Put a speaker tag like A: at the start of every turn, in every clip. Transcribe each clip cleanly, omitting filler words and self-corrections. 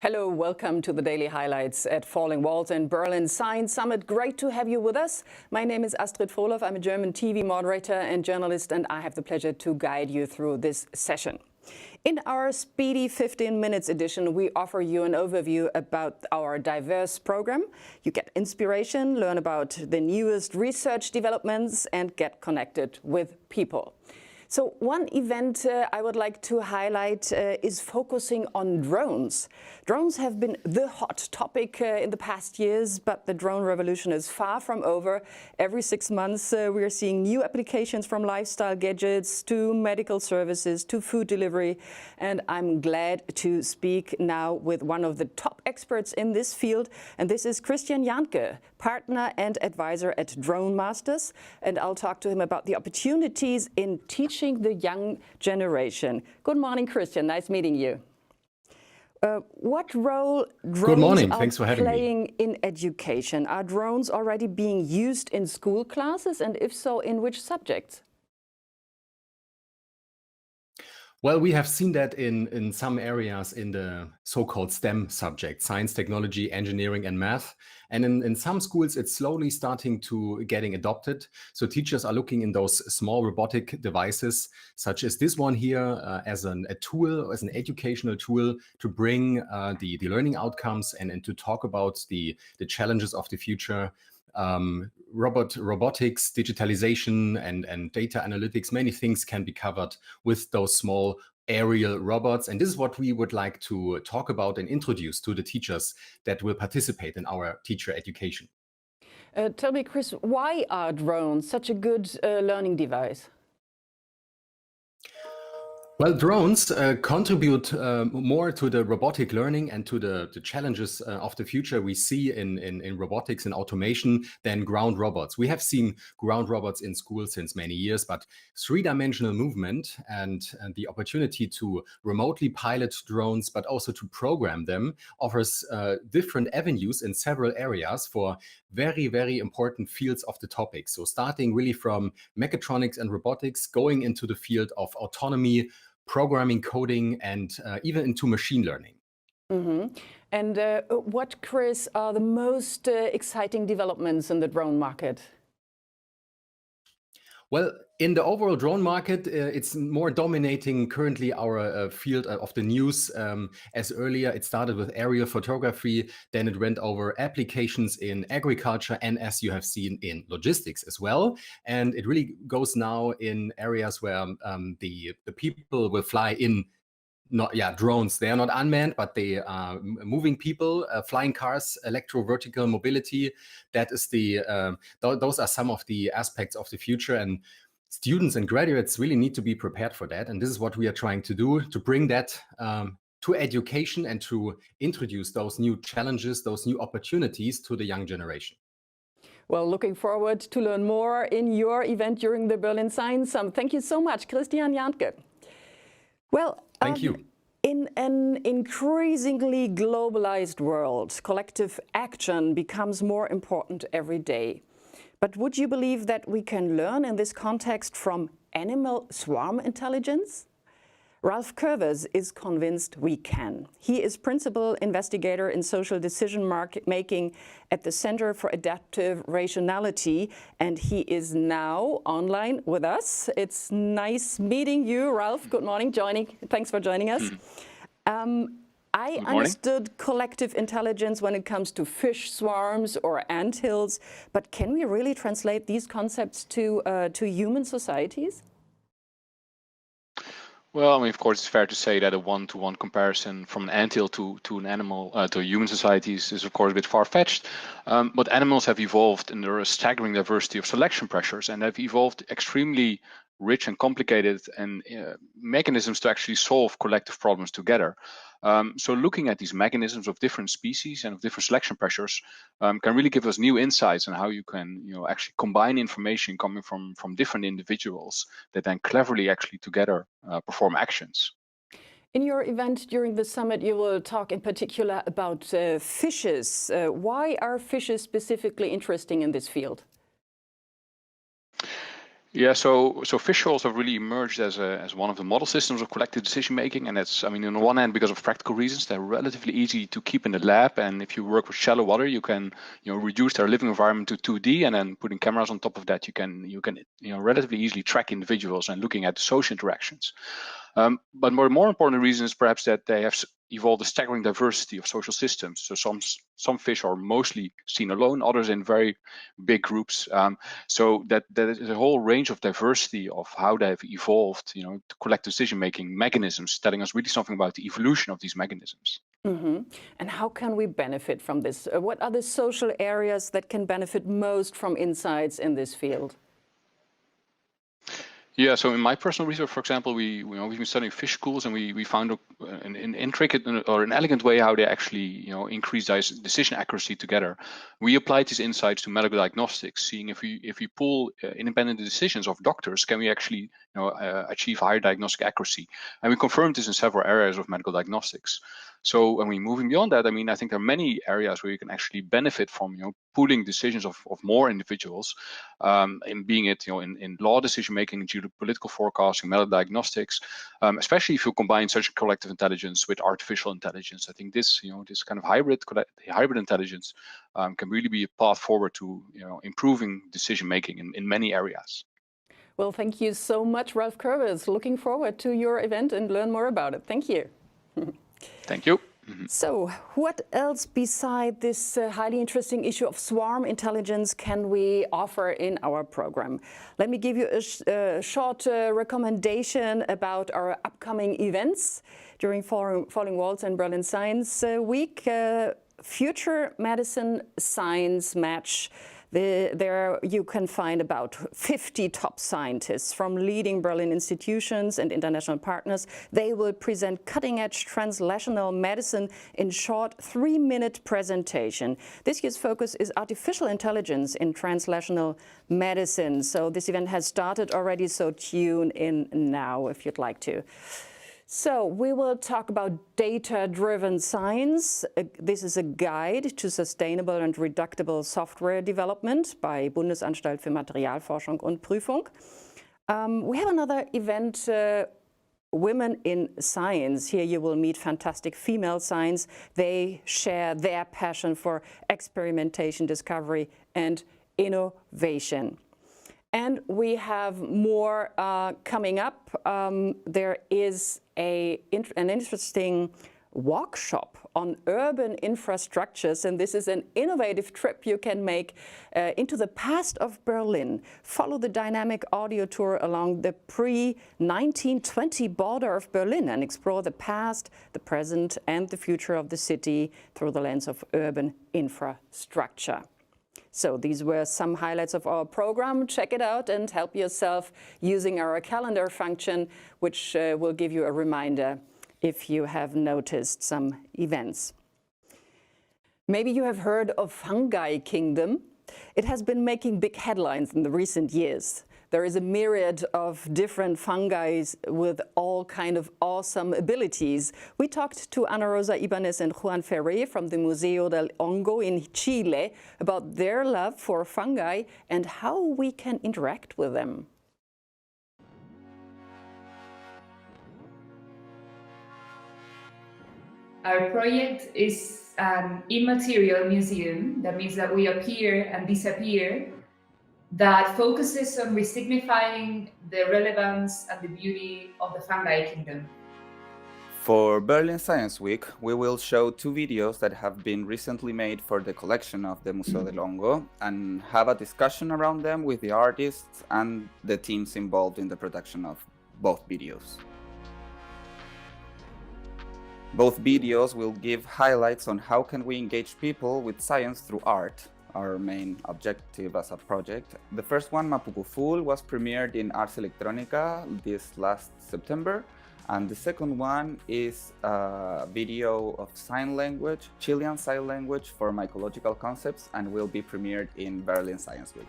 A: Hello, welcome to the Daily Highlights at Falling Walls in Berlin Science Summit. Great to have you with us. My name is Astrid Frohloff. I'm a German TV moderator and journalist, and I have the pleasure to guide you through this session. In our speedy 15 minutes edition, we offer you an overview about our diverse program. You get inspiration, learn about the newest research developments, and get connected with people. So one event I would like to highlight is focusing on drones. Drones have been the hot topic in the past years, but the drone revolution is far from over. Every 6 months we are seeing new applications, from lifestyle gadgets to medical services to food delivery. And I'm glad to speak now with one of the top experts in this field, and this is Christian Janke, partner and advisor at Drone Masters. And I'll talk to him about the opportunities in teaching the young generation. Good morning, Christian. Nice meeting you. What role drones are playing in education? Are drones already being used in school classes, and if so, in which subjects?
B: Well, we have seen that in some areas in the so-called STEM subjects, science, technology, engineering, and math. And in some schools, it's slowly starting to getting adopted. So teachers are looking in those small robotic devices, such as this one here, as a tool, as an educational tool to bring the learning outcomes and to talk about the challenges of the future. Robotics, digitalization, and data analytics, many things can be covered with those small aerial robots. And this is what we would like to talk about and introduce to the teachers that will participate in our teacher education.
A: Tell me, Chris, why are drones such a good learning device?
B: Well, drones contribute more to the robotic learning and to the challenges of the future we see in robotics and automation than ground robots. We have seen ground robots in school since many years, but three-dimensional movement and the opportunity to remotely pilot drones, but also to program them, offers different avenues in several areas for very, very important fields of the topic. So starting really from mechatronics and robotics, going into the field of autonomy, programming, coding, and even into machine learning.
A: Mm-hmm. And what, Chris, are the most exciting developments in the drone market?
B: Well, in the overall drone market, it's more dominating currently our field of the news. As earlier, it started with aerial photography, then it went over applications in agriculture, and as you have seen, in logistics as well. And it really goes now in areas where the people will fly in. Drones. They are not unmanned, but they are moving people, flying cars, electro-vertical mobility. That is those are some of the aspects of the future, and students and graduates really need to be prepared for that. And this is what we are trying to do, to bring that to education and to introduce those new challenges, those new opportunities to the young generation.
A: Well, looking forward to learn more in your event during the Berlin Science Summit. Thank you so much, Christian Janke. Well,
B: thank you.
A: In an increasingly globalized world, collective action becomes more important every day. But would you believe that we can learn in this context from animal swarm intelligence? Ralph Curvers is convinced we can. He is principal investigator in social decision making at the Center for Adaptive Rationality, and he is now online with us. It's nice meeting you, Ralph. Good morning. Thanks for joining us. I understood collective intelligence when it comes to fish swarms or anthills, but can we really translate these concepts to human societies?
C: Well, I mean, of course, it's fair to say that a one-to-one comparison from an anthill to an animal, to human societies is, of course, a bit far-fetched. But animals have evolved under a staggering diversity of selection pressures, and have evolved extremely rich and complicated and mechanisms to actually solve collective problems together. So looking at these mechanisms of different species and of different selection pressures can really give us new insights on how you can, actually combine information coming from different individuals that then cleverly actually together perform actions.
A: In your event during the summit, you will talk in particular about fishes. Why are fishes specifically interesting in this field?
C: Yeah, so fish oils have really emerged as one of the model systems of collective decision making, and that's, I mean, on the one hand, because of practical reasons, they're relatively easy to keep in the lab, and if you work with shallow water, you can reduce their living environment to 2D, and then putting cameras on top of that, you can relatively easily track individuals and looking at the social interactions. But more important reason is perhaps that they have evolved a staggering diversity of social systems. So some fish are mostly seen alone, others in very big groups. So that is a whole range of diversity of how they have evolved, to collect decision-making mechanisms, telling us really something about the evolution of these mechanisms.
A: Mm-hmm. And how can we benefit from this? What are the social areas that can benefit most from insights in this field?
C: Yeah, so in my personal research, for example, we've been studying fish schools, and we found an intricate or an elegant way how they actually increase decision accuracy together. We applied these insights to medical diagnostics, seeing if we pull independent decisions of doctors, can we actually achieve higher diagnostic accuracy? And we confirmed this in several areas of medical diagnostics. So when we're moving beyond that, I mean, I think there are many areas where you can actually benefit from pooling decisions of more individuals, in being it in law decision making, geopolitical forecasting, medical diagnostics, especially if you combine such collective intelligence with artificial intelligence. I think this this kind of hybrid intelligence can really be a path forward to improving decision making in many areas.
A: Well, thank you so much, Ralph Kervis. Looking forward to your event and learn more about it. Thank you.
C: Thank you.
A: So what else beside this highly interesting issue of swarm intelligence can we offer in our program? Let me give you a short recommendation about our upcoming events during Falling Walls and Berlin Science Week. Future Medicine Science Match. There you can find about 50 top scientists from leading Berlin institutions and international partners. They will present cutting-edge translational medicine in short 3-minute presentation. This year's focus is artificial intelligence in translational medicine. So this event has started already, so tune in now if you'd like to. So we will talk about data-driven science. This is a guide to sustainable and reducible software development by Bundesanstalt für Materialforschung und Prüfung. We have another event, Women in Science. Here you will meet fantastic female science. They share their passion for experimentation, discovery, and innovation. And we have more coming up. There is an interesting workshop on urban infrastructures, and this is an innovative trip you can make into the past of Berlin. Follow the dynamic audio tour along the pre-1920 border of Berlin and explore the past, the present, and the future of the city through the lens of urban infrastructure. So these were some highlights of our program. Check it out and help yourself using our calendar function, which will give you a reminder if you have noticed some events. Maybe you have heard of Fungi Kingdom. It has been making big headlines in the recent years. There is a myriad of different fungi with all kind of awesome abilities. We talked to Ana Rosa Ibanez and Juan Ferrer from the Museo del Hongo in Chile about their love for fungi and how we can interact with them.
D: Our project is an immaterial museum. That means that we appear and disappear, that focuses on resignifying the relevance and the beauty of the fungi kingdom.
E: For Berlin Science Week, we will show 2 videos that have been recently made for the collection of the Museo del Hongo and have a discussion around them with the artists and the teams involved in the production of both videos. Both videos will give highlights on how can we engage people with science through art, our main objective as a project. The first one, Mapuku Full, was premiered in Ars Electronica this last September, and the second one is a video of sign language, Chilean sign language for mycological concepts, and will be premiered in Berlin Science Week.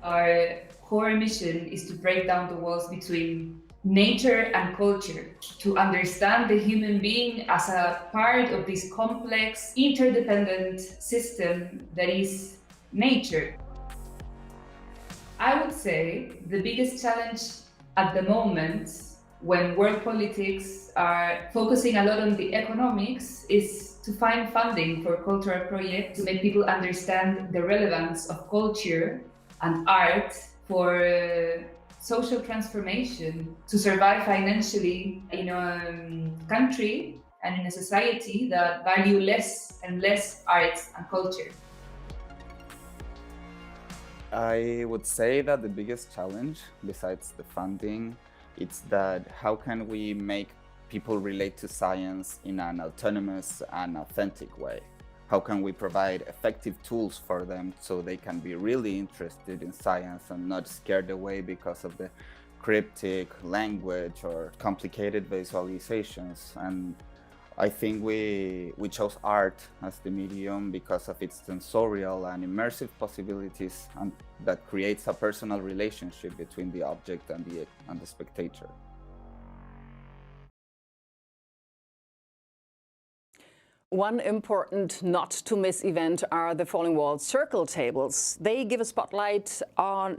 D: Our core mission is to break down the walls between nature and culture, to understand the human being as a part of this complex, interdependent system that is nature. I would say the biggest challenge at the moment, when world politics are focusing a lot on the economics, is to find funding for cultural projects to make people understand the relevance of culture and art for social transformation, to survive financially in a country and in a society that value less and less arts and culture.
E: I would say that the biggest challenge, besides the funding, it's that how can we make people relate to science in an autonomous and authentic way? How can we provide effective tools for them so they can be really interested in science and not scared away because of the cryptic language or complicated visualizations? And I think we chose art as the medium because of its sensorial and immersive possibilities, and that creates a personal relationship between the object and the spectator.
A: One important not to miss event are the Falling Walls Circle Tables. They give a spotlight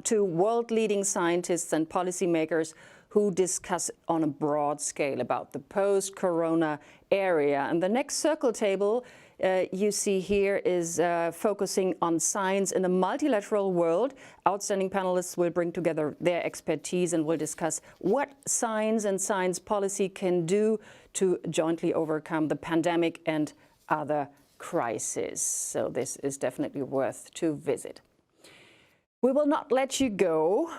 A: to world-leading scientists and policymakers who discuss on a broad scale about the post-corona area. And the next circle table you see here is focusing on science in a multilateral world. Outstanding panelists will bring together their expertise and will discuss what science and science policy can do to jointly overcome the pandemic and other crises. So this is definitely worth to visit. We will not let you go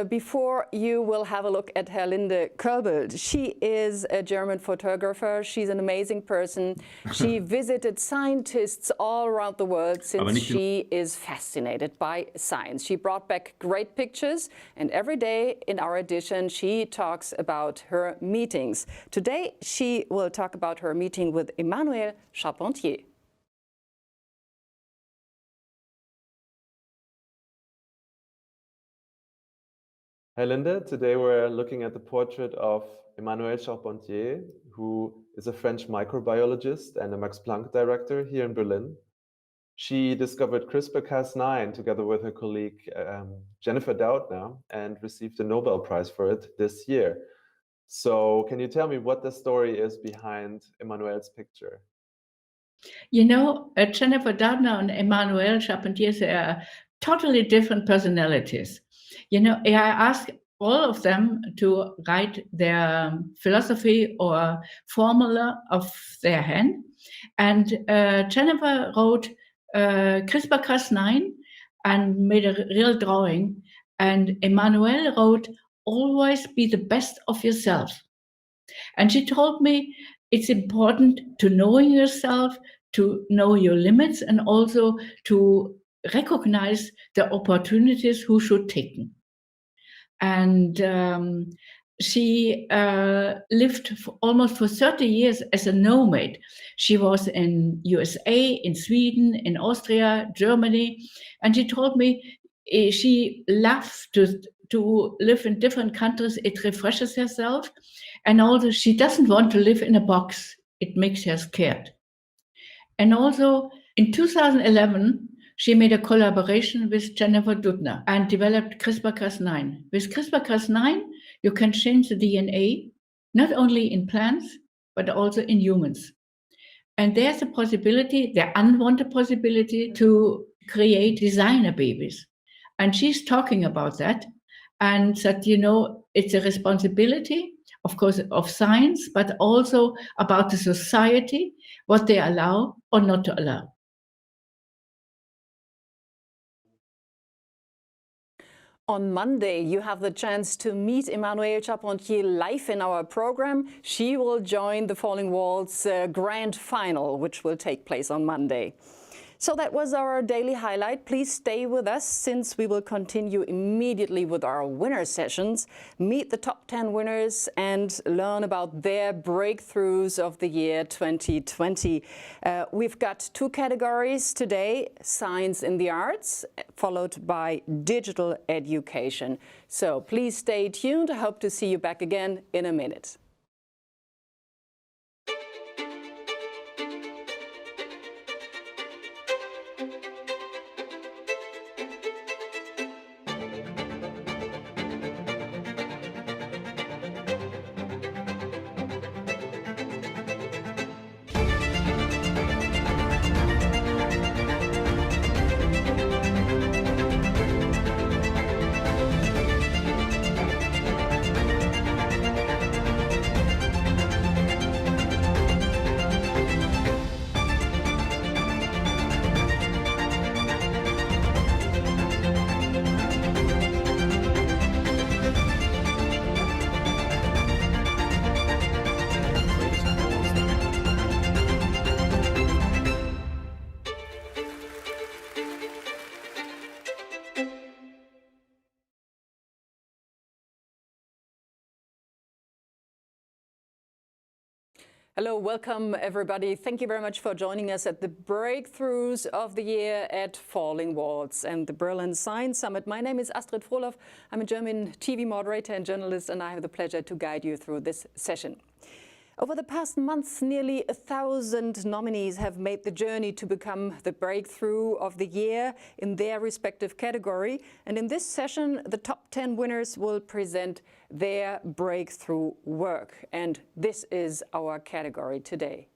A: before you will have a look at Herlinde Körbelt. She is a German photographer. She's an amazing person. She visited scientists all around the world since she is fascinated by science. She brought back great pictures, and every day in our edition she talks about her meetings. Today she will talk about her meeting with Emmanuelle Charpentier.
F: Hi Linda, today we're looking at the portrait of Emmanuelle Charpentier, who is a French microbiologist and a Max Planck director here in Berlin. She discovered CRISPR-Cas9 together with her colleague Jennifer Doudna and received the Nobel Prize for it this year. So can you tell me what the story is behind Emmanuelle's picture?
G: You know, Jennifer Doudna and Emmanuelle Charpentier, they are totally different personalities. You know, I asked all of them to write their philosophy or formula of their hand. And Jennifer wrote CRISPR-Cas9 and made a real drawing. And Emmanuelle wrote, always be the best of yourself. And she told me it's important to know yourself, to know your limits, and also to recognize the opportunities who should take them. And she lived almost for 30 years as a nomad. She was in USA, in Sweden, in Austria, Germany, and she told me she loved to live in different countries. It refreshes herself, and also she doesn't want to live in a box. It makes her scared. And also in 2011, she made a collaboration with Jennifer Doudna and developed CRISPR-Cas9. With CRISPR-Cas9, you can change the DNA, not only in plants, but also in humans. And there's a possibility, the unwanted possibility, to create designer babies. And she's talking about that and that, you know, it's a responsibility, of course, of science, but also about the society, what they allow or not to allow.
A: On Monday, you have the chance to meet Emmanuelle Charpentier live in our program. She will join the Falling Walls grand final, which will take place on Monday. So that was our daily highlight. Please stay with us since we will continue immediately with our winner sessions, meet the top 10 winners and learn about their breakthroughs of the year 2020. We've got two categories today, science in the arts, followed by digital education. So please stay tuned. I hope to see you back again in a minute. Hello, welcome everybody. Thank you very much for joining us at the breakthroughs of the year at Falling Walls and the Berlin Science Summit. My name is Astrid Frohloff. I'm a German TV moderator and journalist, and I have the pleasure to guide you through this session. Over the past months, nearly 1,000 nominees have made the journey to become the breakthrough of the year in their respective category. And in this session, the top 10 winners will present their breakthrough work. And this is our category today.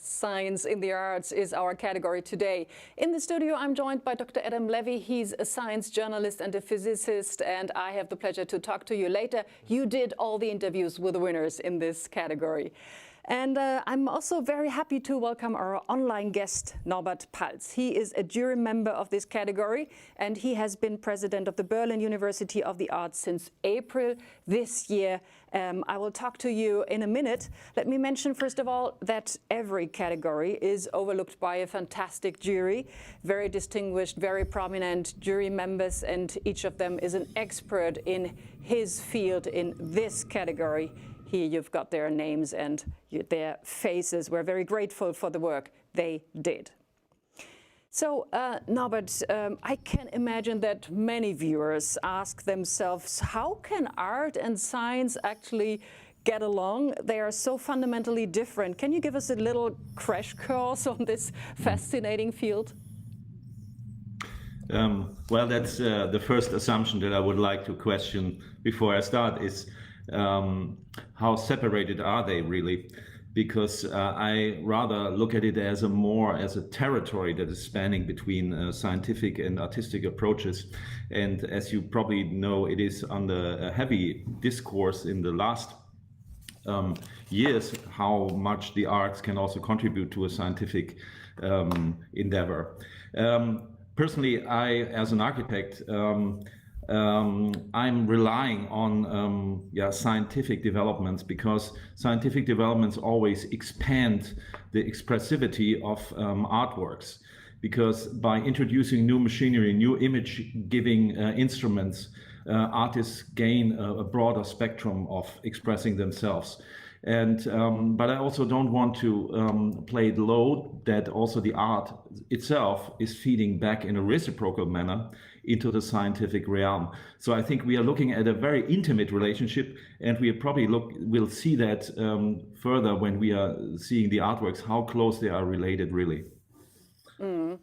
A: Science in the Arts is our category today. In the studio, I'm joined by Dr. Adam Levy. He's a science journalist and a physicist, and I have the pleasure to talk to you later. You did all the interviews with the winners in this category. And I'm also very happy to welcome our online guest, Norbert Palz. He is a jury member of this category, and he has been president of the Berlin University of the Arts since April this year. I will talk to you in a minute. Let me mention, first of all, that every category is overlooked by a fantastic jury, very distinguished, very prominent jury members, and each of them is an expert in his field in this category. Here you've got their names and their faces. We're very grateful for the work they did. So, Norbert, I can imagine that many viewers ask themselves, how can art and science actually get along? They are so fundamentally different. Can you give us a little crash course on this fascinating field?
H: Well, that's the first assumption that I would like to question before I start is, how separated are they really? Because I rather look at it as a territory that is spanning between scientific and artistic approaches. And as you probably know, it is under a heavy discourse in the last years how much the arts can also contribute to a scientific endeavor. Personally, I, as an architect, I'm relying on scientific developments, because scientific developments always expand the expressivity of artworks. Because by introducing new machinery, new image-giving instruments, artists gain a broader spectrum of expressing themselves. And but I also don't want to play it low that also the art itself is feeding back in a reciprocal manner into the scientific realm. So I think we are looking at a very intimate relationship, and we probably we'll see that further when we are seeing the artworks, how close they are related really.
A: Mm.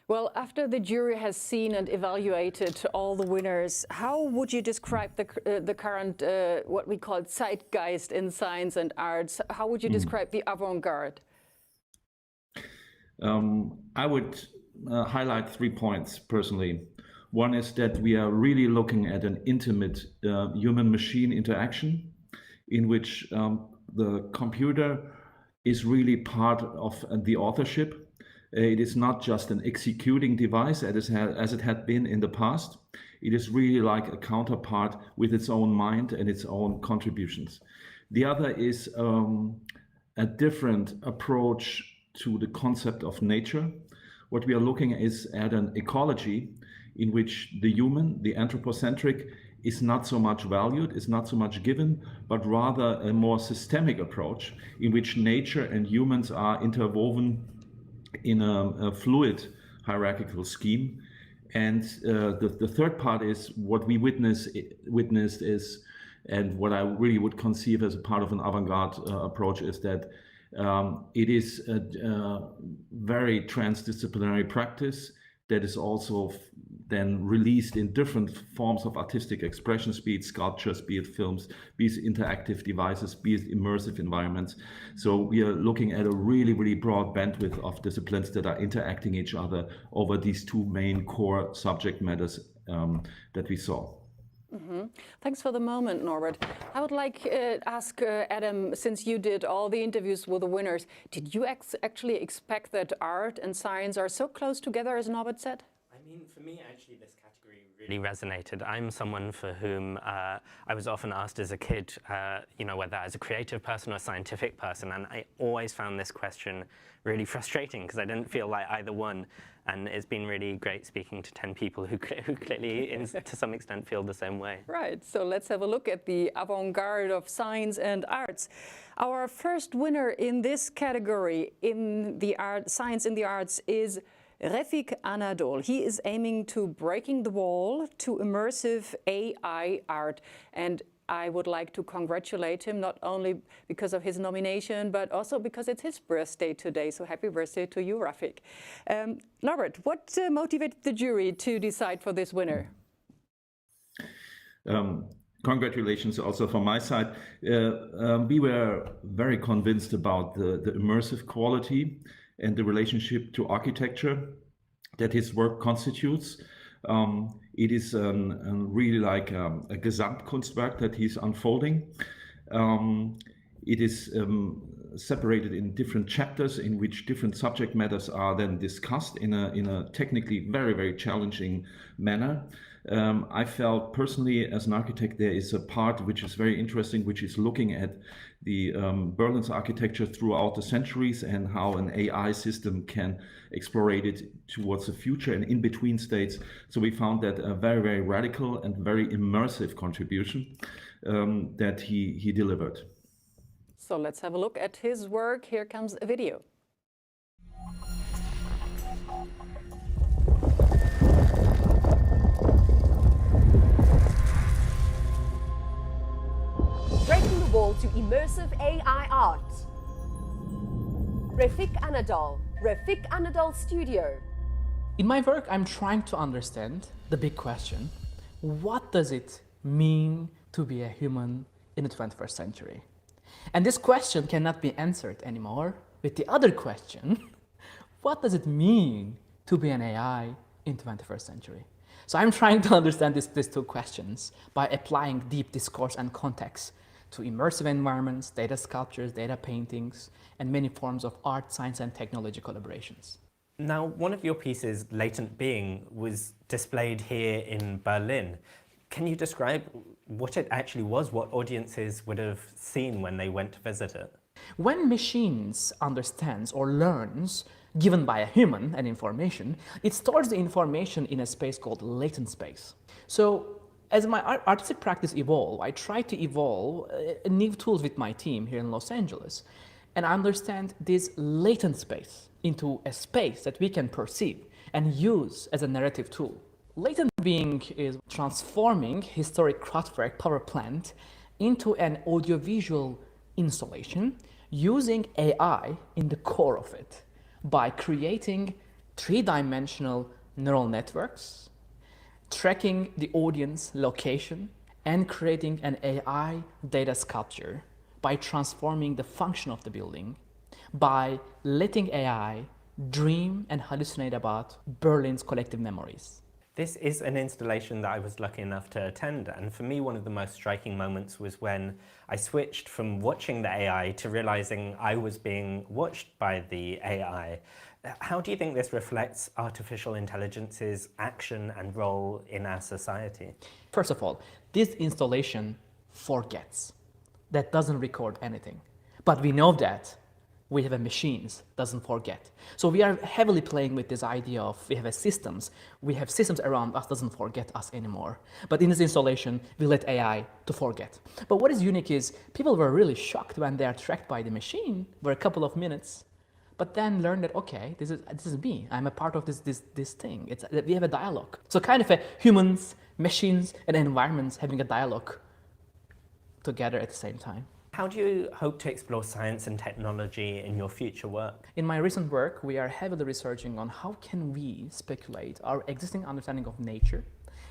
A: Well, after the jury has seen and evaluated all the winners, how would you describe the current, what we call zeitgeist in science and arts? How would you describe the avant-garde?
H: I would highlight 3 points personally. One is that we are really looking at an intimate human-machine interaction in which the computer is really part of the authorship. It is not just an executing device as it had been in the past. It is really like a counterpart with its own mind and its own contributions. The other is a different approach to the concept of nature. What we are looking is at an ecology in which the human, the anthropocentric, is not so much valued, is not so much given, but rather a more systemic approach in which nature and humans are interwoven in a fluid hierarchical scheme. And the third part is what we witnessed is, and what I really would conceive as a part of an avant-garde approach is that it is a very transdisciplinary practice that is also then released in different forms of artistic expressions, be it sculptures, be it films, be it interactive devices, be it immersive environments. So we are looking at a really, really broad bandwidth of disciplines that are interacting each other over these two main core subject matters that we saw.
A: Mm-hmm. Thanks for the moment, Norbert. I would like to ask Adam, since you did all the interviews with the winners, did you actually expect that art and science are so close together, as Norbert said?
I: I I mean, for me, actually, this category really resonated. I'm someone for whom I was often asked as a kid, you know, whether as a creative person or a scientific person, and I always found this question really frustrating because I didn't feel like either one. And it's been really great speaking to 10 people who clearly, to some extent, feel the same way.
A: Right, so let's have a look at the avant-garde of science and arts. Our first winner in this category, in the science in the arts, is Refik Anadol. He is aiming to breaking the wall to immersive AI art. And I would like to congratulate him, not only because of his nomination, but also because it's his birthday today. So happy birthday to you, Refik. Norbert, what motivated the jury to decide for this winner?
H: Congratulations also from my side. We were very convinced about the immersive quality and the relationship to architecture that his work constitutes. It is really like a Gesamtkunstwerk that he's unfolding. It is separated in different chapters in which different subject matters are then discussed in a technically very, very challenging manner. I felt personally as an architect there is a part which is very interesting, which is looking at the Berlin's architecture throughout the centuries and how an AI system can explore it towards the future and in between states. So we found that a very, very radical and very immersive contribution that he delivered.
A: So let's have a look at his work. Here comes a video.
J: Breaking the wall to immersive AI art. Refik Anadol Studio.
K: In my work, I'm trying to understand the big question: what does it mean to be a human in the 21st century? And this question cannot be answered anymore with the other question: what does it mean to be an AI in the 21st century? So I'm trying to understand these two questions by applying deep discourse and context to immersive environments, data sculptures, data paintings, and many forms of art, science, and technology collaborations.
I: Now, one of your pieces, Latent Being, was displayed here in Berlin. Can you describe what it actually was, what audiences would have seen when they went to visit it?
K: When machines understands or learns, given by a human, an information, it stores the information in a space called latent space. So as my artistic practice evolved, I tried to evolve new tools with my team here in Los Angeles and understand this latent space into a space that we can perceive and use as a narrative tool. Latent Being is transforming historic Kraftwerk power plant into an audiovisual installation using AI in the core of it by creating three-dimensional neural networks, tracking the audience location, and creating an AI data sculpture by transforming the function of the building, by letting AI dream and hallucinate about Berlin's collective memories.
I: This is an installation that I was lucky enough to attend, and for me one of the most striking moments was when I switched from watching the AI to realizing I was being watched by the AI. How do you think this reflects artificial intelligence's action and role in our society?
K: First of all, this installation forgets. That doesn't record anything. But we know that we have a machines doesn't forget. So we are heavily playing with this idea of we have systems around us doesn't forget us anymore. But in this installation, we let AI to forget. But what is unique is people were really shocked when they are tracked by the machine for a couple of minutes, but then learn that, okay, this is me. I'm a part of this thing. We have a dialogue. So kind of humans, machines, and environments having a dialogue together at the same time.
I: How do you hope to explore science and technology in your future work?
K: In my recent work, we are heavily researching on how can we speculate our existing understanding of nature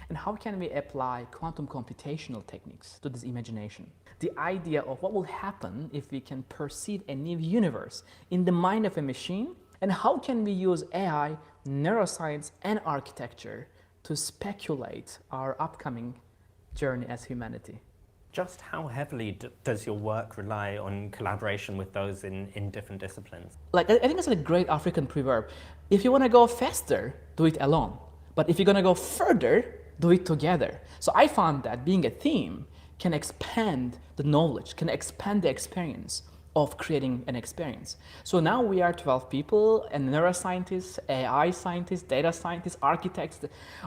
K: and how can we apply quantum computational techniques to this imagination. The idea of what will happen if we can perceive a new universe in the mind of a machine, and how can we use AI, neuroscience, and architecture to speculate our upcoming journey as humanity.
I: Just how heavily does your work rely on collaboration with those in different disciplines?
K: I think it's a great African proverb. If you want to go faster, do it alone. But if you're going to go further, do it together. So I found that being a team can expand the knowledge, can expand the experience of creating an experience. So now we are 12 people, and neuroscientists, AI scientists, data scientists, architects,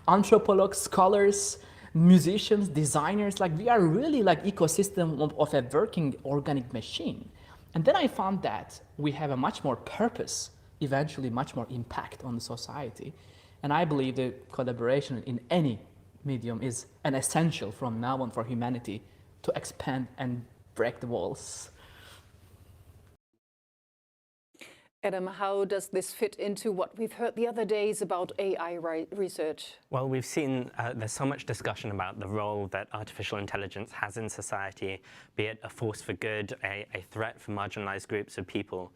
K: anthropologues, scholars, musicians, designers. Like, we are really like ecosystem of a working organic machine. And then I found that we have a much more purpose, eventually much more impact on the society. And I believe that collaboration in any medium is an essential from now on for humanity to expand and break the walls.
A: Adam, how does this fit into what we've heard the other days about AI research?
I: Well, we've seen there's so much discussion about the role that artificial intelligence has in society, be it a force for good, a threat for marginalized groups of people.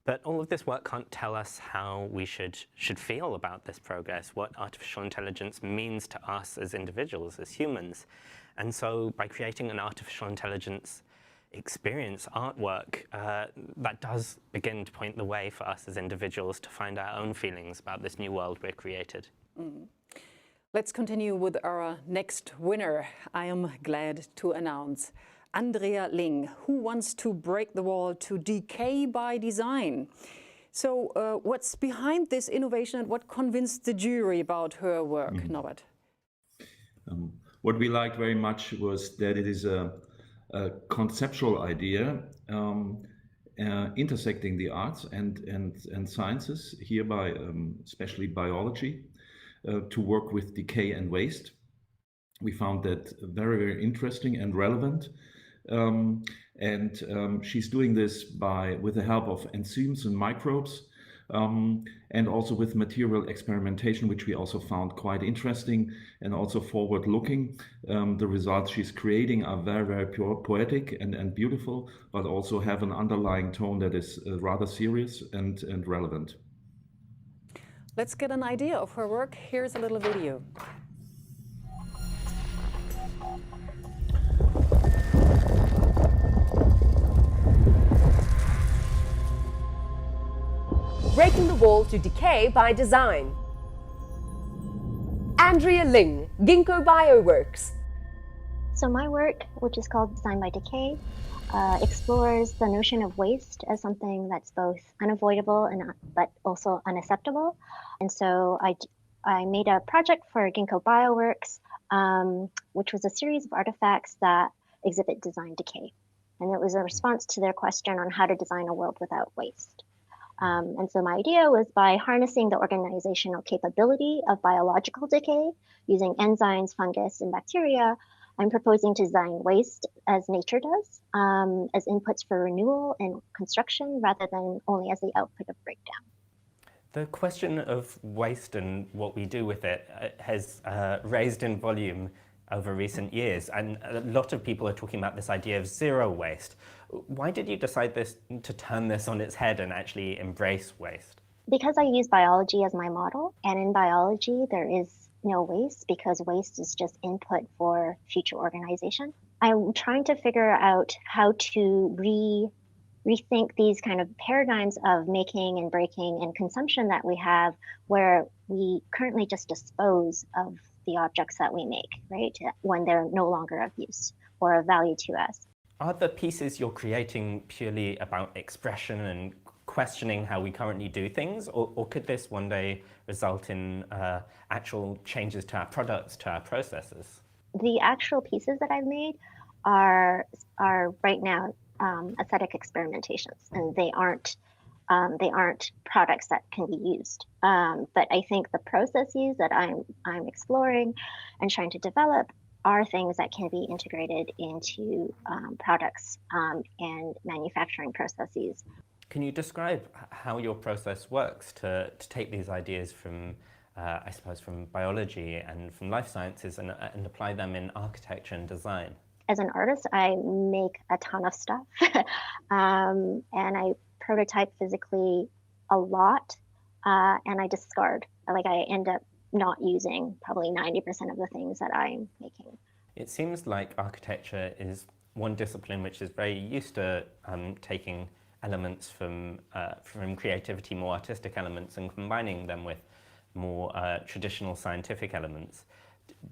I: But all of this work can't tell us how we should feel about this progress, what artificial intelligence means to us as individuals, as humans. And so by creating an artificial intelligence experience, artwork, that does begin to point the way for us as individuals to find our own feelings about this new world we're created.
A: Let's continue with our next winner. I am glad to announce Andrea Ling, who wants to break the wall to decay by design. So what's behind this innovation and what convinced the jury about her work, Norbert?
H: What we liked very much was that it is a conceptual idea intersecting the arts and sciences, hereby especially biology, to work with decay and waste. We found that very, very interesting and relevant. She's doing this with the help of enzymes and microbes, and also with material experimentation, which we also found quite interesting and also forward-looking. The results she's creating are very, very pure, poetic and beautiful, but also have an underlying tone that is rather serious and relevant.
A: Let's get an idea of her work. Here's a little video.
J: Breaking the wall to decay by design. Andrea Ling, Ginkgo Bioworks.
L: So my work, which is called Design by Decay, explores the notion of waste as something that's both unavoidable but also unacceptable. And so I made a project for Ginkgo Bioworks, which was a series of artifacts that exhibit design decay. And it was a response to their question on how to design a world without waste. And so my idea was, by harnessing the organizational capability of biological decay using enzymes, fungus, and bacteria, I'm proposing to design waste as nature does, as inputs for renewal and construction rather than only as the output of breakdown.
I: The question of waste and what we do with it has raised in volume over recent years, and a lot of people are talking about this idea of zero waste. Why did you decide to turn this on its head and actually embrace waste?
L: Because I use biology as my model, and in biology there is no waste because waste is just input for future organization. I'm trying to figure out how to rethink these kind of paradigms of making and breaking and consumption that we have, where we currently just dispose of the objects that we make, right, when they're no longer of use or of value to us.
I: Are the pieces you're creating purely about expression and questioning how we currently do things, or could this one day result in actual changes to our products, to our processes?
L: The actual pieces that I've made are right now aesthetic experimentations, and they aren't products that can be used. But I think the processes that I'm exploring and trying to develop are things that can be integrated into products and manufacturing processes.
I: Can you describe how your process works to take these ideas from, I suppose, from biology and from life sciences and apply them in architecture and design?
L: As an artist, I make a ton of stuff and I prototype physically a lot and I discard. Like, I end up not using probably 90% of the things that I'm making.
I: It seems like architecture is one discipline which is very used to taking elements from creativity, more artistic elements, and combining them with more traditional scientific elements.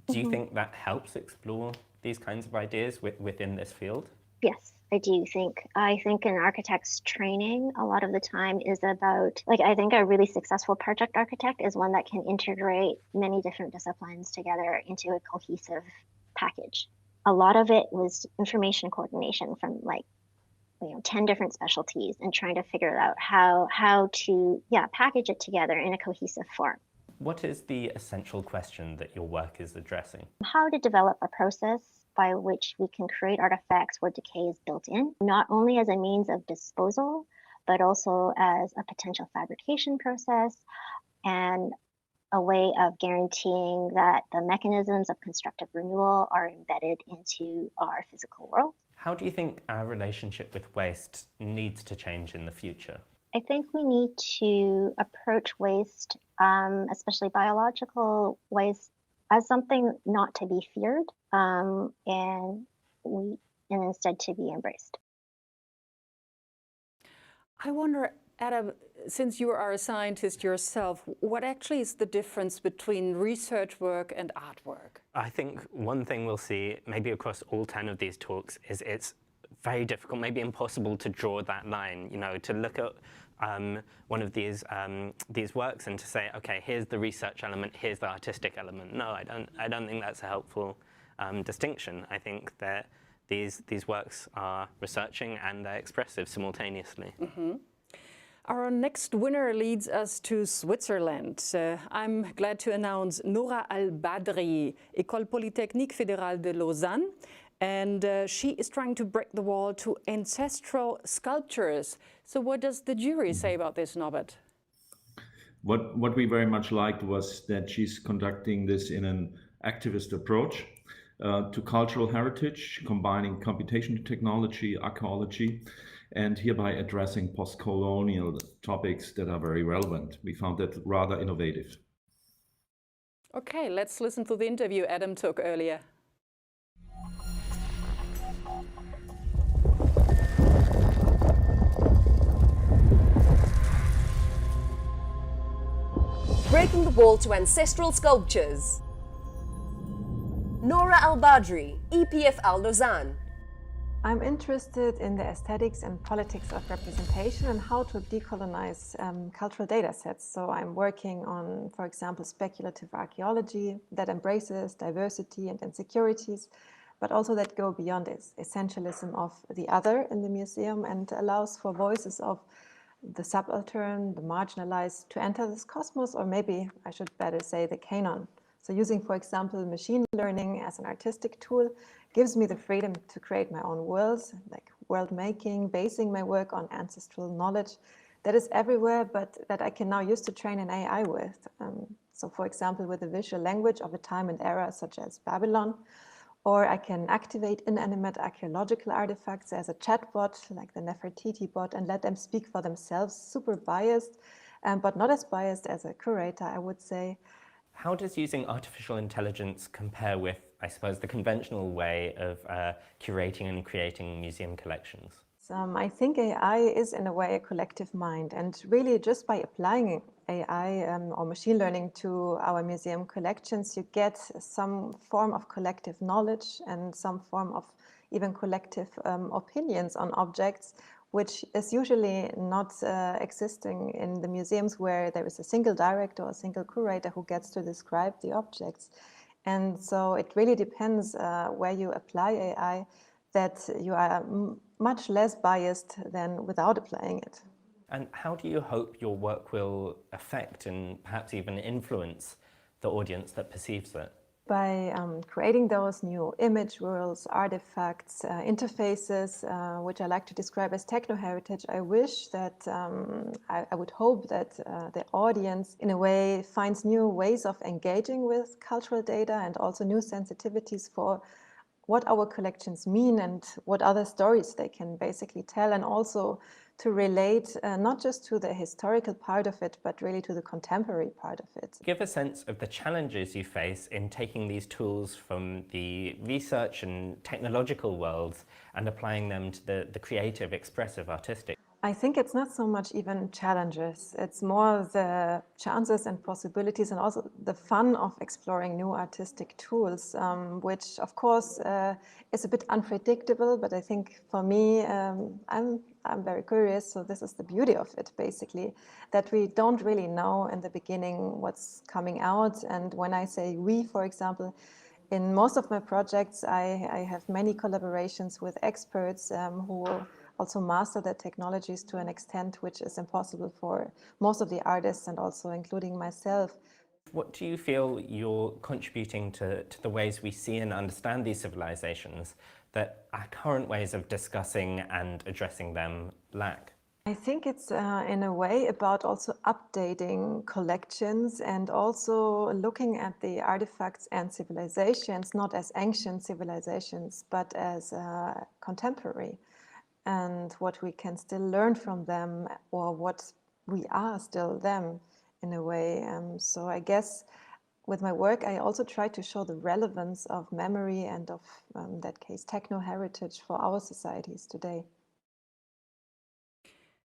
I: Do you think that helps explore these kinds of ideas within this field?
L: Yes, I do think. I think an architect's training a lot of the time is about, like, I think a really successful project architect is one that can integrate many different disciplines together into a cohesive package. A lot of it was information coordination from 10 different specialties and trying to figure out how to package it together in a cohesive form.
I: What is the essential question that your work is addressing?
L: How to develop a process by which we can create artifacts where decay is built in, not only as a means of disposal, but also as a potential fabrication process and a way of guaranteeing that the mechanisms of constructive renewal are embedded into our physical world.
I: How do you think our relationship with waste needs to change in the future?
L: I think we need to approach waste, especially biological waste, as something not to be feared, and instead to be embraced.
A: I wonder, Adam, since you are a scientist yourself, what actually is the difference between research work and artwork?
I: I think one thing we'll see, maybe across all 10 of these talks, is it's very difficult, maybe impossible to draw that line, to look at one of these works and to say, okay, here's the research element, here's the artistic element. No, I don't think that's a helpful distinction. I think that these works are researching and they're expressive simultaneously.
A: Mm-hmm. Our next winner leads us to Switzerland. I'm glad to announce Noura Al-Badri, École Polytechnique Fédérale de Lausanne. And she is trying to break the wall to ancestral sculptures. So what does the jury say about this, Norbert?
H: What we very much liked was that she's conducting this in an activist approach to cultural heritage, combining computation technology, archaeology, and hereby addressing post-colonial topics that are very relevant. We found that rather innovative.
A: Okay, let's listen to the interview Adam took earlier.
J: Breaking the wall to ancestral sculptures. Noura Al-Badri, EPFL Lausanne.
M: I'm interested in the aesthetics and politics of representation and how to decolonize cultural data sets. So I'm working on, for example, speculative archaeology that embraces diversity and insecurities, but also that go beyond this essentialism of the other in the museum and allows for voices of the subaltern, the marginalized to enter this cosmos, or maybe I should better say the canon. So using, for example, machine learning as an artistic tool gives me the freedom to create my own worlds, like world making, basing my work on ancestral knowledge that is everywhere, but that I can now use to train an AI with. So for example, with the visual language of a time and era such as Babylon, or I can activate inanimate archaeological artifacts as a chatbot, like the Nefertiti bot, and let them speak for themselves, super biased, but not as biased as a curator, I would say.
I: How does using artificial intelligence compare with, I suppose, the conventional way of curating and creating museum collections?
M: I think AI is in a way a collective mind, and really just by applying AI or machine learning to our museum collections, you get some form of collective knowledge and some form of even collective opinions on objects, which is usually not existing in the museums where there is a single director or a single curator who gets to describe the objects. And so it really depends where you apply AI, that you are much less biased than without applying it.
I: And how do you hope your work will affect and perhaps even influence the audience that perceives it?
M: By creating those new image worlds, artifacts, interfaces, which I like to describe as techno-heritage, I wish that, I would hope that the audience in a way finds new ways of engaging with cultural data and also new sensitivities for what our collections mean and what other stories they can basically tell, and also to relate not just to the historical part of it, but really to the contemporary part of it.
I: Give a sense of the challenges you face in taking these tools from the research and technological worlds and applying them to the creative, expressive, artistic.
M: I think it's not so much even challenges. It's more the chances and possibilities and also the fun of exploring new artistic tools, which of course is a bit unpredictable, but I think for me, I'm very curious. So this is the beauty of it, basically, that we don't really know in the beginning what's coming out. And when I say we, for example, in most of my projects, I have many collaborations with experts who also master the technologies to an extent which is impossible for most of the artists and also including myself.
I: What do you feel you're contributing to the ways we see and understand these civilizations that our current ways of discussing and addressing them lack?
M: I think it's in a way about also updating collections and also looking at the artifacts and civilizations, not as ancient civilizations, but as contemporary, and what we can still learn from them, or what we are still them in a way. So I guess with my work, I also try to show the relevance of memory and of, in that case, techno-heritage for our societies today.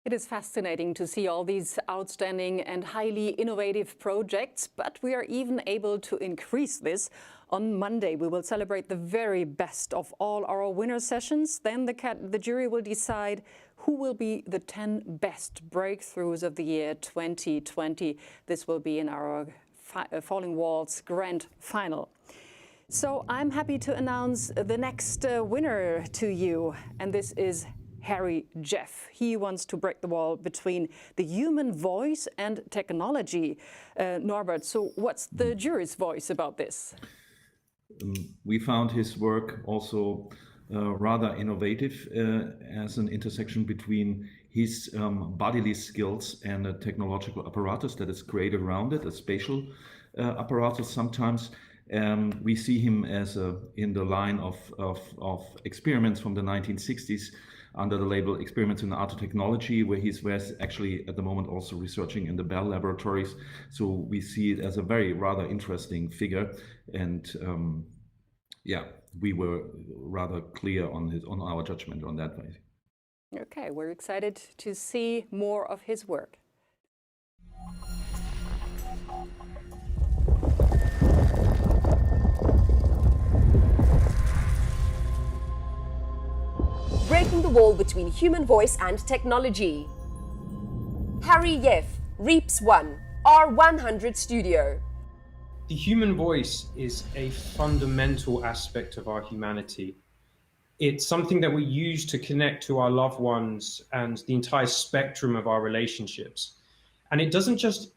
A: It is fascinating to see all these outstanding and highly innovative projects, but we are even able to increase this. On Monday, we will celebrate the very best of all our winner sessions. Then the jury will decide who will be the 10 best breakthroughs of the year 2020. This will be in our Falling Walls Grand Final. So I'm happy to announce the next winner to you, and this is Harry Yeff. He wants to break the wall between the human voice and technology. Norbert, so what's the jury's voice about this?
H: We found his work also rather innovative as an intersection between his bodily skills and a technological apparatus that is created around it, a spatial apparatus sometimes. We see him as in the line of experiments from the 1960s under the label Experiments in Art and Technology, where he's actually at the moment also researching in the Bell laboratories. So we see it as a very rather interesting figure, and yeah, we were rather clear on our judgment on that way.
A: Okay, we're excited to see more of his work.
J: Breaking the wall between human voice and technology. Harry Yeff, Reaps 1, R100 Studio.
N: The human voice is a fundamental aspect of our humanity. It's something that we use to connect to our loved ones and the entire spectrum of our relationships. And it doesn't just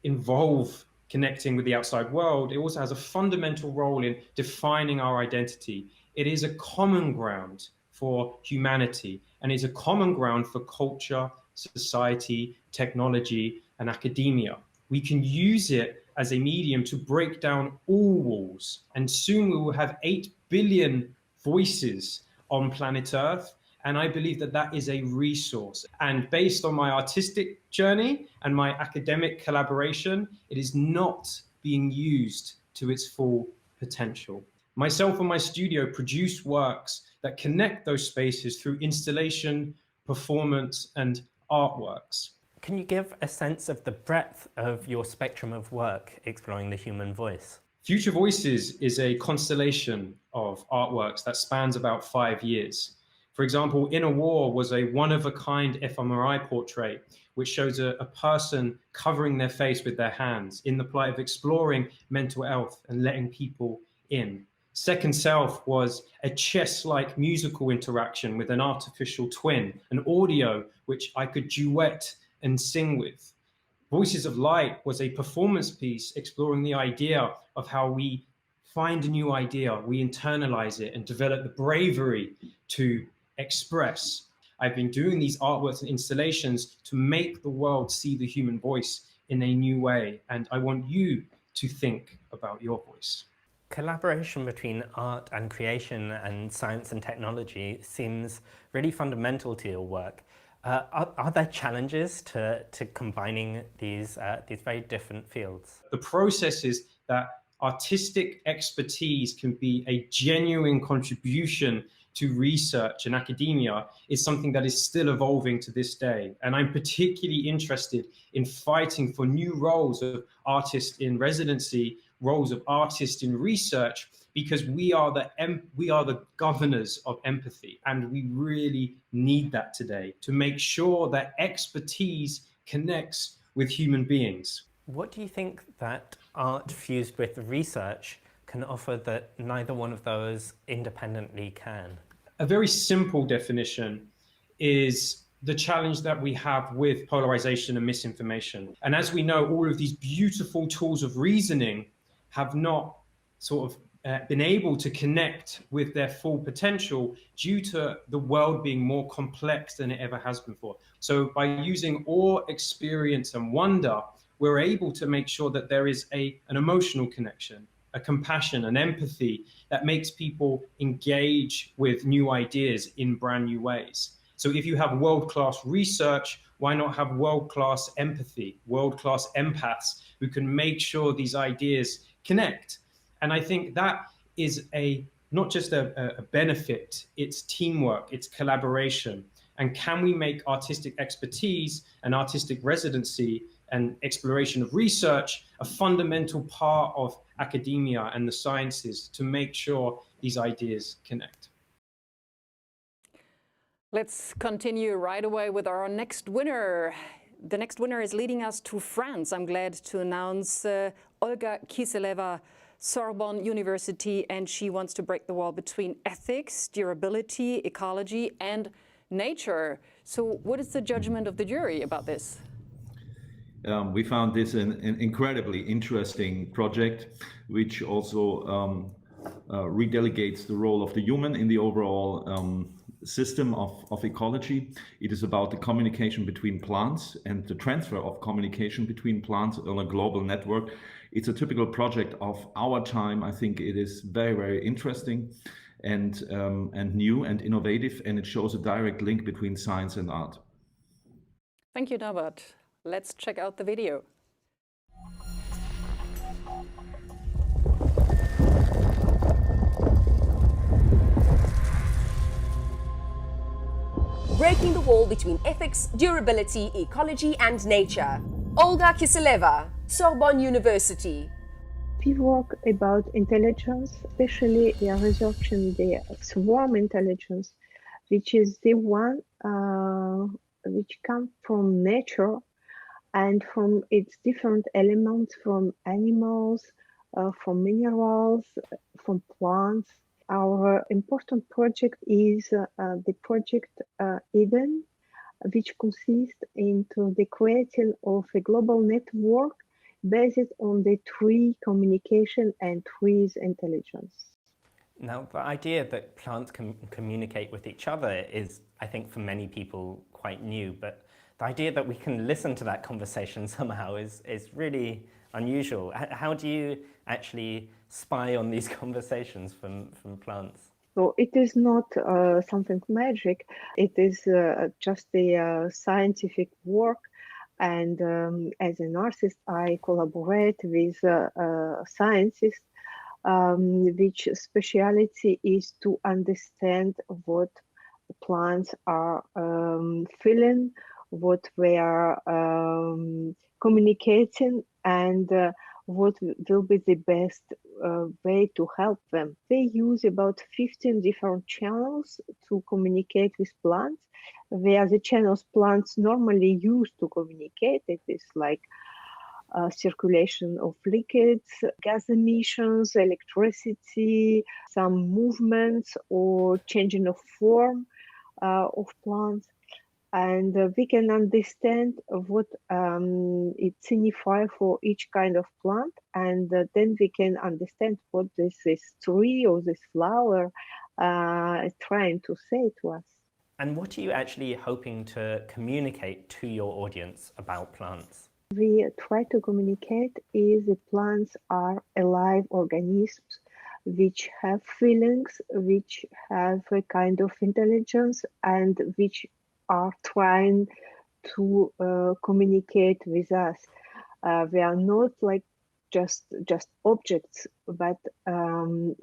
N: involve connecting with the outside world, it also has a fundamental role in defining our identity. It is a common ground for humanity, and it's a common ground for culture, society, technology, and academia. We can use it as a medium to break down all walls, and soon we will have 8 billion voices on planet Earth, and I believe that that is a resource. And based on my artistic journey and my academic collaboration, it is not being used to its full potential. Myself and my studio produce works that connect those spaces through installation, performance, and artworks.
I: Can you give a sense of the breadth of your spectrum of work exploring the human voice?
N: Future Voices is a constellation of artworks that spans about 5 years. For example, In a War was a one-of-a-kind fMRI portrait, which shows a person covering their face with their hands in the plight of exploring mental health and letting people in. Second Self was a chess-like musical interaction with an artificial twin, an audio which I could duet and sing with. Voices of Light was a performance piece exploring the idea of how we find a new idea, we internalize it and develop the bravery to express. I've been doing these artworks and installations to make the world see the human voice in a new way, and I want you to think about your voice.
I: Collaboration between art and creation and science and technology seems really fundamental to your work. Are there challenges to combining these very different fields?
N: The process is that artistic expertise can be a genuine contribution to research and academia is something that is still evolving to this day. And I'm particularly interested in fighting for new roles of artist in residency, roles of artist in research, because we are the governors of empathy, and we really need that today to make sure that expertise connects with human beings.
I: What do you think that art fused with research can offer that neither one of those independently can?
N: A very simple definition is the challenge that we have with polarization and misinformation. And as we know, all of these beautiful tools of reasoning have not sort of been able to connect with their full potential due to the world being more complex than it ever has before. So by using awe, experience, and wonder, we're able to make sure that there is an emotional connection, a compassion, an empathy that makes people engage with new ideas in brand new ways. So if you have world-class research, why not have world-class empathy, world-class empaths who can make sure these ideas connect? And I think that is not just a benefit, it's teamwork, it's collaboration. And can we make artistic expertise and artistic residency and exploration of research a fundamental part of academia and the sciences to make sure these ideas connect?
A: Let's continue right away with our next winner. The next winner is leading us to France. I'm glad to announce Olga Kiseleva, Sorbonne University, and she wants to break the wall between ethics, durability, ecology, and nature. So what is the judgment of the jury about this?
H: We found this an incredibly interesting project, which also redelegates the role of the human in the overall system of ecology. It is about the communication between plants and the transfer of communication between plants on a global network. It's a typical project of our time. I think it is very, very interesting and new and innovative, and it shows a direct link between science and art.
A: Thank you, Norbert. Let's check out the video.
J: Breaking the wall between ethics, durability, ecology, and nature. Olga Kiseleva, Sorbonne University.
O: We work about intelligence, especially we are researching the swarm intelligence, which is the one which comes from nature and from its different elements, from animals, from minerals, from plants. Our important project is the project Eden, which consists into the creation of a global network based on the tree communication and trees intelligence.
I: Now, the idea that plants can communicate with each other is, I think, for many people quite new, but the idea that we can listen to that conversation somehow is really unusual. How do you actually spy on these conversations from plants?
O: So it is not something magic. It is just a scientific work. And as an artist, I collaborate with scientists, which speciality is to understand what plants are feeling, what they are communicating, and what will be the best way to help them. They use about 15 different channels to communicate with plants. They are the channels plants normally use to communicate. It is like circulation of liquids, gas emissions, electricity, some movements or changing of form of plants. And we can understand what it signifies for each kind of plant, and then we can understand what this tree or this flower is trying to say to us.
I: And what are you actually hoping to communicate to your audience about plants?
O: We try to communicate is that plants are alive organisms which have feelings, which have a kind of intelligence, and which are trying to communicate with us. We are not like just objects, but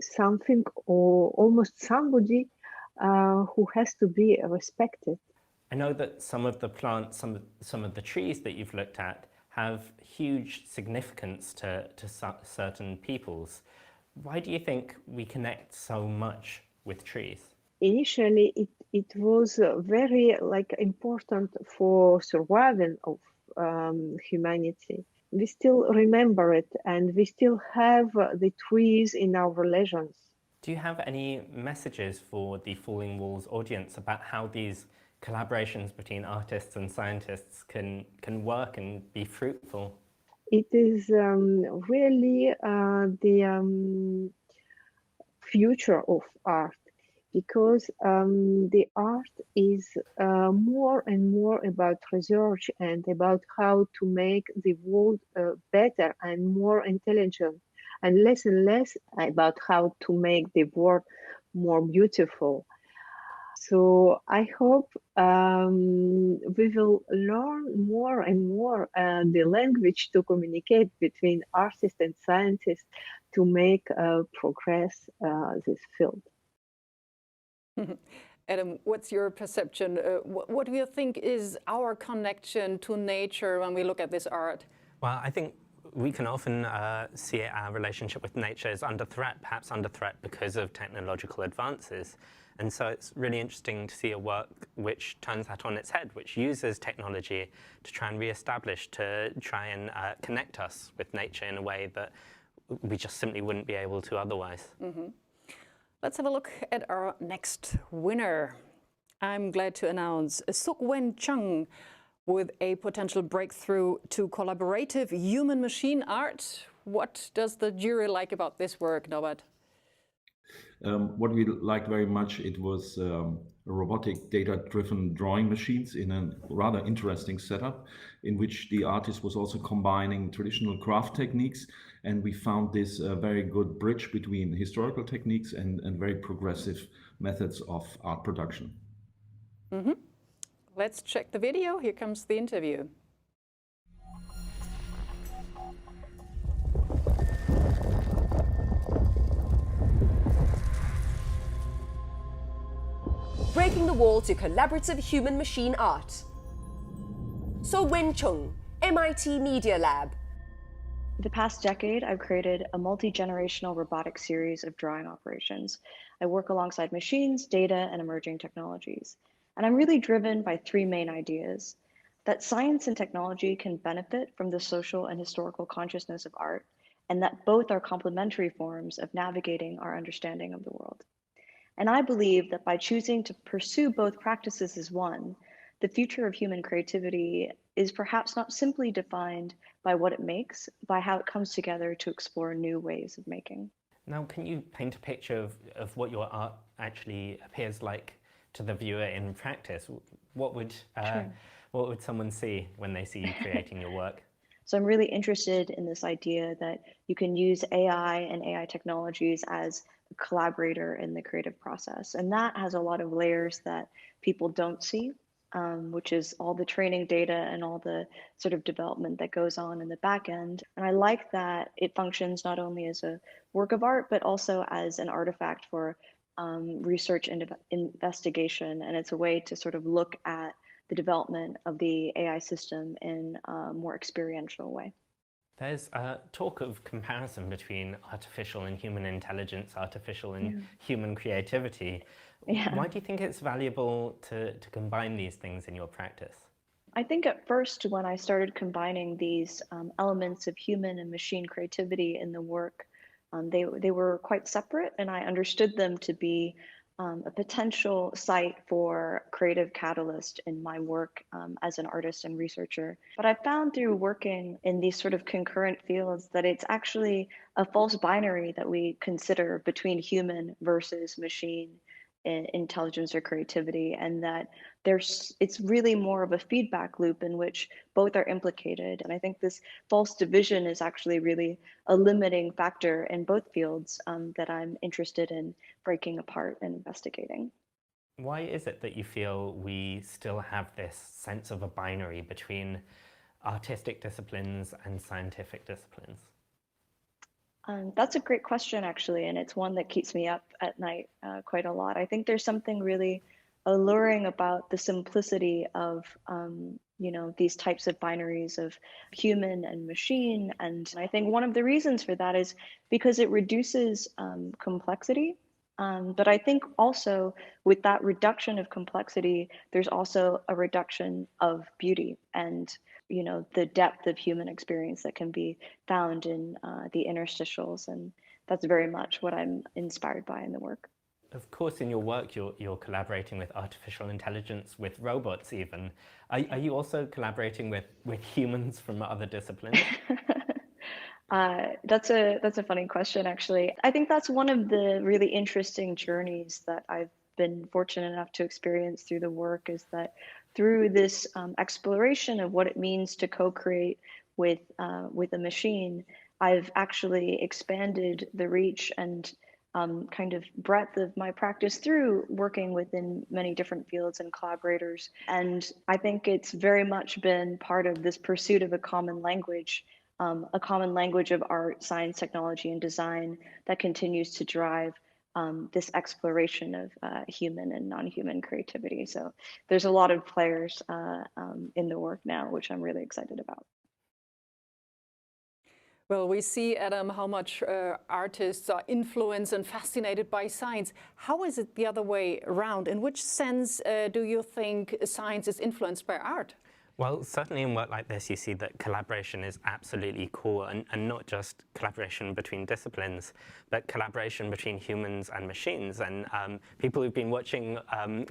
O: something or almost somebody who has to be respected.
I: I know that some of the plants, some of the trees that you've looked at have huge significance to certain peoples. Why do you think we connect so much with trees?
O: Initially, it was very important for survival of humanity. We still remember it, and we still have the trees in our legends.
I: Do you have any messages for the Falling Walls audience about how these collaborations between artists and scientists can work and be fruitful?
O: It is really the future of art, because the art is more and more about research and about how to make the world better and more intelligent, and less about how to make the world more beautiful. So I hope we will learn more and more the language to communicate between artists and scientists to make progress this field.
A: Adam, what's your perception? What do you think is our connection to nature when we look at this art?
I: Well, I think we can often see our relationship with nature as under threat, perhaps under threat because of technological advances. And so it's really interesting to see a work which turns that on its head, which uses technology to try and reestablish, to try and connect us with nature in a way that we just simply wouldn't be able to otherwise.
A: Mm-hmm. Let's have a look at our next winner. I'm glad to announce Suk-Wen Chung with a potential breakthrough to collaborative human-machine art. What does the jury like about this work, Norbert?
H: What we liked very much, it was robotic data-driven drawing machines in a rather interesting setup in which the artist was also combining traditional craft techniques, and we found this very good bridge between historical techniques and very progressive methods of art production.
A: Mm-hmm. Let's check the video. Here comes the interview.
J: Breaking the wall to collaborative human-machine art. So-Wen Chung, MIT Media Lab.
P: The past decade, I've created a multi-generational robotic series of drawing operations. I work alongside machines, data, and emerging technologies. And I'm really driven by three main ideas: that science and technology can benefit from the social and historical consciousness of art, and that both are complementary forms of navigating our understanding of the world. And I believe that by choosing to pursue both practices as one, the future of human creativity is perhaps not simply defined by what it makes, by how it comes together to explore new ways of making.
I: Now, can you paint a picture of what your art actually appears like to the viewer in practice? What would someone see when they see you creating your work?
P: So I'm really interested in this idea that you can use AI and AI technologies as a collaborator in the creative process. And that has a lot of layers that people don't see, which is all the training data and all the sort of development that goes on in the back end. And I like that it functions not only as a work of art, but also as an artifact for research and investigation. And it's a way to sort of look at the development of the AI system in a more experiential way.
I: There's talk of comparison between artificial and human intelligence, artificial and human creativity.
P: Yeah.
I: Why do you think it's valuable to combine these things in your practice?
P: I think at first, when I started combining these elements of human and machine creativity in the work, they were quite separate, and I understood them to be a potential site for creative catalyst in my work as an artist and researcher. But I found through working in these sort of concurrent fields that it's actually a false binary that we consider between human versus machine intelligence or creativity, and that it's really more of a feedback loop in which both are implicated. And I think this false division is actually really a limiting factor in both fields that I'm interested in breaking apart and investigating.
I: Why is it that you feel we still have this sense of a binary between artistic disciplines and scientific disciplines?
P: That's a great question, actually, and it's one that keeps me up at night quite a lot. I think there's something really alluring about the simplicity of these types of binaries of human and machine. And I think one of the reasons for that is because it reduces complexity. But I think also with that reduction of complexity, there's also a reduction of beauty and the depth of human experience that can be found in the interstitials. And that's very much what I'm inspired by in the work.
I: Of course, in your work, you're collaborating with artificial intelligence, with robots even. Are you also collaborating with humans from other disciplines?
P: That's a funny question, actually. I think that's one of the really interesting journeys that I've been fortunate enough to experience through the work, is that through this exploration of what it means to co-create with a machine, I've actually expanded the reach and kind of breadth of my practice through working within many different fields and collaborators. And I think it's very much been part of this pursuit of a common language of art, science, technology, and design that continues to drive this exploration of human and non-human creativity. So there's a lot of players in the work now, which I'm really excited about.
A: Well, we see, Adam, how much artists are influenced and fascinated by science. How is it the other way around? In which sense do you think science is influenced by art?
I: Well, certainly in work like this, you see that collaboration is absolutely core, and not just collaboration between disciplines, but collaboration between humans and machines. And people who've been watching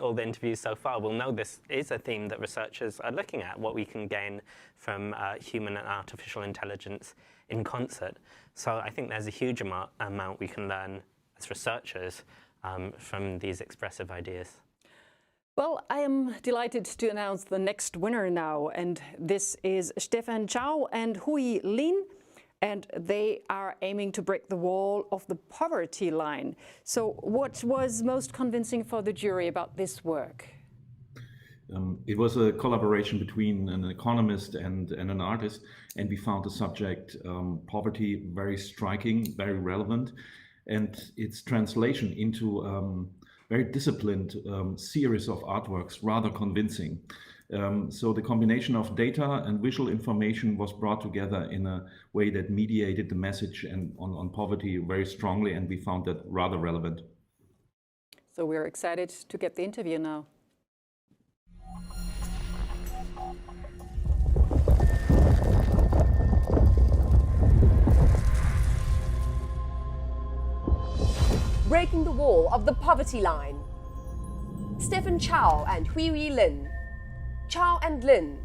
I: all the interviews so far will know this is a theme that researchers are looking at, what we can gain from human and artificial intelligence in concert. So I think there's a huge amount we can learn as researchers from these expressive ideas.
A: Well, I am delighted to announce the next winner now, and this is Stefan Chow and Lynn, and they are aiming to break the wall of the poverty line. So what was most convincing for the jury about this work?
H: It was a collaboration between an economist and an artist, and we found the subject poverty very striking, very relevant, and its translation into very disciplined series of artworks, rather convincing. So the combination of data and visual information was brought together in a way that mediated the message on poverty very strongly, and we found that rather relevant.
A: So we're excited to get the interview now.
J: Breaking the wall of the poverty line. Stefan Chow and Lynn. Chow and Lynn.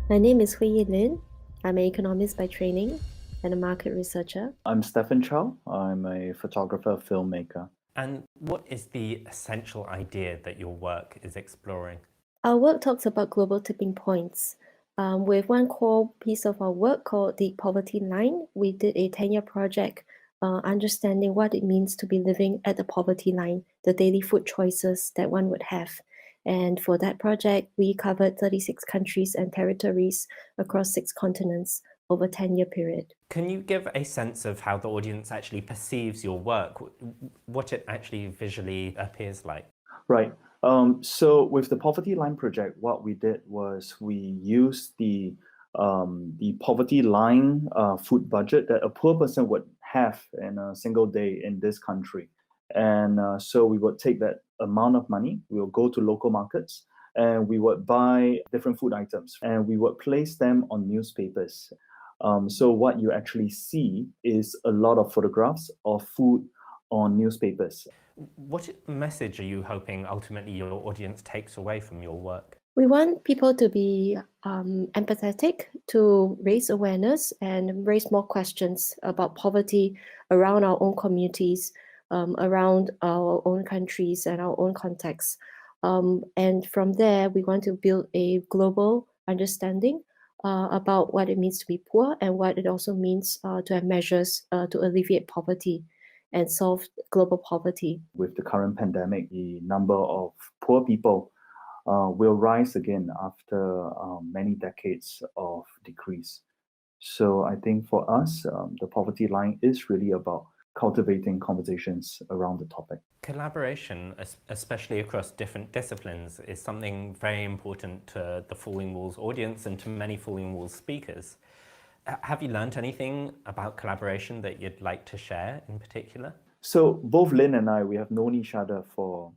Q: My name is Lynn. I'm an economist by training and a market researcher.
R: I'm Stefan Chow. I'm a photographer, filmmaker.
I: And what is the essential idea that your work is exploring?
Q: Our work talks about global tipping points. With one core piece of our work called the poverty line, we did a 10-year project understanding what it means to be living at the poverty line, the daily food choices that one would have. And for that project, we covered 36 countries and territories across 6 continents over a 10-year period.
I: Can you give a sense of how the audience actually perceives your work, what it actually visually appears like?
R: Right. So with the Poverty Line project, what we did was we used the poverty line food budget that a poor person would have in a single day in this country. And so we would take that amount of money, we will go to local markets, and we would buy different food items, and we would place them on newspapers. So what you actually see is a lot of photographs of food on newspapers.
I: What message are you hoping ultimately your audience takes away from your work?
Q: We want people to be empathetic, to raise awareness and raise more questions about poverty around our own communities, around our own countries and our own contexts. And from there, we want to build a global understanding about what it means to be poor and what it also means to have measures to alleviate poverty and solve global poverty.
R: With the current pandemic, the number of poor people will rise again after many decades of decrease. So I think for us, the poverty line is really about cultivating conversations around the topic.
I: Collaboration, especially across different disciplines, is something very important to the Falling Walls audience and to many Falling Walls speakers. Have you learned anything about collaboration that you'd like to share in particular?
R: So both Lynn and I, we have known each other for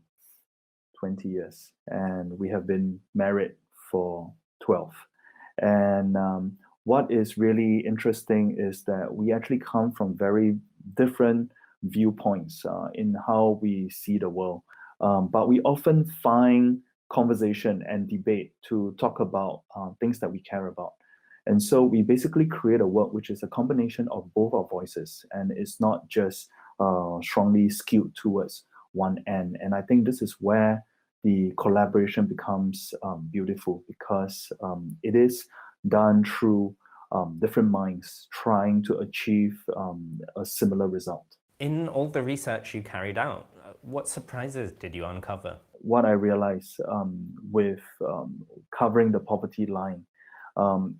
R: 20 years, and we have been married for 12. And what is really interesting is that we actually come from very different viewpoints in how we see the world. But we often find conversation and debate to talk about things that we care about. And so we basically create a work which is a combination of both our voices, and it's not just strongly skewed towards one end. And I think this is where the collaboration becomes beautiful, because it is done through different minds trying to achieve a similar result.
I: In all the research you carried out, what surprises did you uncover?
R: What I realized with covering the poverty line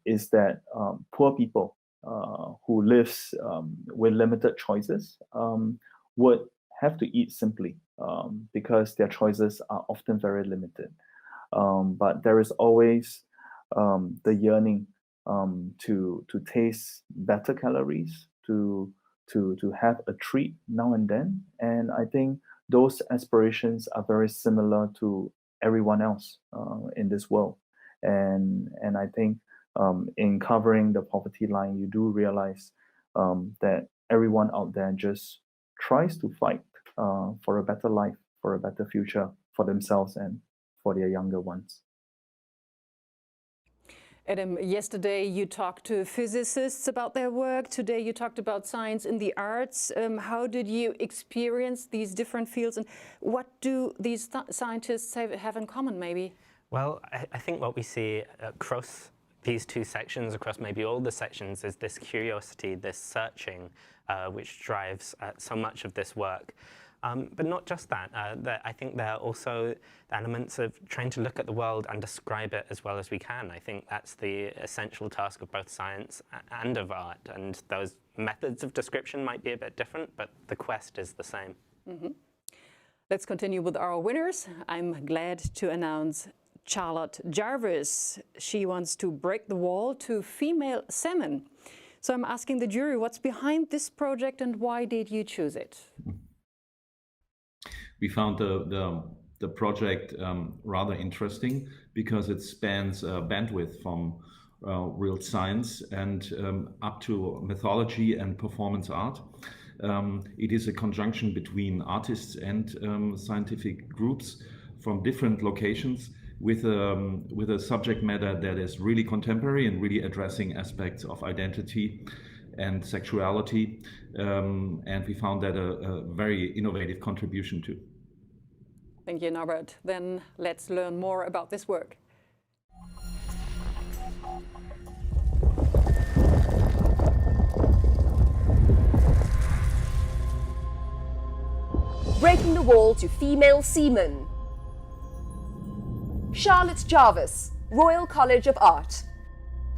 R: is that poor people who lives with limited choices would have to eat simply because their choices are often very limited. But there is always the yearning to taste better calories, to have a treat now and then. And I think those aspirations are very similar to everyone else in this world. And I think in covering the poverty line, you do realize that everyone out there just tries to fight for a better life, for a better future for themselves and for their younger ones.
A: Adam, yesterday you talked to physicists about their work. Today you talked about science in the arts. How did you experience these different fields, and what do these scientists have in common, maybe?
I: Well, I think what we see across these two sections, across maybe all the sections, is this curiosity, this searching, which drives so much of this work. But not just that. I think there are also elements of trying to look at the world and describe it as well as we can. I think that's the essential task of both science and of art. And those methods of description might be a bit different, but the quest is the same.
A: Mm-hmm. Let's continue with our winners. I'm glad to announce Charlotte Jarvis. She wants to break the wall to female semen. So I'm asking the jury, what's behind this project and why did you choose it?
H: We found the project rather interesting because it spans bandwidth from real science and up to mythology and performance art. It is a conjunction between artists and scientific groups from different locations with a subject matter that is really contemporary and really addressing aspects of identity and sexuality. And we found that a very innovative contribution too.
A: Thank you, Norbert. Then let's learn more about this work.
J: Breaking the wall to female semen. Charlotte Jarvis, Royal College of Art.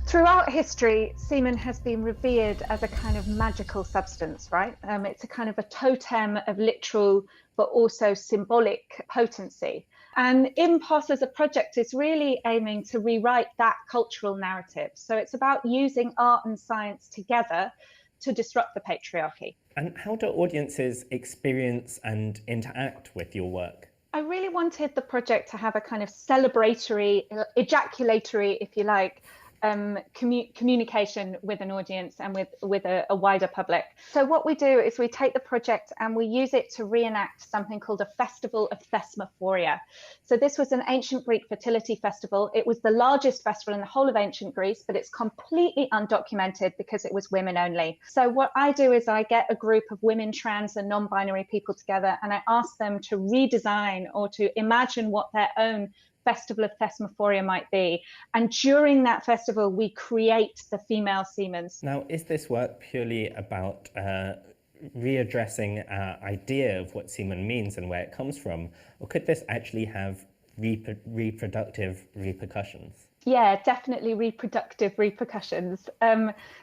S: Throughout history, semen has been revered as a kind of magical substance, right? It's a kind of a totem of literal but also symbolic potency. And Impulse as a project is really aiming to rewrite that cultural narrative. So it's about using art and science together to disrupt the patriarchy.
I: And how do audiences experience and interact with your work?
S: I really wanted the project to have a kind of celebratory, ejaculatory, if you like, communication with an audience and with a wider public. So what we do is we take the project and we use it to reenact something called a festival of thesmophoria. So this was an ancient Greek fertility festival. It was the largest festival in the whole of ancient Greece, but it's completely undocumented because it was women only. So what I do is I get a group of women, trans and non-binary people together, and I ask them to redesign or to imagine what their own festival of thesmophoria might be. And during that festival, we create the female semens.
I: Now, is this work purely about readdressing our idea of what semen means and where it comes from? Or could this actually have reproductive repercussions?
S: Yeah, definitely reproductive repercussions.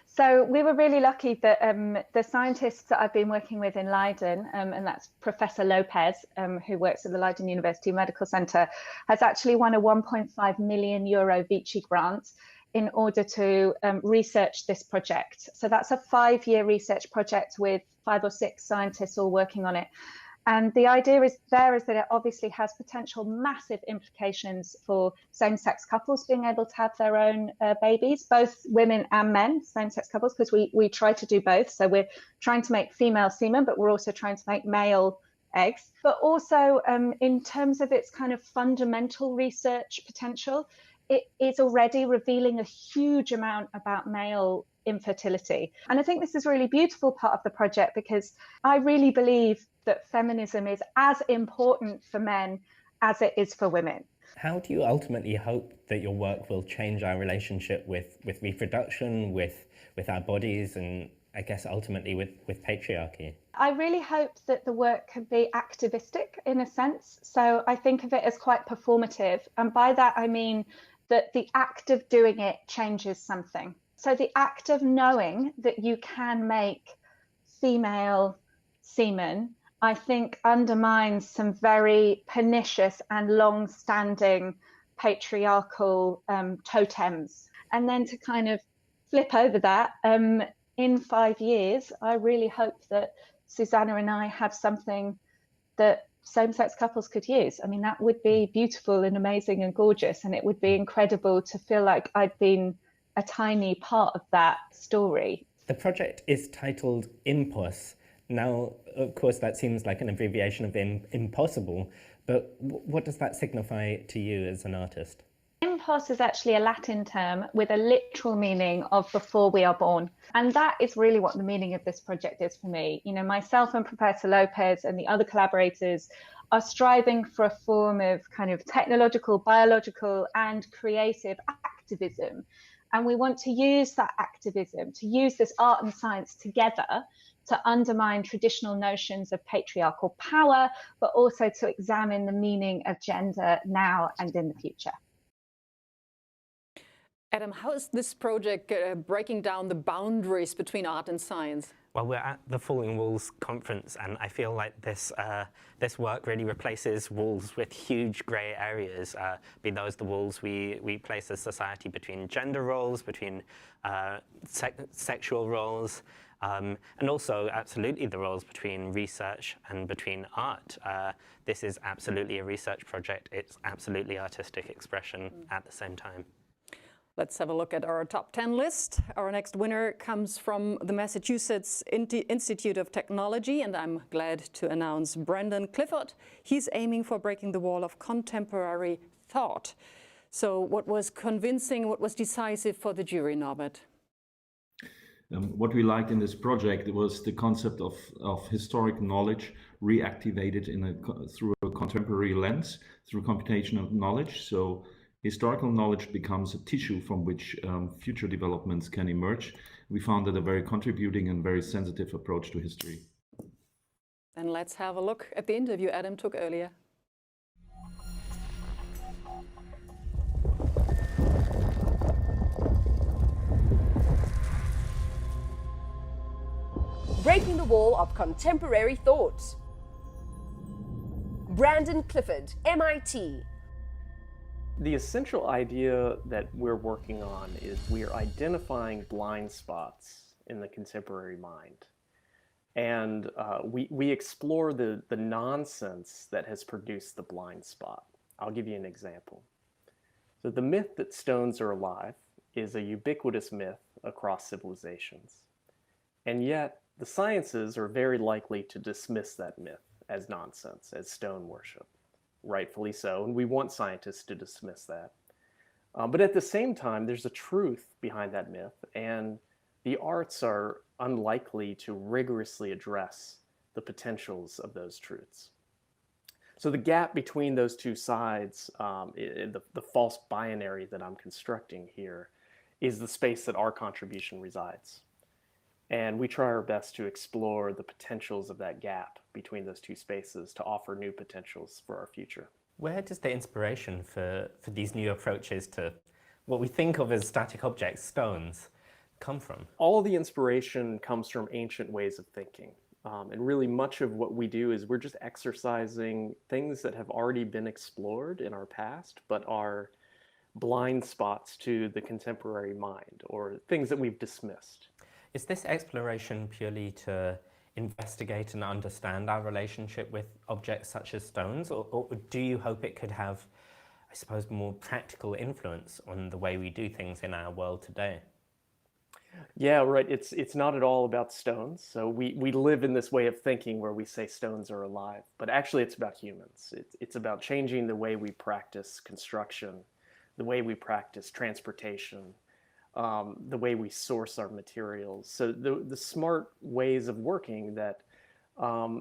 S: So we were really lucky that the scientists that I've been working with in Leiden, and that's Professor Lopez, who works at the Leiden University Medical Center, has actually won a 1.5 million euro Vici grant in order to research this project. So that's a 5-year research project with 5 or 6 scientists all working on it. And the idea is that it obviously has potential massive implications for same-sex couples being able to have their own babies, both women and men, same-sex couples, because we try to do both. So we're trying to make female semen, but we're also trying to make male eggs. But also in terms of its kind of fundamental research potential, it is already revealing a huge amount about male infertility. And I think this is a really beautiful part of the project, because I really believe that feminism is as important for men as it is for women.
I: How do you ultimately hope that your work will change our relationship with reproduction, with our bodies, and I guess ultimately with patriarchy?
S: I really hope that the work can be activistic in a sense. So I think of it as quite performative. And by that, I mean that the act of doing it changes something. So the act of knowing that you can make female semen, I think, undermines some very pernicious and long-standing patriarchal totems. And then to kind of flip over that, in 5 years, I really hope that Susanna and I have something that same-sex couples could use. I mean, that would be beautiful and amazing and gorgeous, and it would be incredible to feel like I'd been a tiny part of that story.
I: The project is titled IMPOS. Now, of course, that seems like an abbreviation of impossible, but what does that signify to you as an artist?
S: Impos is actually a Latin term with a literal meaning of before we are born. And that is really what the meaning of this project is for me. You know, myself and Professor Lopez and the other collaborators are striving for a form of kind of technological, biological, and creative activism. And we want to use that activism, to use this art and science together to undermine traditional notions of patriarchal power, but also to examine the meaning of gender now and in the future.
A: Adam, how is this project breaking down the boundaries between art and science?
I: Well, we're at the Falling Walls conference, and I feel like this work really replaces walls with huge grey areas, be those the walls we place as society between gender roles, between sexual roles, and also absolutely the roles between research and between art. This is absolutely a research project. It's absolutely artistic expression at the same time.
A: Let's have a look at our top 10 list. Our next winner comes from the Massachusetts Institute of Technology, and I'm glad to announce Brendan Clifford. He's aiming for breaking the wall of contemporary thought. So what was convincing, what was decisive for the jury, Norbert?
H: What we liked in this project was the concept of historic knowledge reactivated through a contemporary lens, through computational knowledge. So historical knowledge becomes a tissue from which future developments can emerge. We found that a very contributing and very sensitive approach to history.
A: And let's have a look at the interview Adam took earlier.
J: Breaking the wall of contemporary thought. Brandon Clifford, MIT.
T: The essential idea that we're working on is we're identifying blind spots in the contemporary mind. And we explore the nonsense that has produced the blind spot. I'll give you an example. So the myth that stones are alive is a ubiquitous myth across civilizations. And yet the sciences are very likely to dismiss that myth as nonsense, as stone worship. Rightfully so, and we want scientists to dismiss that. But at the same time, there's a truth behind that myth, and the arts are unlikely to rigorously address the potentials of those truths. So the gap between those two sides, the false binary that I'm constructing here, is the space that our contribution resides. And we try our best to explore the potentials of that gap between those two spaces to offer new potentials for our future.
I: Where does the inspiration for these new approaches to what we think of as static objects, stones, come from?
T: All the inspiration comes from ancient ways of thinking. And really much of what we do is we're just exercising things that have already been explored in our past, but are blind spots to the contemporary mind, or things that we've dismissed.
I: Is this exploration purely to investigate and understand our relationship with objects such as stones, or do you hope it could have, I suppose, more practical influence on the way we do things in our world today?
T: Yeah, right. It's not at all about stones. So we live in this way of thinking where we say stones are alive, but actually it's about humans. It's about changing the way we practice construction, the way we practice transportation, the way we source our materials. So the smart ways of working that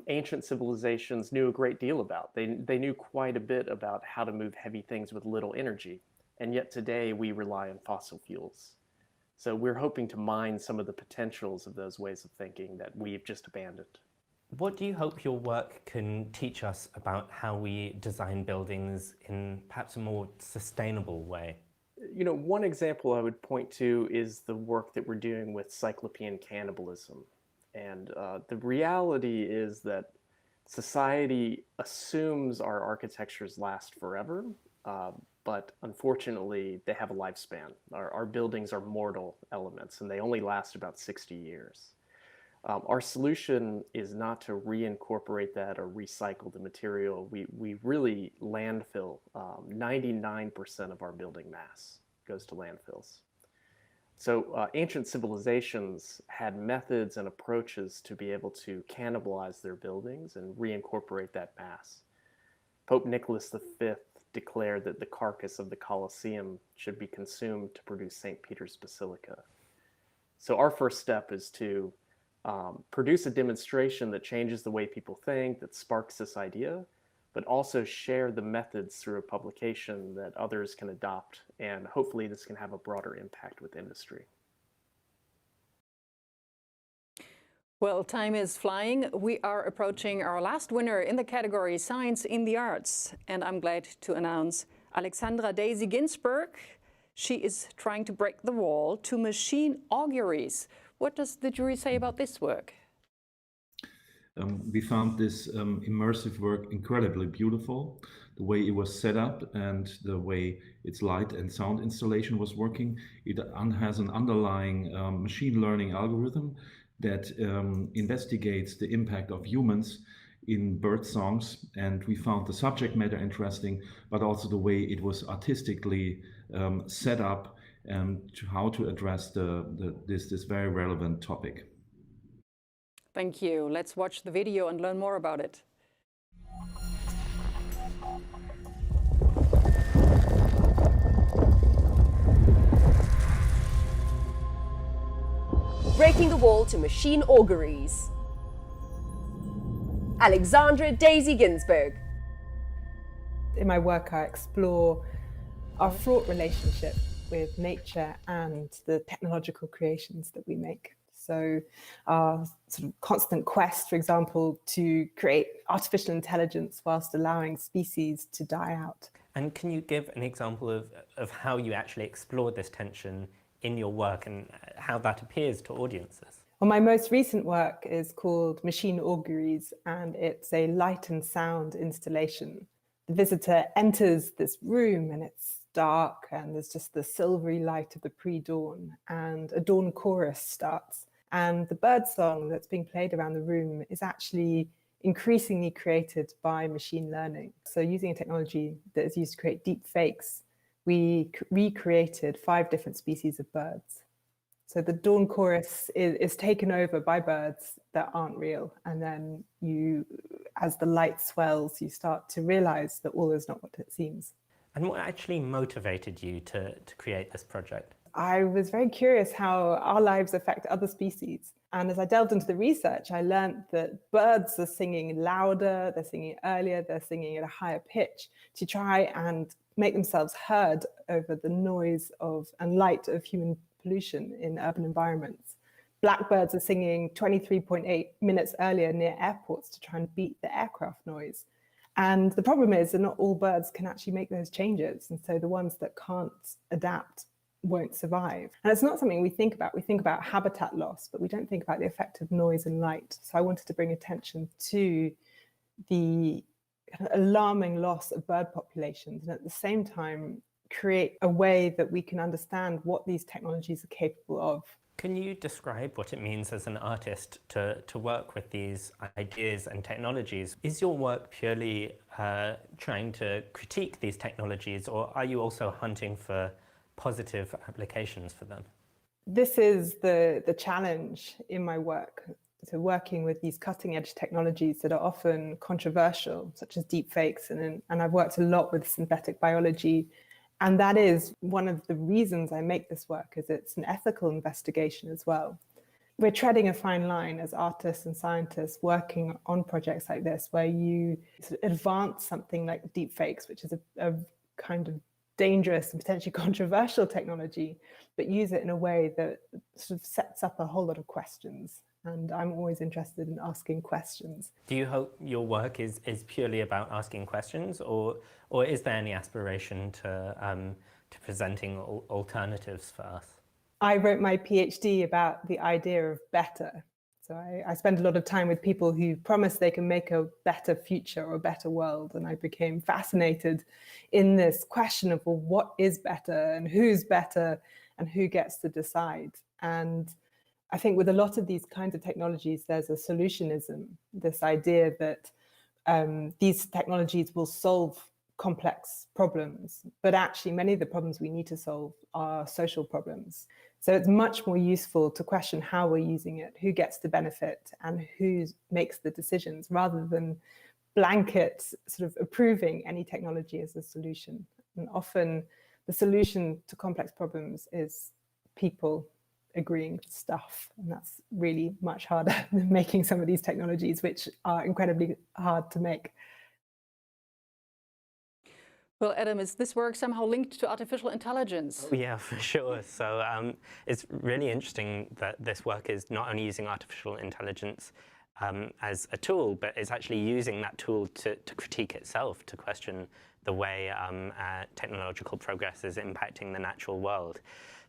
T: ancient civilizations knew a great deal about. They knew quite a bit about how to move heavy things with little energy. And yet today we rely on fossil fuels. So we're hoping to mine some of the potentials of those ways of thinking that we've just abandoned.
I: What do you hope your work can teach us about how we design buildings in perhaps a more sustainable way?
T: You know, one example I would point to is the work that we're doing with Cyclopean cannibalism. And the reality is that society assumes our architectures last forever, but unfortunately they have a lifespan. Our buildings are mortal elements and they only last about 60 years. Our solution is not to reincorporate that or recycle the material. We really landfill. 99% of our building mass goes to landfills. So ancient civilizations had methods and approaches to be able to cannibalize their buildings and reincorporate that mass. Pope Nicholas V declared that the carcass of the Colosseum should be consumed to produce St. Peter's Basilica. So our first step is to produce a demonstration that changes the way people think, that sparks this idea, but also share the methods through a publication that others can adopt, and hopefully this can have a broader impact with industry.
A: Well, time is flying. We are approaching our last winner in the category Science in the Arts, and I'm glad to announce Alexandra Daisy Ginsberg. She is trying to break the wall to machine auguries. What does the jury say about this work?
H: We found this immersive work incredibly beautiful. The way it was set up and the way its light and sound installation was working. It has an underlying machine learning algorithm that investigates the impact of humans in bird songs. And we found the subject matter interesting, but also the way it was artistically set up and how to address this very relevant topic.
A: Thank you. Let's watch the video and learn more about it.
J: Breaking the wall to machine auguries. Alexandra Daisy Ginsberg.
U: In my work, I explore our fraught relationship with nature and the technological creations that we make. So our sort of constant quest, for example, to create artificial intelligence whilst allowing species to die out.
I: And can you give an example of how you actually explore this tension in your work and how that appears to audiences?
U: Well, my most recent work is called Machine Auguries, and it's a light and sound installation. The visitor enters this room and it's dark and there's just the silvery light of the pre-dawn, and a dawn chorus starts. And the bird song that's being played around the room is actually increasingly created by machine learning. So using a technology that is used to create deep fakes, we recreated 5 different species of birds. So the dawn chorus is taken over by birds that aren't real. And then you, as the light swells, you start to realize that all is not what it seems.
I: And what actually motivated you to create this project?
U: I was very curious how our lives affect other species. And as I delved into the research, I learned that birds are singing louder, they're singing earlier, they're singing at a higher pitch to try and make themselves heard over the noise of and light of human pollution in urban environments. Blackbirds are singing 23.8 minutes earlier near airports to try and beat the aircraft noise. And the problem is that not all birds can actually make those changes. And so the ones that can't adapt won't survive. And it's not something we think about. We think about habitat loss, but we don't think about the effect of noise and light. So I wanted to bring attention to the alarming loss of bird populations, and at the same time create a way that we can understand what these technologies are capable of.
I: Can you describe what it means as an artist to work with these ideas and technologies? Is your work purely trying to critique these technologies, or are you also hunting for positive applications for them?
U: This is the challenge in my work. So working with these cutting edge technologies that are often controversial, such as deepfakes, and I've worked a lot with synthetic biology. And that is one of the reasons I make this work, is it's an ethical investigation as well. We're treading a fine line as artists and scientists working on projects like this, where you sort of advance something like deepfakes, which is a kind of dangerous and potentially controversial technology, but use it in a way that sort of sets up a whole lot of questions. And I'm always interested in asking questions.
I: Do you hope your work is purely about asking questions, or is there any aspiration to presenting alternatives for us?
U: I wrote my PhD about the idea of better. So I spend a lot of time with people who promise they can make a better future or a better world. And I became fascinated in this question of, well, what is better and who's better and who gets to decide? And I think with a lot of these kinds of technologies, there's a solutionism, this idea that these technologies will solve complex problems, but actually many of the problems we need to solve are social problems. So it's much more useful to question how we're using it, who gets the benefit and who makes the decisions, rather than blanket sort of approving any technology as a solution. And often the solution to complex problems is people agreeing to stuff, and that's really much harder than making some of these technologies, which are incredibly hard to make.
A: Well, Adam, is this work somehow linked to artificial intelligence?
I: Oh, yeah, for sure. So it's really interesting that this work is not only using artificial intelligence as a tool, but it's actually using that tool to critique itself, to question the way technological progress is impacting the natural world.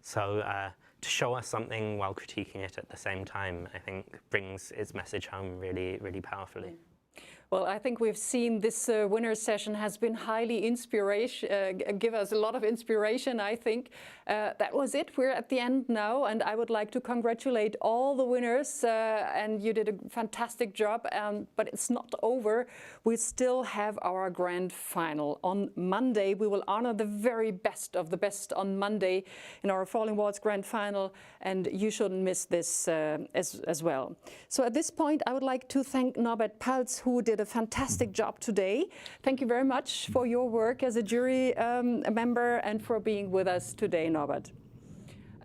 I: So to show us something while critiquing it at the same time, I think brings its message home really, really powerfully.
A: Well, I think we've seen this winner's session has been highly give us a lot of inspiration, I think. That was it. We're at the end now, and I would like to congratulate all the winners, and you did a fantastic job, but it's not over. We still have our grand final. On Monday, we will honor the very best of the best on Monday in our Falling Walls grand final, and you shouldn't miss this as well. So at this point, I would like to thank Norbert Paltz, who did a fantastic job today. Thank you very much for your work as a jury member and for being with us today, Norbert.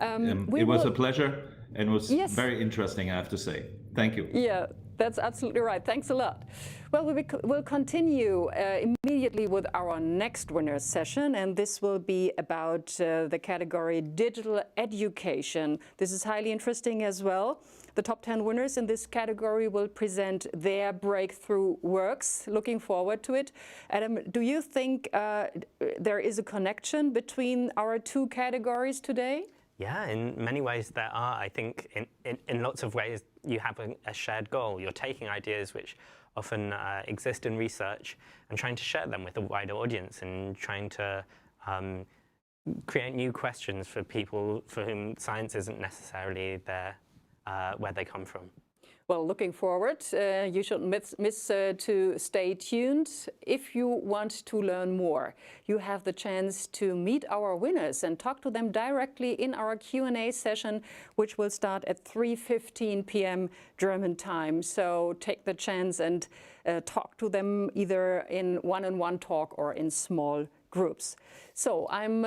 H: It was a pleasure and was very interesting, I have to say. Thank you.
A: Yeah, that's absolutely right. Thanks a lot. Well, we'll continue immediately with our next winner's session, and this will be about the category Digital Education. This is highly interesting as well. The top 10 winners in this category will present their breakthrough works. Looking forward to it. Adam, do you think there is a connection between our two categories today?
I: Yeah, in many ways there are. I think in lots of ways you have a shared goal. You're taking ideas which often exist in research and trying to share them with a wider audience, and trying to create new questions for people for whom science isn't necessarily where they come from.
A: Well, looking forward. You shouldn't miss to stay tuned. If you want to learn more, you have the chance to meet our winners and talk to them directly in our Q&A session, which will start at 3:15 p.m. German time. So take the chance and talk to them either in one-on-one talk or in small groups. So I'm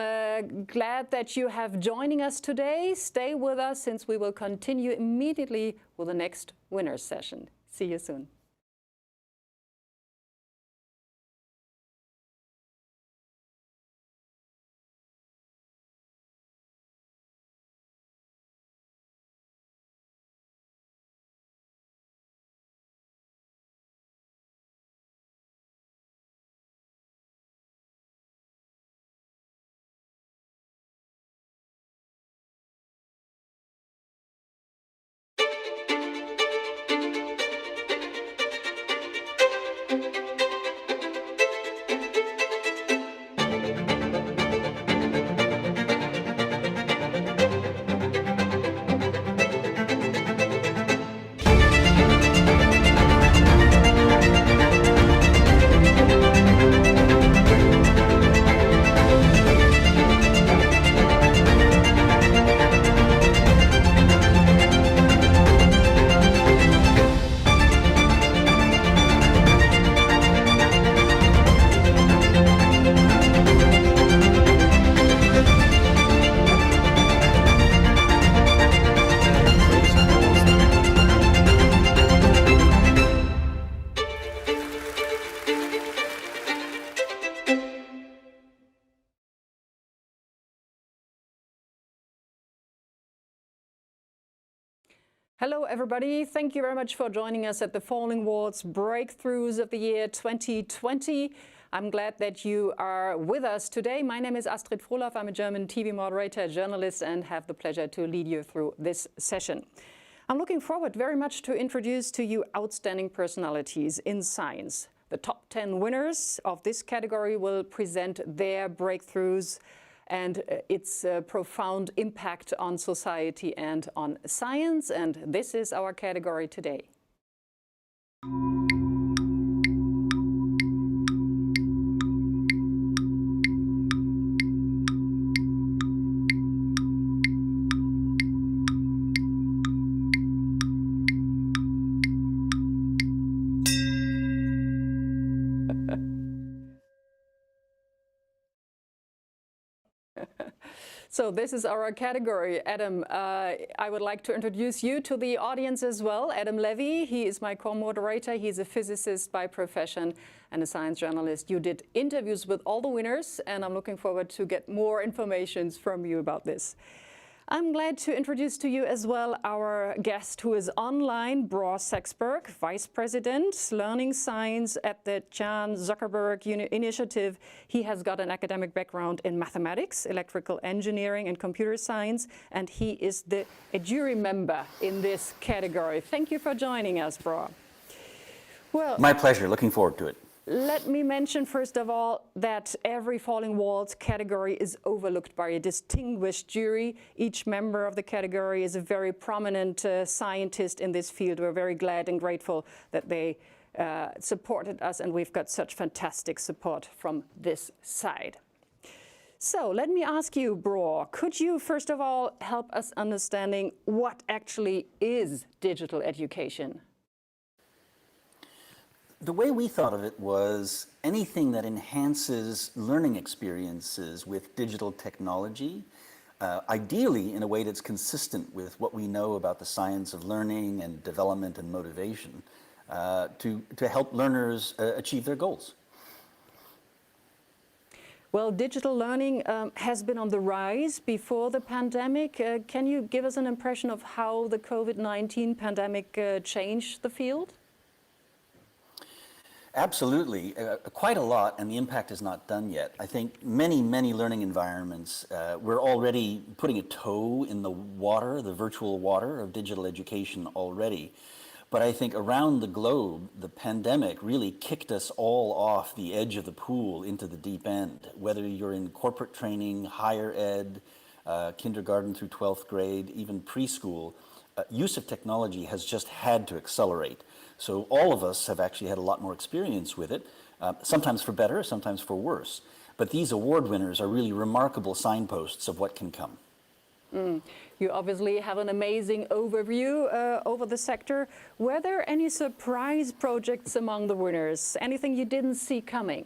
A: glad that you have joining us today. Stay with us, since we will continue immediately with the next winner's session. See you soon. Hello, everybody. Thank you very much for joining us at the Falling Walls Breakthroughs of the Year 2020. I'm glad that you are with us today. My name is Astrid Frohloff. I'm a German TV moderator, journalist, and have the pleasure to lead you through this session. I'm looking forward very much to introduce to you outstanding personalities in science. The top 10 winners of this category will present their breakthroughs and its profound impact on society and on science. And this is our category today. So this is our category. Adam, I would like to introduce you to the audience as well. Adam Levy, he is my co-moderator. He's a physicist by profession and a science journalist. You did interviews with all the winners, and I'm looking forward to get more information from you about this. I'm glad to introduce to you as well our guest who is online, Bro Sexberg, Vice President, Learning Science at the Jan Zuckerberg Initiative. He has got an academic background in mathematics, electrical engineering, and computer science, and he is a jury member in this category. Thank you for joining us, Bro. Well,
B: my pleasure. Looking forward to it.
A: Let me mention, first of all, that every Falling Walls category is overlooked by a distinguished jury. Each member of the category is a very prominent scientist in this field. We're very glad and grateful that they supported us, and we've got such fantastic support from this side. So let me ask you, Bro, could you first of all help us understanding what actually is digital education?
B: The way we thought of it was anything that enhances learning experiences with digital technology, ideally in a way that's consistent with what we know about the science of learning and development and motivation, to help learners achieve their goals.
A: Well, digital learning has been on the rise before the pandemic. Can you give us an impression of how the COVID-19 pandemic changed the field?
B: Absolutely, quite a lot, and the impact is not done yet. I think many learning environments, we're already putting a toe in the water, the virtual water of digital education already. But I think around the globe, the pandemic really kicked us all off the edge of the pool into the deep end. Whether you're in corporate training, higher ed, kindergarten through 12th grade, even preschool, use of technology has just had to accelerate. So all of us have actually had a lot more experience with it, sometimes for better, sometimes for worse. But these award winners are really remarkable signposts of what can come.
A: You obviously have an amazing overview over the sector. Were there any surprise projects among the winners? Anything you didn't see coming?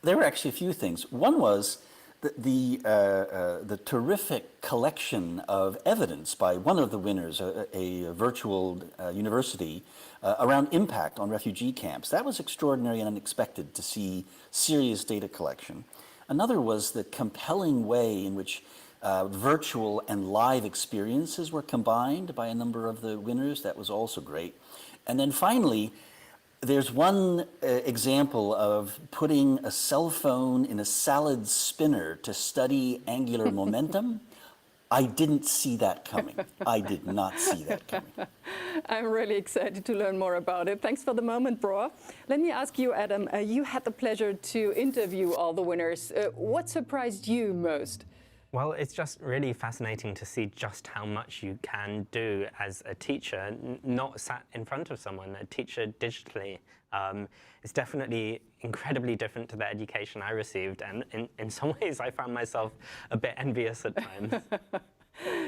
B: There were actually a few things. One was the terrific collection of evidence by one of the winners, a virtual university, around impact on refugee camps. That was extraordinary and unexpected to see serious data collection. Another was the compelling way in which virtual and live experiences were combined by a number of the winners. That was also great. And then finally, there's one example of putting a cell phone in a salad spinner to study angular momentum. I didn't see that coming. I did not see that coming.
A: I'm really excited to learn more about it. Thanks for the moment, Bro. Let me ask you, Adam, you had the pleasure to interview all the winners. What surprised you most?
I: Well, it's just really fascinating to see just how much you can do as a teacher, not sat in front of someone, a teacher digitally. It's definitely incredibly different to the education I received, and in some ways I found myself a bit envious at times.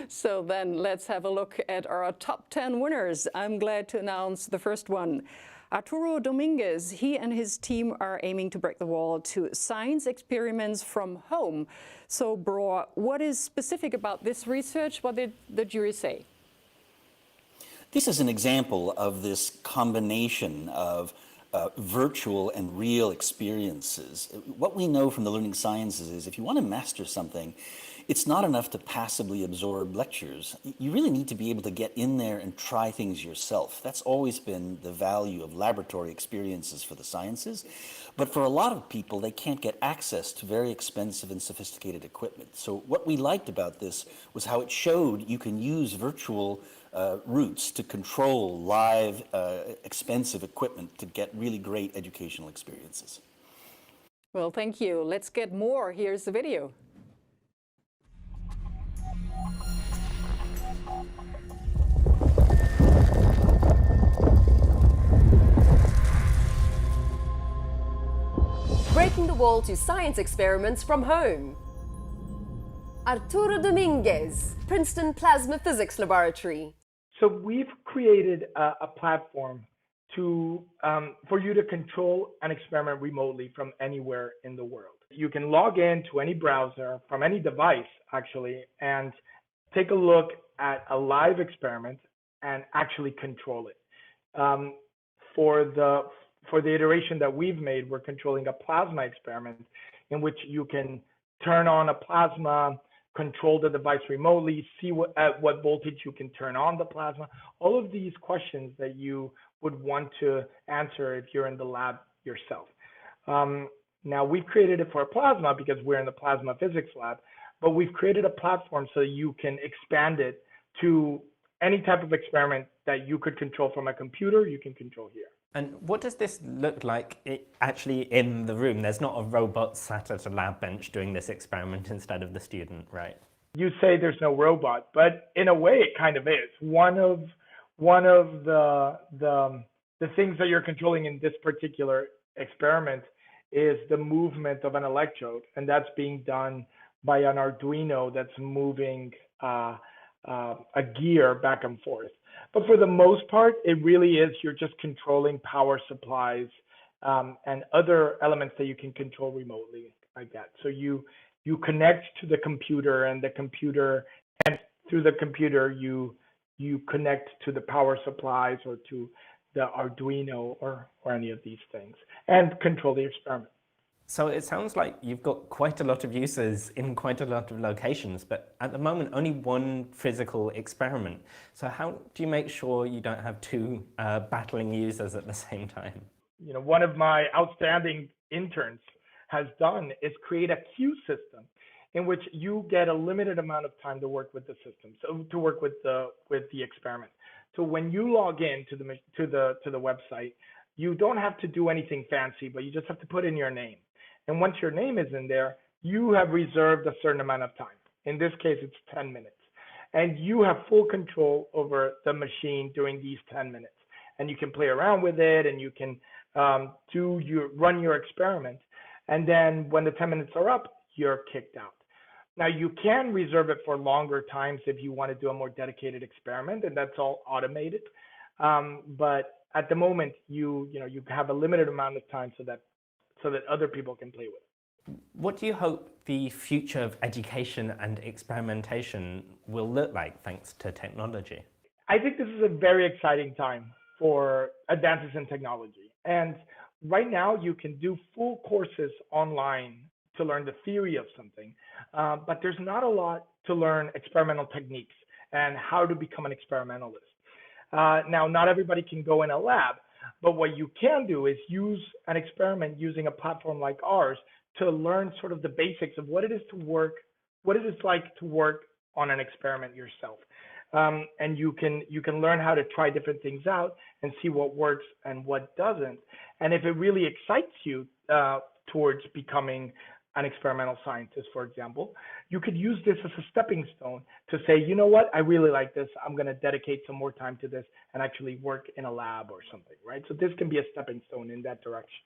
A: So then let's have a look at our top 10 winners. I'm glad to announce the first one. Arturo Dominguez, he and his team are aiming to break the wall to science experiments from home. So, Bro, what is specific about this research? What did the jury say?
B: This is an example of this combination of virtual and real experiences. What we know from the learning sciences is if you want to master something, It's not enough to passively absorb lectures. You really need to be able to get in there and try things yourself. That's always been the value of laboratory experiences for the sciences. But for a lot of people, they can't get access to very expensive and sophisticated equipment. So what we liked about this was how it showed you can use virtual routes to control live, expensive equipment to get really great educational experiences.
A: Well, thank you. Let's get more. Here's the video.
J: Breaking the wall to science experiments from home. Arturo Dominguez, Princeton Plasma Physics Laboratory.
C: So we've created a platform for you to control an experiment remotely from anywhere in the world. You can log in to any browser from any device, actually, and take a look at a live experiment and actually control it. For the iteration that we've made, we're controlling a plasma experiment in which you can turn on a plasma, control the device remotely, see at what voltage you can turn on the plasma, all of these questions that you would want to answer if you're in the lab yourself. Now, we've created it for plasma because we're in the plasma physics lab, but we've created a platform so you can expand it to any type of experiment that you could control from a computer, you can control here.
I: And what does this look like actually in the room? There's not a robot sat at a lab bench doing this experiment instead of the student, right?
C: You say there's no robot, but in a way it kind of is. One of the things that you're controlling in this particular experiment is the movement of an electrode, and that's being done by an Arduino that's moving a gear back and forth. But for the most part, it really is, you're just controlling power supplies and other elements that you can control remotely like that. So you connect to the computer, and through the computer, you connect to the power supplies or to the Arduino or any of these things and control the experiment.
I: So it sounds like you've got quite a lot of users in quite a lot of locations, but at the moment, only one physical experiment. So how do you make sure you don't have two battling users at the same time?
C: You know, one of my outstanding interns has done is create a queue system in which you get a limited amount of time to work with the system, so to work with the experiment. So when you log in to the website, you don't have to do anything fancy, but you just have to put in your name. And once your name is in there, you have reserved a certain amount of time. In this case, it's 10 minutes. And you have full control over the machine during these 10 minutes. And you can play around with it, and you can run your experiment. And then when the 10 minutes are up, you're kicked out. Now, you can reserve it for longer times if you want to do a more dedicated experiment, and that's all automated. But at the moment, you have a limited amount of time so that other people can play with it.
I: What do you hope the future of education and experimentation will look like thanks to technology?
C: I think this is a very exciting time for advances in technology. And right now, you can do full courses online to learn the theory of something, but there's not a lot to learn experimental techniques and how to become an experimentalist. Now, not everybody can go in a lab, but what you can do is use an experiment using a platform like ours to learn sort of the basics of what it is like to work on an experiment yourself. And you can learn how to try different things out and see what works and what doesn't. And if it really excites you towards becoming an experimental scientist, for example, you could use this as a stepping stone to say, you know what, I really like this. I'm going to dedicate some more time to this and actually work in a lab or something, right? So this can be a stepping stone in that direction.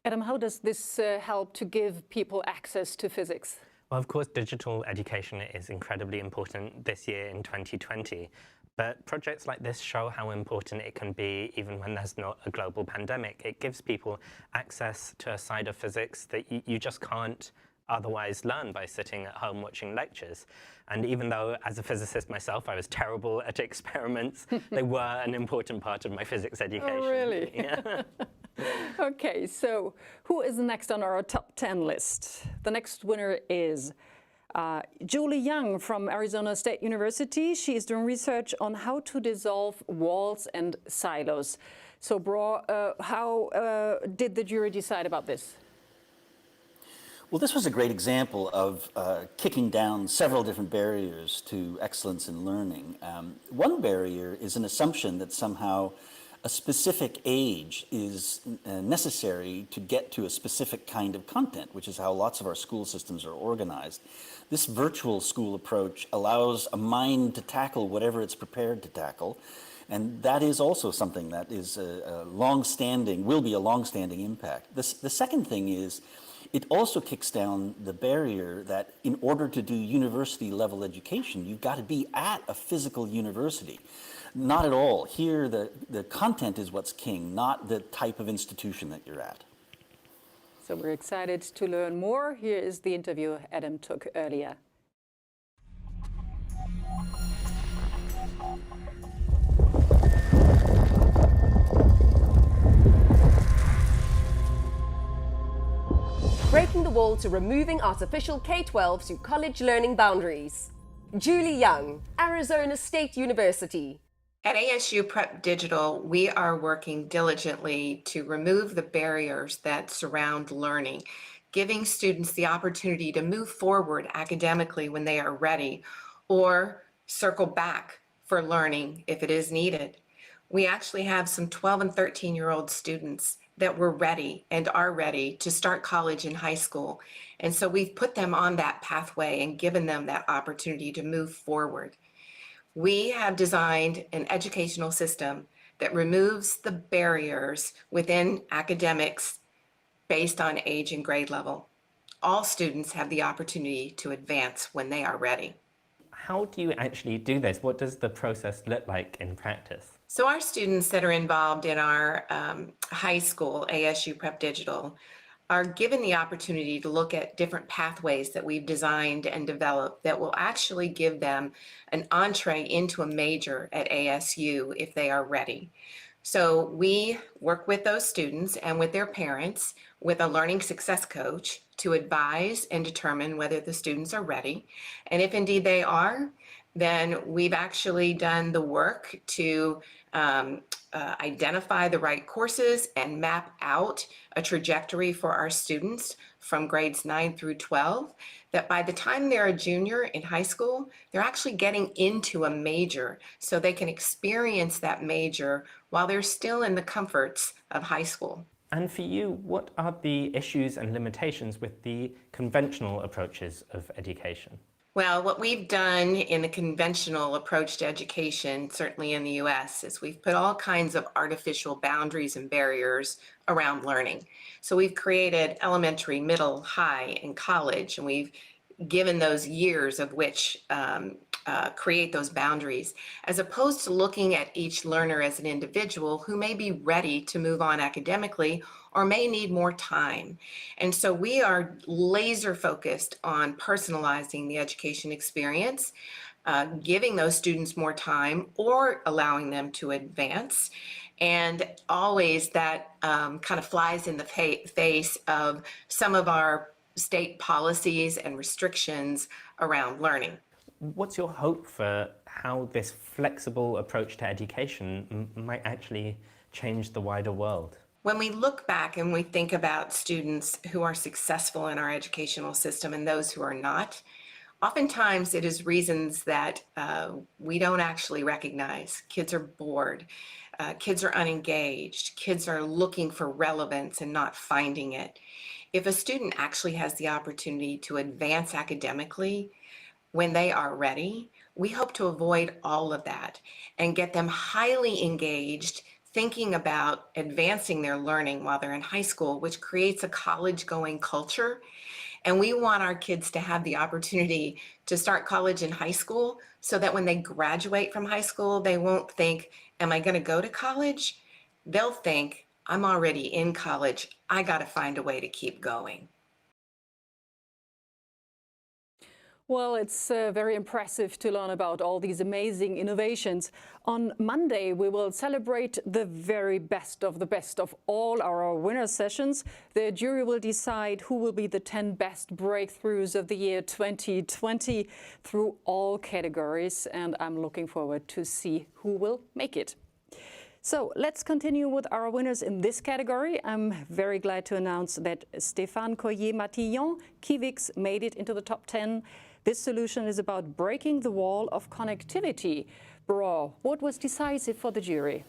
A: Adam, how does this help to give people access to physics?
I: Well, of course, digital education is incredibly important this year in 2020. But projects like this show how important it can be even when there's not a global pandemic. It gives people access to a side of physics that you just can't otherwise learn by sitting at home watching lectures. And even though, as a physicist myself, I was terrible at experiments, they were an important part of my physics education.
A: Oh, really?
I: Yeah.
A: Okay, so who is next on our top 10 list? The next winner is Julie Young from Arizona State University. She is doing research on how to dissolve walls and silos. So, Bro, how did the jury decide about this?
B: Well, this was a great example of kicking down several different barriers to excellence in learning. One barrier is an assumption that somehow a specific age is necessary to get to a specific kind of content, which is how lots of our school systems are organized. This virtual school approach allows a mind to tackle whatever it's prepared to tackle, and that is also something that is a long-standing, will be a long-standing impact. The second thing is, it also kicks down the barrier that in order to do university level education, you've got to be at a physical university. Not at all. Here, the content is what's king, not the type of institution that you're at.
A: So we're excited to learn more. Here is the interview Adam took earlier.
J: Breaking the wall to removing artificial K-12 to college learning boundaries. Julie Young, Arizona State University.
D: At ASU Prep Digital, we are working diligently to remove the barriers that surround learning, giving students the opportunity to move forward academically when they are ready, or circle back for learning if it is needed. We actually have some 12 and 13-year-old students that were ready and are ready to start college and high school. And so we've put them on that pathway and given them that opportunity to move forward. We have designed an educational system that removes the barriers within academics based on age and grade level. All students have the opportunity to advance when they are ready.
I: How do you actually do this? What does the process look like in practice?
D: So our students that are involved in our high school, ASU Prep Digital, are given the opportunity to look at different pathways that we've designed and developed that will actually give them an entree into a major at ASU if they are ready. So we work with those students and with their parents with a learning success coach to advise and determine whether the students are ready. And if indeed they are, then we've actually done the work to identify the right courses and map out a trajectory for our students from grades 9 through 12, that by the time they're a junior in high school, they're actually getting into a major so they can experience that major while they're still in the comforts of high school.
I: And for you, what are the issues and limitations with the conventional approaches of education?
D: Well, what we've done in the conventional approach to education, certainly in the US, is we've put all kinds of artificial boundaries and barriers around learning. So we've created elementary, middle, high, and college, and we've given those years of which create those boundaries, as opposed to looking at each learner as an individual who may be ready to move on academically or may need more time. And so we are laser focused on personalizing the education experience, giving those students more time or allowing them to advance. And always that kind of flies in the face of some of our state policies and restrictions around learning.
I: What's your hope for how this flexible approach to education might actually change the wider world?
D: When we look back and we think about students who are successful in our educational system and those who are not, oftentimes it is reasons that we don't actually recognize. Kids are bored, kids are unengaged, kids are looking for relevance and not finding it. If a student actually has the opportunity to advance academically when they are ready, we hope to avoid all of that and get them highly engaged, thinking about advancing their learning while they're in high school, which creates a college-going culture. And we want our kids to have the opportunity to start college and high school so that when they graduate from high school, they won't think, am I going to go to college? They'll think, I'm already in college. I got to find a way to keep going.
A: Well, it's very impressive to learn about all these amazing innovations. On Monday, we will celebrate the very best of all our winner sessions. The jury will decide who will be the 10 best breakthroughs of the year 2020 through all categories, and I'm looking forward to see who will make it. So let's continue with our winners in this category. I'm very glad to announce that Stefan Kwaye Kiwix made it into the top 10. This solution is about breaking the wall of connectivity. Bro, what was decisive for the jury?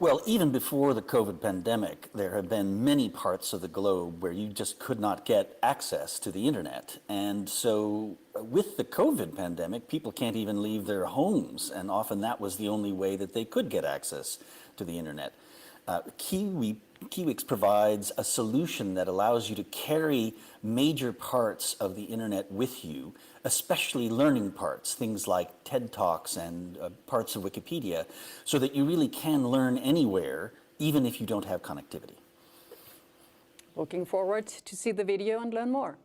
B: Well, even before the COVID pandemic, there have been many parts of the globe where you just could not get access to the internet. And so with the COVID pandemic, people can't even leave their homes, and often that was the only way that they could get access to the internet. Kiwix provides a solution that allows you to carry major parts of the internet with you, especially learning parts, things like TED Talks and parts of Wikipedia, so that you really can learn anywhere, even if you don't have connectivity.
A: Looking forward to see the video and learn more.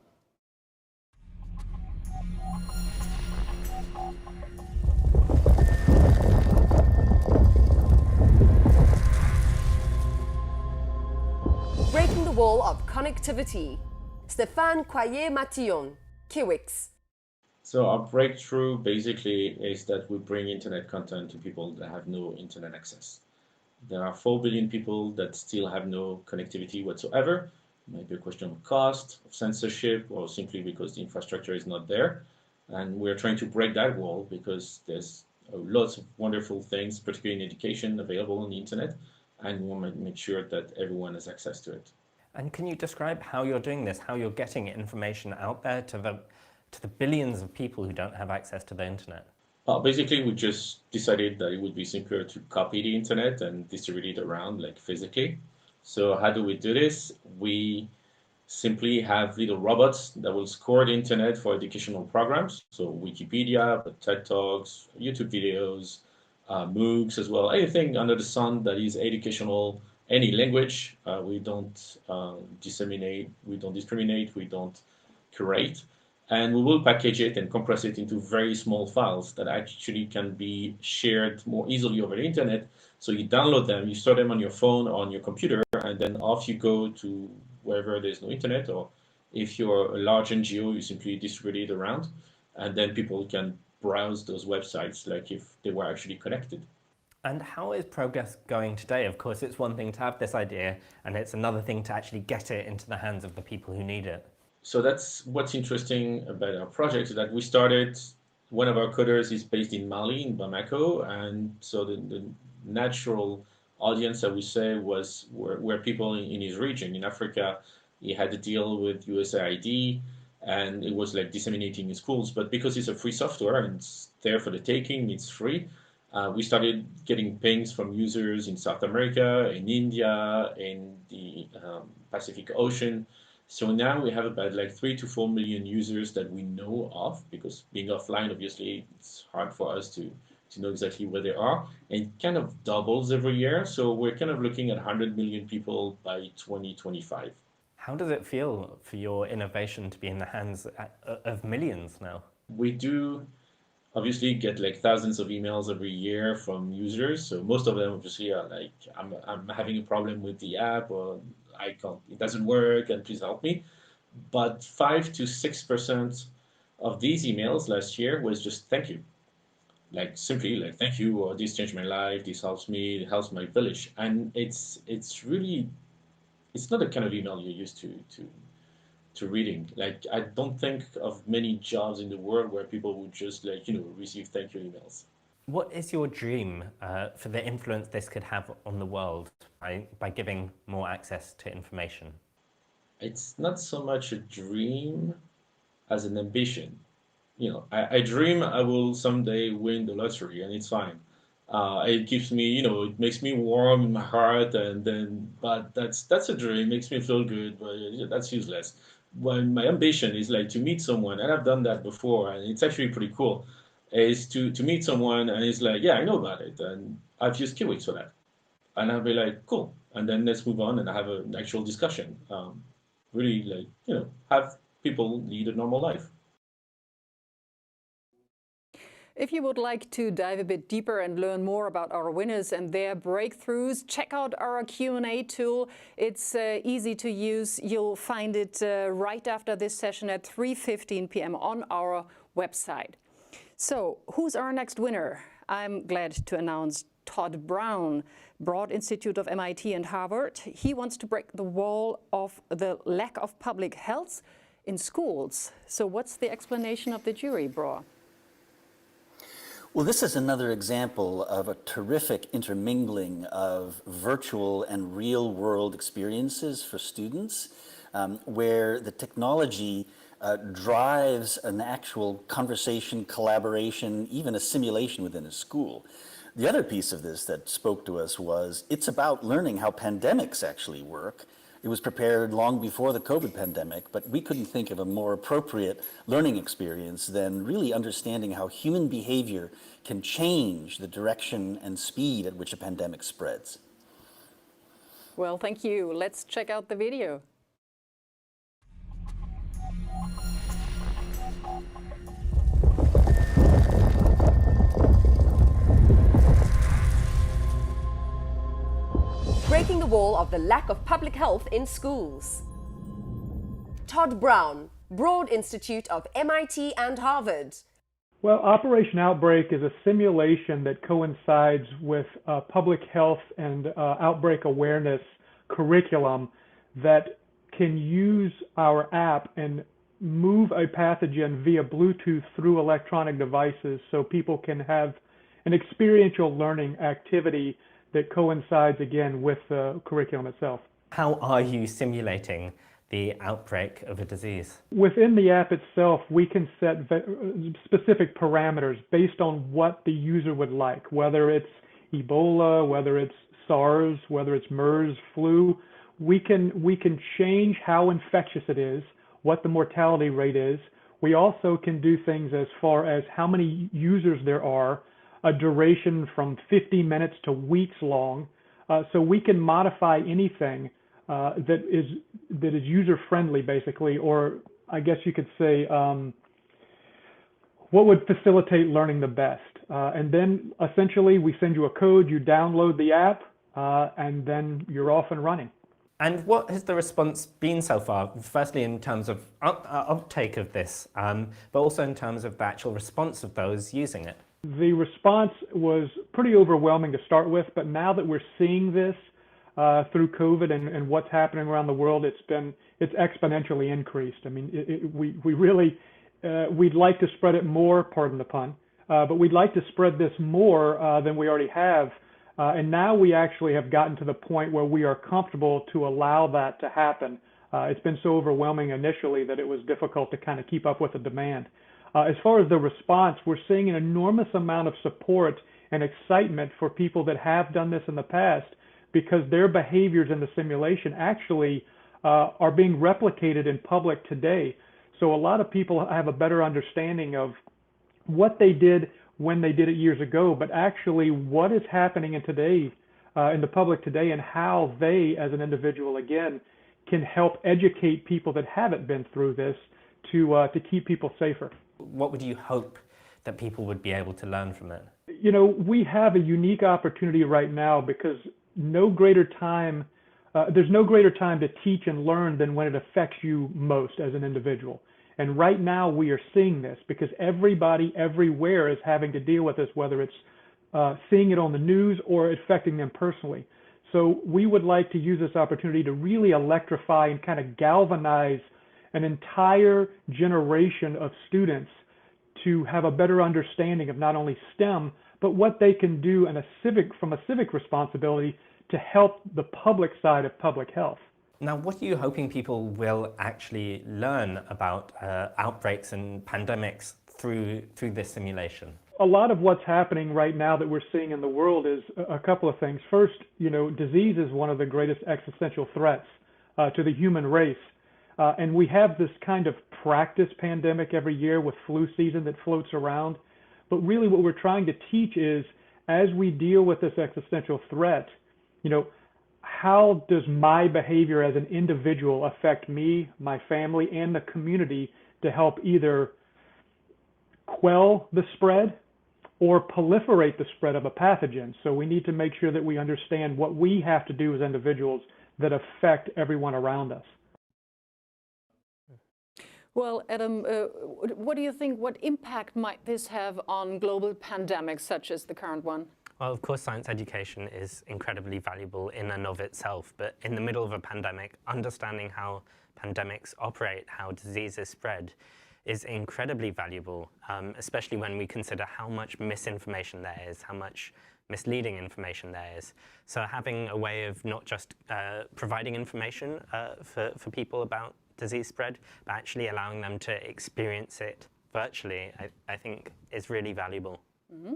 J: Breaking the wall of connectivity. Stefan Kwaye, Kiwix.
E: So our breakthrough basically is that we bring internet content to people that have no internet access. There are 4 billion people that still have no connectivity whatsoever. It might be a question of cost, of censorship, or simply because the infrastructure is not there. And we're trying to break that wall because there's lots of wonderful things, particularly in education, available on the internet. And we want to make sure that everyone has access to it.
I: And can you describe how you're doing this, how you're getting information out there to the billions of people who don't have access to the internet?
E: Basically, we just decided that it would be simpler to copy the internet and distribute it around, like physically. So how do we do this? We simply have little robots that will score the internet for educational programs. So Wikipedia, TED Talks, YouTube videos, MOOCs as well, anything under the sun that is educational, any language. We don't disseminate, we don't discriminate, we don't curate. And we will package it and compress it into very small files that actually can be shared more easily over the internet. So you download them, you store them on your phone or on your computer, and then off you go to wherever there's no internet, or if you're a large NGO, you simply distribute it around, and then people can browse those websites like if they were actually connected.
I: And how is progress going today? Of course, it's one thing to have this idea, and it's another thing to actually get it into the hands of the people who need it.
E: So that's what's interesting about our project, is that we started, one of our coders is based in Mali, in Bamako, and so the natural audience, I would say, were people in his region. In Africa, he had to deal with USAID, and it was like disseminating in schools. But because it's a free software and it's there for the taking, it's free, we started getting pings from users in South America, in India, in the Pacific Ocean. So now we have about like 3 to 4 million users that we know of, because being offline, obviously, it's hard for us to know exactly where they are. And it kind of doubles every year. So we're kind of looking at 100 million people by 2025.
I: How does it feel for your innovation to be in the hands of millions now?
E: We do obviously get like thousands of emails every year from users. So most of them obviously are like, I'm having a problem with the app, or it doesn't work, and please help me. But 5 to 6% of these emails last year was just thank you. Like simply like thank you, or this changed my life, this helps me, it helps my village. And it's really, it's not the kind of email you're used to reading. Like, I don't think of many jobs in the world where people would just like, receive thank you emails.
I: What is your dream for the influence this could have on the world by giving more access to information?
E: It's not so much a dream as an ambition. I dream I will someday win the lottery, and it's fine. It gives me, it makes me warm in my heart, but that's a dream. It makes me feel good, but that's useless. Well, my ambition is like to meet someone, and I've done that before, and it's actually pretty cool, is to meet someone, and it's like, yeah, I know about it, and I've used Kiwix for that. And I'll be like, cool, and then let's move on and have an actual discussion. Really, like, have people lead a normal life.
A: If you would like to dive a bit deeper and learn more about our winners and their breakthroughs, check out our Q&A tool. It's easy to use. You'll find it right after this session at 3:15 p.m. on our website. So, who's our next winner? I'm glad to announce Todd Brown, Broad Institute of MIT and Harvard. He wants to break the wall of the lack of public health in schools. So what's the explanation of the jury, Bro?
B: Well, this is another example of a terrific intermingling of virtual and real world experiences for students, where the technology drives an actual conversation, collaboration, even a simulation within a school. The other piece of this that spoke to us was it's about learning how pandemics actually work. It was prepared long before the COVID pandemic, but we couldn't think of a more appropriate learning experience than really understanding how human behavior can change the direction and speed at which a pandemic spreads.
A: Well, thank you. Let's check out the video.
J: Breaking the wall of the lack of public health in schools. Todd Brown, Broad Institute of MIT and Harvard.
C: Well, Operation Outbreak is a simulation that coincides with public health and outbreak awareness curriculum that can use our app and move a pathogen via Bluetooth through electronic devices so people can have an experiential learning activity that coincides again with the curriculum itself.
I: How are you simulating the outbreak of a disease?
C: Within the app itself, we can set specific parameters based on what the user would like, whether it's Ebola, whether it's SARS, whether it's MERS, flu. We can change how infectious it is, what the mortality rate is. We also can do things as far as how many users there are, a duration from 50 minutes to weeks long. So we can modify anything that is user-friendly, basically, or I guess you could say what would facilitate learning the best. And then essentially we send you a code, you download the app, and then you're off and running.
I: And what has the response been so far? Firstly, in terms of uptake of this, but also in terms of the actual response of those using it.
C: The response was pretty overwhelming to start with, but now that we're seeing this through COVID and what's happening around the world, it's exponentially increased. I mean, we really, we'd like to spread it more, pardon the pun, but we'd like to spread this more than we already have. And now we actually have gotten to the point where we are comfortable to allow that to happen. It's been so overwhelming initially that it was difficult to kind of keep up with the demand. As far as the response, we're seeing an enormous amount of support and excitement for people that have done this in the past because their behaviors in the simulation actually are being replicated in public today. So a lot of people have a better understanding of what they did when they did it years ago, but actually what is happening in today, in the public today, and how they, as an individual, again, can help educate people that haven't been through this to keep people safer.
I: What would you hope that people would be able to learn from it?
C: You know, we have a unique opportunity right now because there's no greater time to teach and learn than when it affects you most as an individual. And right now we are seeing this because everybody everywhere is having to deal with this, whether it's seeing it on the news or affecting them personally. So we would like to use this opportunity to really electrify and kind of galvanize an entire generation of students to have a better understanding of not only STEM, but what they can do from a civic responsibility to help the public side of public health.
I: Now, what are you hoping people will actually learn about outbreaks and pandemics through this simulation?
C: A lot of what's happening right now that we're seeing in the world is a couple of things. First, you know, disease is one of the greatest existential threats to the human race. And we have this kind of practice pandemic every year with flu season that floats around. But really what we're trying to teach is, as we deal with this existential threat, you know, how does my behavior as an individual affect me, my family, and the community to help either quell the spread or proliferate the spread of a pathogen. So we need to make sure that we understand what we have to do as individuals that affect everyone around us.
A: Well, Adam, what do you think, what impact might this have on global pandemics such as the current one?
I: Well, of course, science education is incredibly valuable in and of itself, but in the middle of a pandemic, understanding how pandemics operate, how diseases spread, is incredibly valuable, especially when we consider how much misinformation there is, how much misleading information there is. So having a way of not just providing information for people about disease spread, but actually allowing them to experience it virtually, I think is really valuable.
A: Mm-hmm.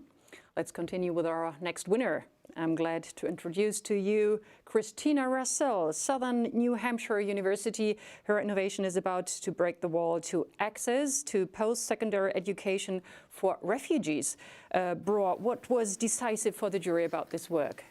A: Let's continue with our next winner. I'm glad to introduce to you Christina Russell, Southern New Hampshire University. Her innovation is about to break the wall to access to post-secondary education for refugees. Bro, what was decisive for the jury about this work?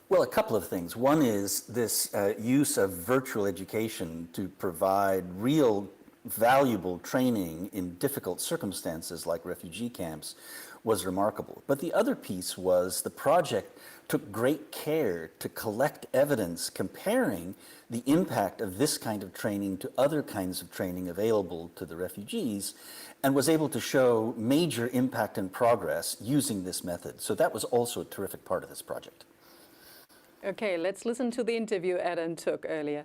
B: Well, a couple of things. One is this use of virtual education to provide real valuable training in difficult circumstances like refugee camps was remarkable. But the other piece was the project took great care to collect evidence comparing the impact of this kind of training to other kinds of training available to the refugees, and was able to show major impact and progress using this method. So that was also a terrific part of this project.
A: Okay, let's listen to the interview Adam took earlier.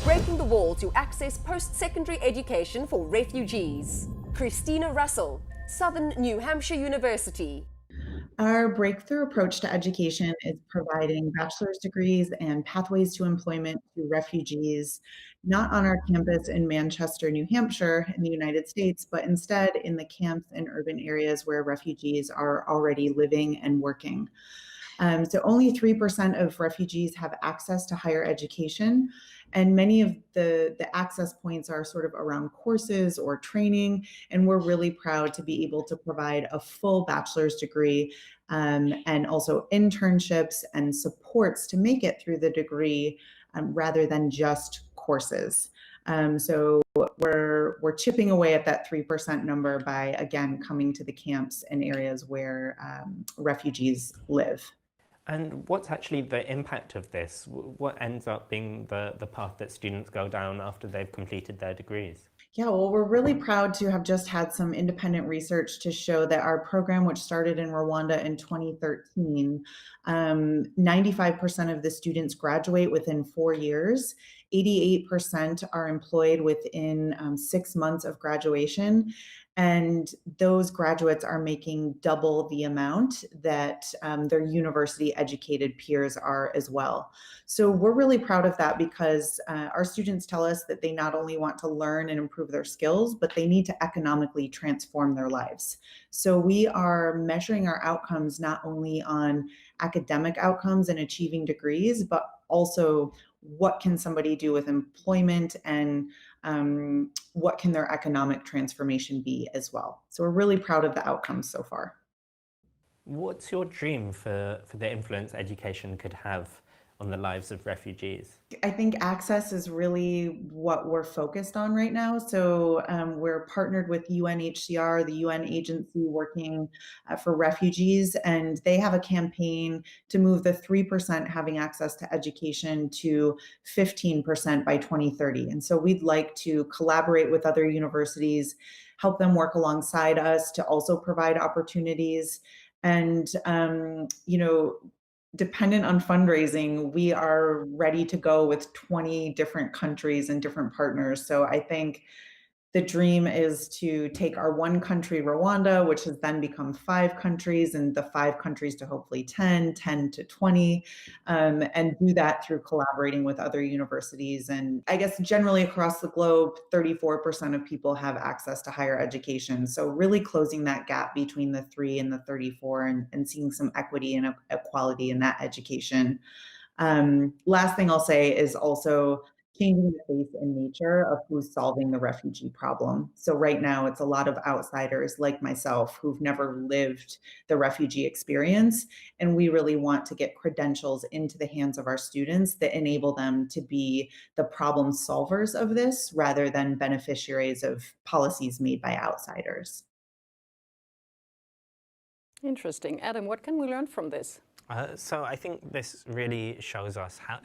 J: Breaking the wall to access post-secondary education for refugees. Christina Russell, Southern New Hampshire University.
F: Our breakthrough approach to education is providing bachelor's degrees and pathways to employment to refugees, not on our campus in Manchester, New Hampshire in the United States, but instead in the camps in urban areas where refugees are already living and working. So only 3% of refugees have access to higher education, and many of the access points are sort of around courses or training, and we're really proud to be able to provide a full bachelor's degree and also internships and supports to make it through the degree rather than just courses. So we're chipping away at that 3% number by, again, coming to the camps in areas where refugees live.
I: And what's actually the impact of this? What ends up being the path that students go down after they've completed their degrees?
F: Yeah, well, we're really proud to have just had some independent research to show that our program, which started in Rwanda in 2013, 95% of the students graduate within 4 years. 88% are employed within 6 months of graduation. And those graduates are making double the amount that their university educated peers are as well. So we're really proud of that because our students tell us that they not only want to learn and improve their skills, but they need to economically transform their lives. So we are measuring our outcomes not only on academic outcomes and achieving degrees, but also what can somebody do with employment and what can their economic transformation be as well. So we're really proud of the outcomes so far.
I: What's your dream for the influence education could have on the lives of refugees?
F: I think access is really what we're focused on right now. So we're partnered with UNHCR, the UN agency working for refugees, and they have a campaign to move the 3% having access to education to 15% by 2030. And so we'd like to collaborate with other universities, help them work alongside us to also provide opportunities. And, dependent on fundraising, we are ready to go with 20 different countries and different partners. So I think the dream is to take our one country, Rwanda, which has then become 5 countries, and the 5 countries to hopefully 10 to 20, and do that through collaborating with other universities. And I guess generally across the globe, 34% of people have access to higher education. So really closing that gap between the 3 and the 34 and seeing some equity and equality in that education. Last thing I'll say is also changing the face and nature of who's solving the refugee problem. So right now it's a lot of outsiders like myself who've never lived the refugee experience. And we really want to get credentials into the hands of our students that enable them to be the problem solvers of this rather than beneficiaries of policies made by outsiders.
A: Interesting. Adam, what can we learn from this?
I: So I think this really shows us how,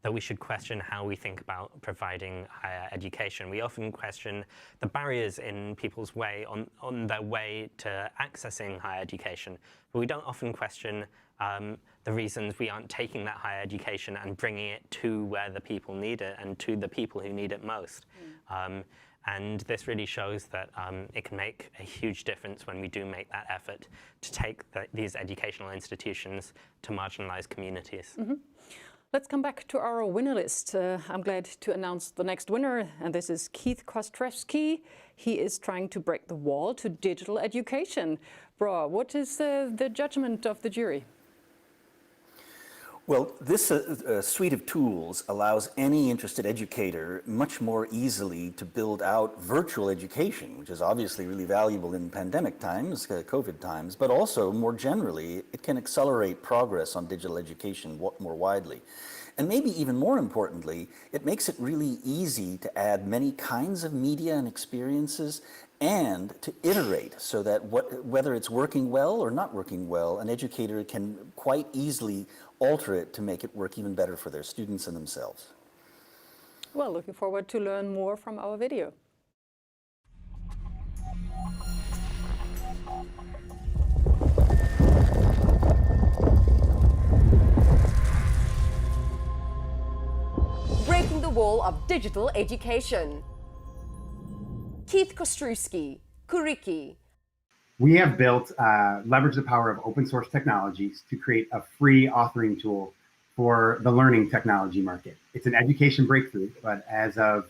I: that we should question how we think about providing higher education. We often question the barriers in people's way, on their way to accessing higher education, but we don't often question the reasons we aren't taking that higher education and bringing it to where the people need it and to the people who need it most. And this really shows that it can make a huge difference when we do make that effort to take these educational institutions to marginalized communities.
A: Let's come back to our winner list. I'm glad to announce the next winner, and this is Keith Kostroski. He is trying to break the wall to digital education. Bro, what is the judgment of the jury?
B: Well, this suite of tools allows any interested educator much more easily to build out virtual education, which is obviously really valuable in pandemic times, COVID times, but also more generally, it can accelerate progress on digital education more widely. And maybe even more importantly, it makes it really easy to add many kinds of media and experiences and to iterate so that whether it's working well or not working well, an educator can quite easily alter it to make it work even better for their students and themselves.
A: Well, looking forward to learn more from our video.
J: Breaking the wall of digital education. Keith Kostroski, Kuriki.
G: We have built, leveraged the power of open source technologies to create a free authoring tool for the learning technology market. It's an education breakthrough, but as of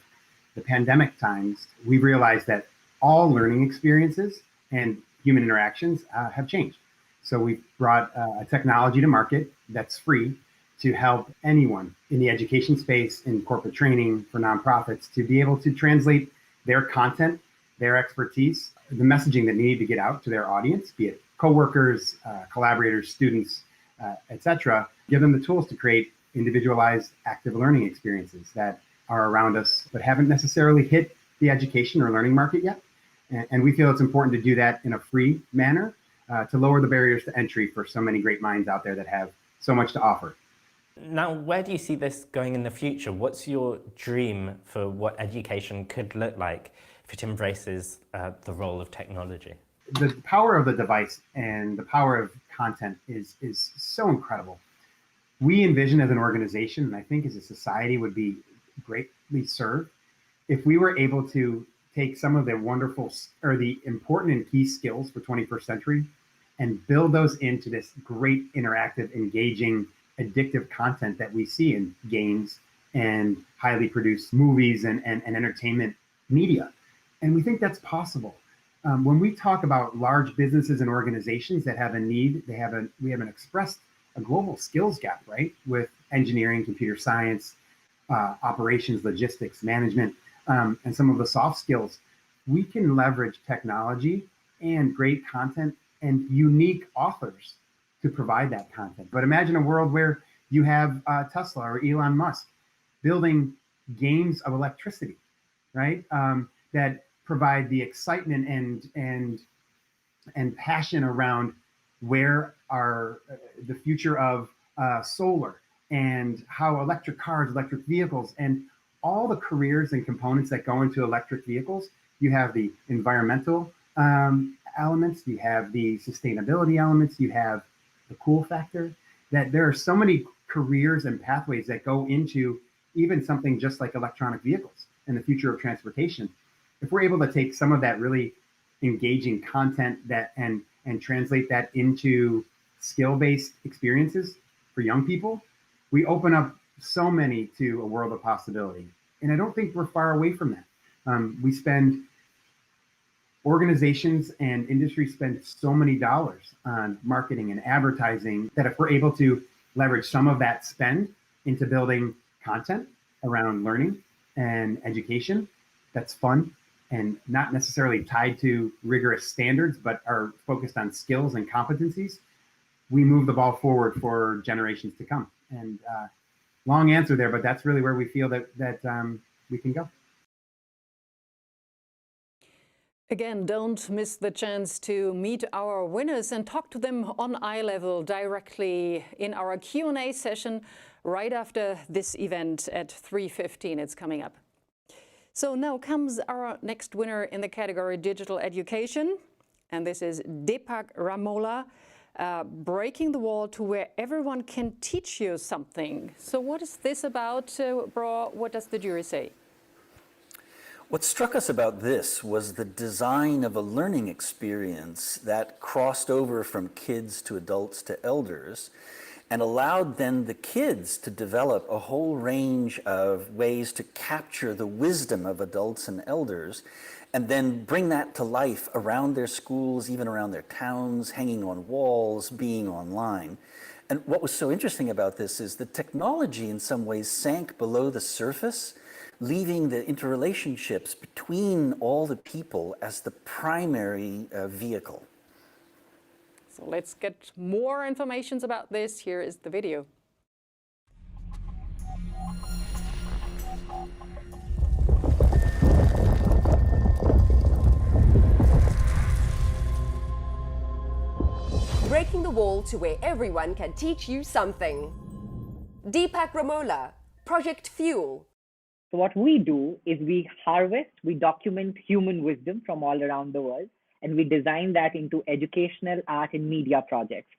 G: the pandemic times, we realized that all learning experiences and human interactions have changed. So we've brought a technology to market that's free to help anyone in the education space, in corporate training, for nonprofits, to be able to translate their content, their expertise, the messaging that they need to get out to their audience, be it coworkers, collaborators, students, etc. Give them the tools to create individualized active learning experiences that are around us, but haven't necessarily hit the education or learning market yet. And we feel it's important to do that in a free manner to lower the barriers to entry for so many great minds out there that have so much to offer.
I: Now, where do you see this going in the future? What's your dream for what education could look like if it embraces the role of technology?
G: The power of the device and the power of content is so incredible. We envision as an organization, and I think as a society would be greatly served, if we were able to take some of the wonderful or the important and key skills for 21st century and build those into this great interactive, engaging, addictive content that we see in games and highly produced movies and entertainment media. And we think that's possible. When we talk about large businesses and organizations that have a need, we haven't expressed a global skills gap, right? With engineering, computer science, operations, logistics, management, and some of the soft skills. We can leverage technology and great content and unique authors to provide that content. But imagine a world where you have Tesla or Elon Musk building games of electricity, right? That provide the excitement and passion around where are the future of solar and how electric cars, electric vehicles, and all the careers and components that go into electric vehicles. You have the environmental elements, you have the sustainability elements, you have the cool factor, that there are so many careers and pathways that go into even something just like electronic vehicles and the future of transportation. If we're able to take some of that really engaging content that and translate that into skill-based experiences for young people, we open up so many to a world of possibility. And I don't think we're far away from that. Organizations and industries spend so many dollars on marketing and advertising that if we're able to leverage some of that spend into building content around learning and education that's fun and not necessarily tied to rigorous standards, but are focused on skills and competencies, we move the ball forward for generations to come. And long answer there, but that's really where we feel that we can go.
A: Again, don't miss the chance to meet our winners and talk to them on eye level directly in our Q&A session right after this event at 3:15. It's coming up. So now comes our next winner in the category Digital Education, and this is Deepak Ramola, breaking the wall to where everyone can teach you something. So what is this about, Bro? What does the jury say?
B: What struck us about this was the design of a learning experience that crossed over from kids to adults to elders and allowed then the kids to develop a whole range of ways to capture the wisdom of adults and elders and then bring that to life around their schools, even around their towns, hanging on walls, being online. And what was so interesting about this is the technology in some ways sank below the surface, leaving the interrelationships between all the people as the primary vehicle.
A: So let's get more information about this. Here is the video.
J: Breaking the wall to where everyone can teach you something. Deepak Ramola, Project Fuel.
K: So what we do is we harvest, we document human wisdom from all around the world, and we design that into educational, art, and media projects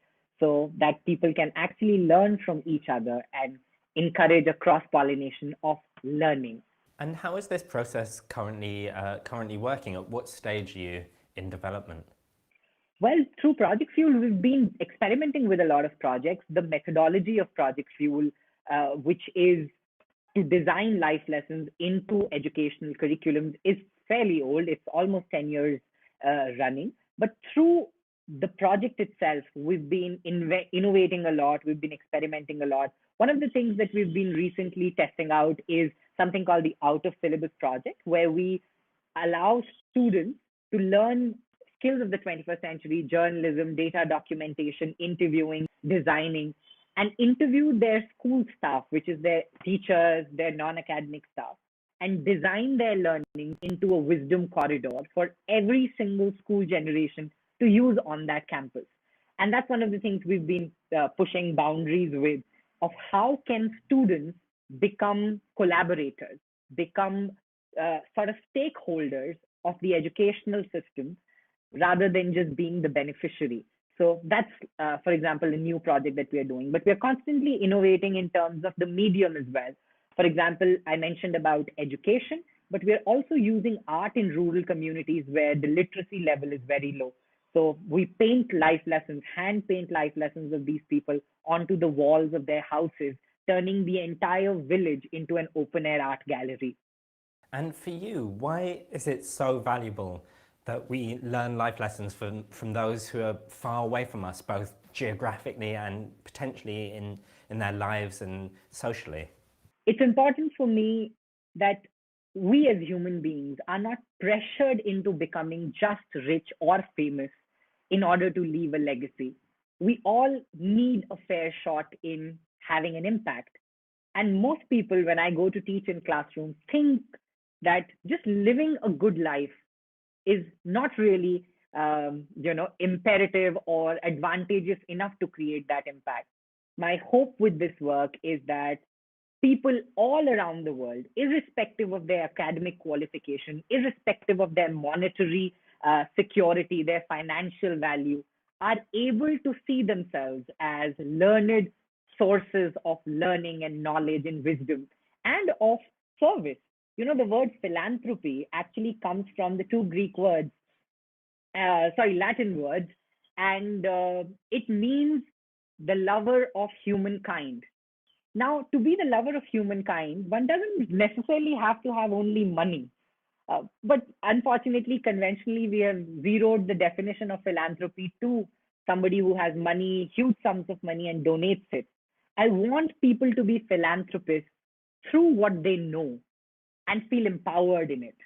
K: so that people can actually learn from each other and encourage a cross-pollination of learning.
I: And how is this process currently working? At what stage are you in development?
K: Well, through Project Fuel, we've been experimenting with a lot of projects. The methodology of Project Fuel, which is to design life lessons into educational curriculums, is fairly old. It's almost 10 years running. But through the project itself, we've been innovating a lot. We've been experimenting a lot. One of the things that we've been recently testing out is something called the Out of Syllabus project, where we allow students to learn skills of the 21st century, journalism, data documentation, interviewing, designing, and interview their school staff, which is their teachers, their non-academic staff, and design their learning into a wisdom corridor for every single school generation to use on that campus. And that's one of the things we've been pushing boundaries with, of how can students become collaborators, become sort of stakeholders of the educational system, rather than just being the beneficiary. So that's, for example, a new project that we are doing. But we're constantly innovating in terms of the medium as well. For example, I mentioned about education, but we're also using art in rural communities where the literacy level is very low. So we paint life lessons, hand paint life lessons of these people onto the walls of their houses, turning the entire village into an open air art gallery.
I: And for you, why is it so valuable that we learn life lessons from those who are far away from us, both geographically and potentially in their lives and socially?
K: It's important for me that we as human beings are not pressured into becoming just rich or famous in order to leave a legacy. We all need a fair shot in having an impact. And most people, when I go to teach in classrooms, think that just living a good life is not really, imperative or advantageous enough to create that impact. My hope with this work is that people all around the world, irrespective of their academic qualification, irrespective of their monetary security, their financial value, are able to see themselves as learned sources of learning and knowledge and wisdom and of service. You know, the word philanthropy actually comes from the two Latin words, and it means the lover of humankind. Now, to be the lover of humankind, one doesn't necessarily have to have only money. But unfortunately, conventionally, we have zeroed the definition of philanthropy to somebody who has money, huge sums of money, and donates it. I want people to be philanthropists through what they know and feel empowered in it.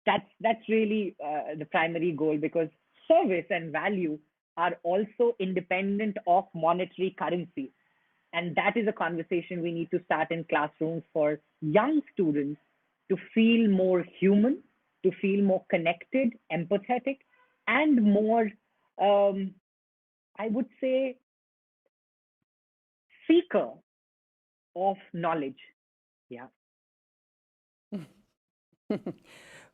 K: That's really the primary goal, because service and value are also independent of monetary currency. And that is a conversation we need to start in classrooms for young students to feel more human, to feel more connected, empathetic, and more, I would say, seeker of knowledge. Yeah.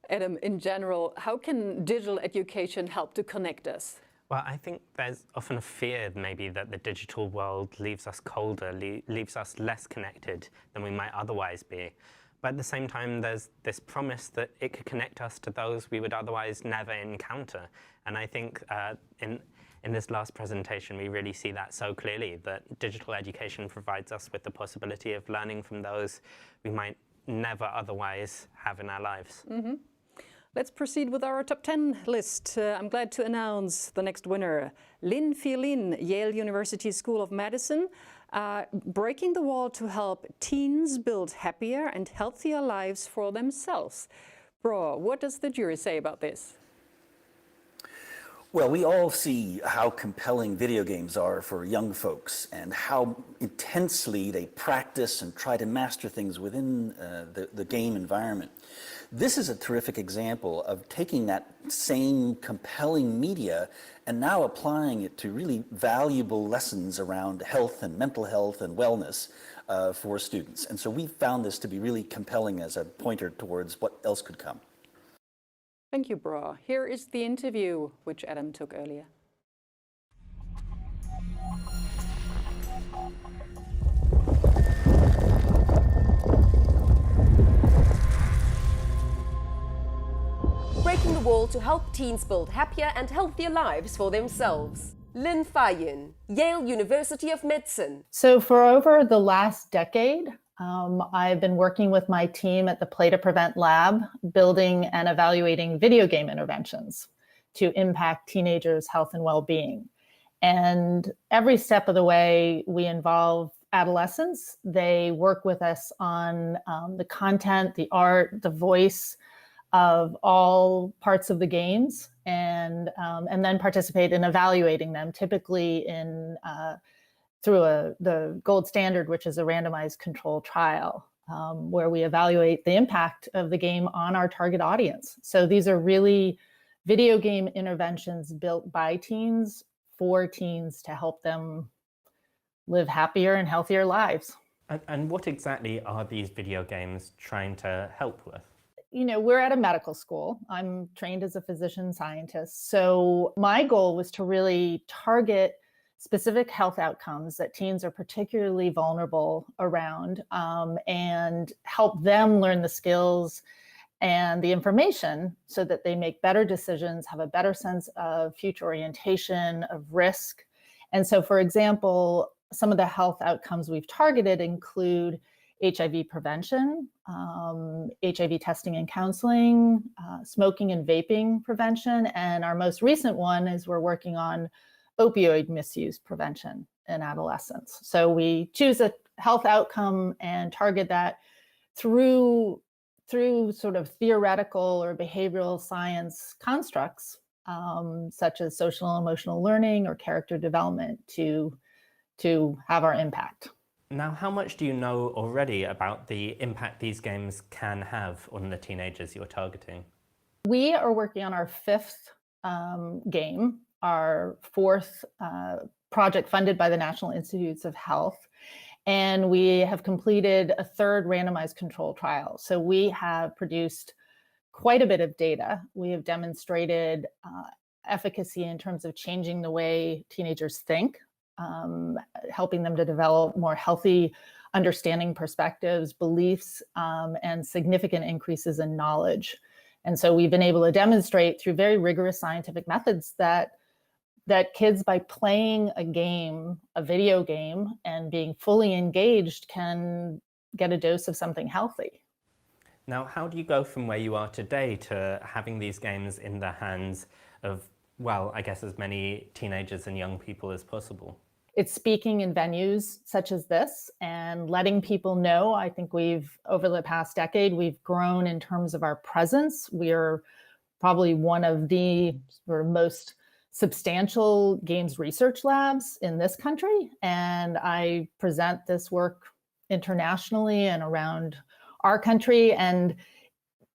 A: Adam, in general, how can digital education help to connect us?
I: Well, I think there's often a fear maybe that the digital world leaves us colder, leaves us less connected than we might otherwise be. But at the same time, there's this promise that it could connect us to those we would otherwise never encounter. And I think in this last presentation, we really see that so clearly, that digital education provides us with the possibility of learning from those we might never otherwise have in our lives.
A: Mm-hmm. Let's proceed with our top 10 list. I'm glad to announce the next winner, Lynn Phillin, Yale University School of Medicine, breaking the wall to help teens build happier and healthier lives for themselves. Bro, what does the jury say about this?
B: Well, we all see how compelling video games are for young folks and how intensely they practice and try to master things within the game environment. This is a terrific example of taking that same compelling media and now applying it to really valuable lessons around health and mental health and wellness for students. And so we found this to be really compelling as a pointer towards what else could come.
A: Thank you, Bra. Here is the interview which Adam took earlier.
J: Breaking the wall to help teens build happier and healthier lives for themselves. Lynn Phillin, Yale University of Medicine.
L: So for over the last decade, I've been working with my team at the Play to Prevent Lab, building and evaluating video game interventions to impact teenagers' health and well-being. And every step of the way, we involve adolescents. They work with us on the content, the art, the voice of all parts of the games, and then participate in evaluating them, typically in through the gold standard, which is a randomized control trial, where we evaluate the impact of the game on our target audience. So these are really video game interventions built by teens for teens to help them live happier and healthier lives.
I: And what exactly are these video games trying to help with?
L: You know, we're at a medical school. I'm trained as a physician scientist. So my goal was to really target specific health outcomes that teens are particularly vulnerable around, and help them learn the skills and the information so that they make better decisions, have a better sense of future orientation, of risk. And so, for example, some of the health outcomes we've targeted include HIV prevention, HIV testing and counseling, smoking and vaping prevention, and our most recent one is we're working on opioid misuse prevention in adolescents. So we choose a health outcome and target that through sort of theoretical or behavioral science constructs, such as social and emotional learning or character development to have our impact.
I: Now, how much do you know already about the impact these games can have on the teenagers you're targeting?
L: We are working on our fifth game, our fourth project funded by the National Institutes of Health, and we have completed a third randomized control trial. So we have produced quite a bit of data. We have demonstrated efficacy in terms of changing the way teenagers think, helping them to develop more healthy understanding perspectives, beliefs, and significant increases in knowledge. And so we've been able to demonstrate through very rigorous scientific methods that kids, by playing a game, a video game, and being fully engaged, can get a dose of something healthy.
I: Now, how do you go from where you are today to having these games in the hands of, well, I guess as many teenagers and young people as possible?
L: It's speaking in venues such as this and letting people know. I think over the past decade, we've grown in terms of our presence. We're probably one of the sort of most substantial games research labs in this country. And I present this work internationally and around our country. And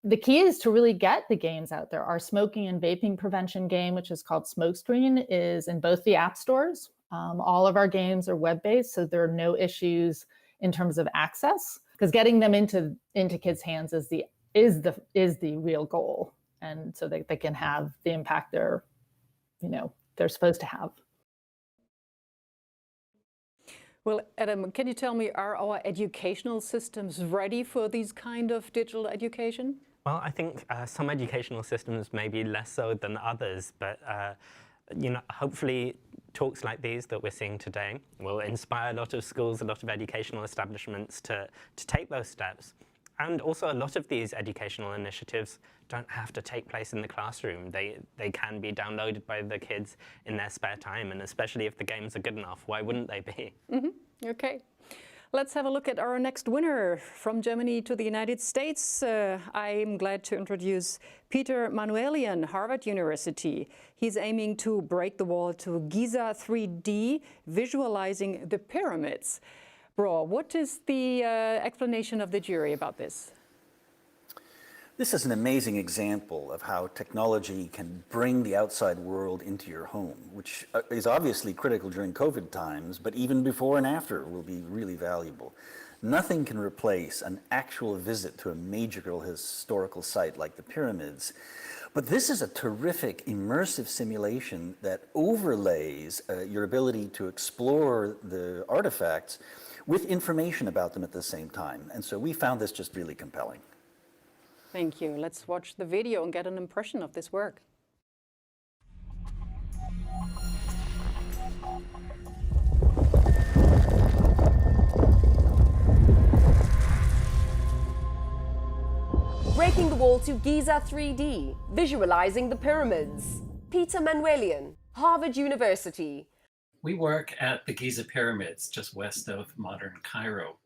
L: the key is to really get the games out there. Our smoking and vaping prevention game, which is called Smokescreen, is in both the app stores. All of our games are web-based, so there are no issues in terms of access, because getting them into kids' hands is the real goal, and so they can have the impact they're supposed to have.
A: Well, Adam, can you tell me, are our educational systems ready for these kind of digital education?
I: Well, I think some educational systems may be less so than others, but hopefully talks like these that we're seeing today will inspire a lot of schools, a lot of educational establishments to take those steps. And also a lot of these educational initiatives don't have to take place in the classroom. They can be downloaded by the kids in their spare time, and especially if the games are good enough, why wouldn't they be?
A: Mm-hmm. Okay. Let's have a look at our next winner from Germany to the United States. I'm glad to introduce Peter Manuelian, Harvard University. He's aiming to break the wall to Giza 3D, visualizing the pyramids. Bro, what is the explanation of the jury about this?
B: This is an amazing example of how technology can bring the outside world into your home, which is obviously critical during COVID times, but even before and after will be really valuable. Nothing can replace an actual visit to a major historical site like the pyramids. But this is a terrific immersive simulation that overlays your ability to explore the artifacts with information about them at the same time. And so we found this just really compelling.
A: Thank you. Let's watch the video and get an impression of this work.
J: Breaking the wall to Giza 3D, visualizing the pyramids. Peter Manuelian, Harvard University.
M: We work at the Giza pyramids just west of modern Cairo.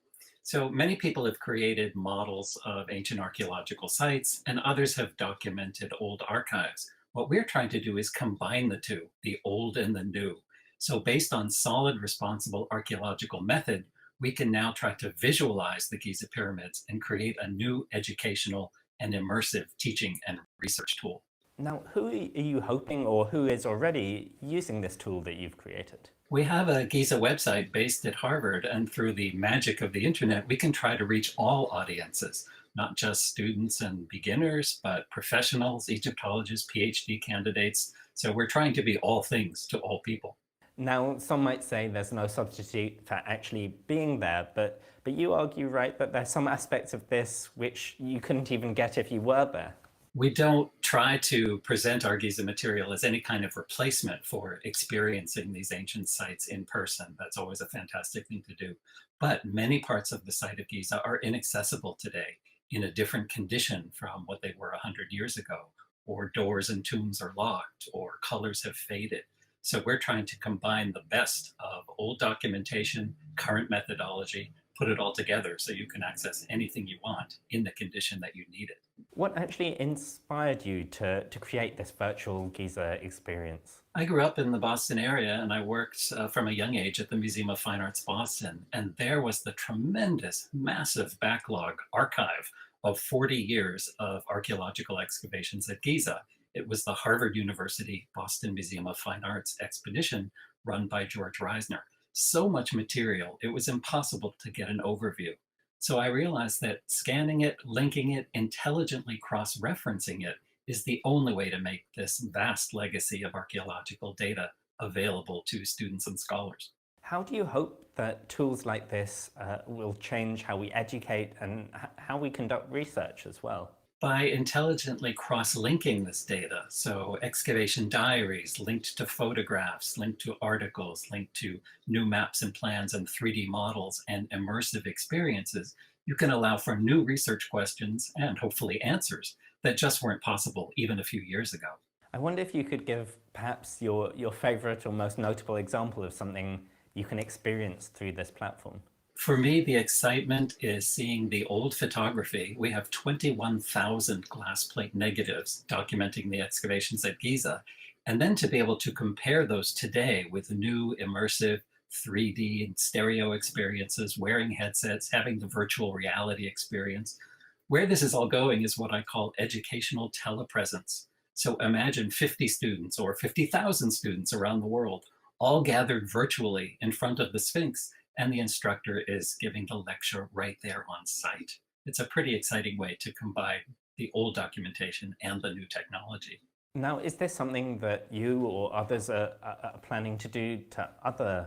M: So many people have created models of ancient archaeological sites, and others have documented old archives. What we're trying to do is combine the two, the old and the new. So based on solid, responsible archaeological method, we can now try to visualize the Giza pyramids and create a new educational and immersive teaching and research tool.
I: Now, who are you hoping, or who is already using this tool that you've created?
M: We have a Giza website based at Harvard, and through the magic of the internet, we can try to reach all audiences, not just students and beginners, but professionals, Egyptologists, PhD candidates. So we're trying to be all things to all people.
I: Now, some might say there's no substitute for actually being there, but you argue, right, that there's some aspects of this which you couldn't even get if you were there.
M: We don't try to present our Giza material as any kind of replacement for experiencing these ancient sites in person. That's always a fantastic thing to do. But many parts of the site of Giza are inaccessible today, in a different condition from what they were 100 years ago, or doors and tombs are locked, or colors have faded. So we're trying to combine the best of old documentation, current methodology, put it all together so you can access anything you want in the condition that you need it.
I: What actually inspired you to create this virtual Giza experience?
M: I grew up in the Boston area, and I worked from a young age at the Museum of Fine Arts Boston. And there was the tremendous, massive backlog archive of 40 years of archaeological excavations at Giza. It was the Harvard University Boston Museum of Fine Arts expedition run by George Reisner. So much material, it was impossible to get an overview. So I realized that scanning it, linking it, intelligently cross-referencing it is the only way to make this vast legacy of archaeological data available to students and scholars.
I: How do you hope that tools like this will change how we educate and how we conduct research as well?
M: By intelligently cross-linking this data, so excavation diaries linked to photographs, linked to articles, linked to new maps and plans and 3D models and immersive experiences, you can allow for new research questions and hopefully answers that just weren't possible even a few years ago.
I: I wonder if you could give perhaps your favorite or most notable example of something you can experience through this platform?
M: For me, the excitement is seeing the old photography. We have 21,000 glass plate negatives documenting the excavations at Giza. And then to be able to compare those today with new immersive 3D and stereo experiences, wearing headsets, having the virtual reality experience. Where this is all going is what I call educational telepresence. So imagine 50 students or 50,000 students around the world, all gathered virtually in front of the Sphinx, and the instructor is giving the lecture right there on site. It's a pretty exciting way to combine the old documentation and the new technology.
I: Now, is this something that you or others are planning to do to other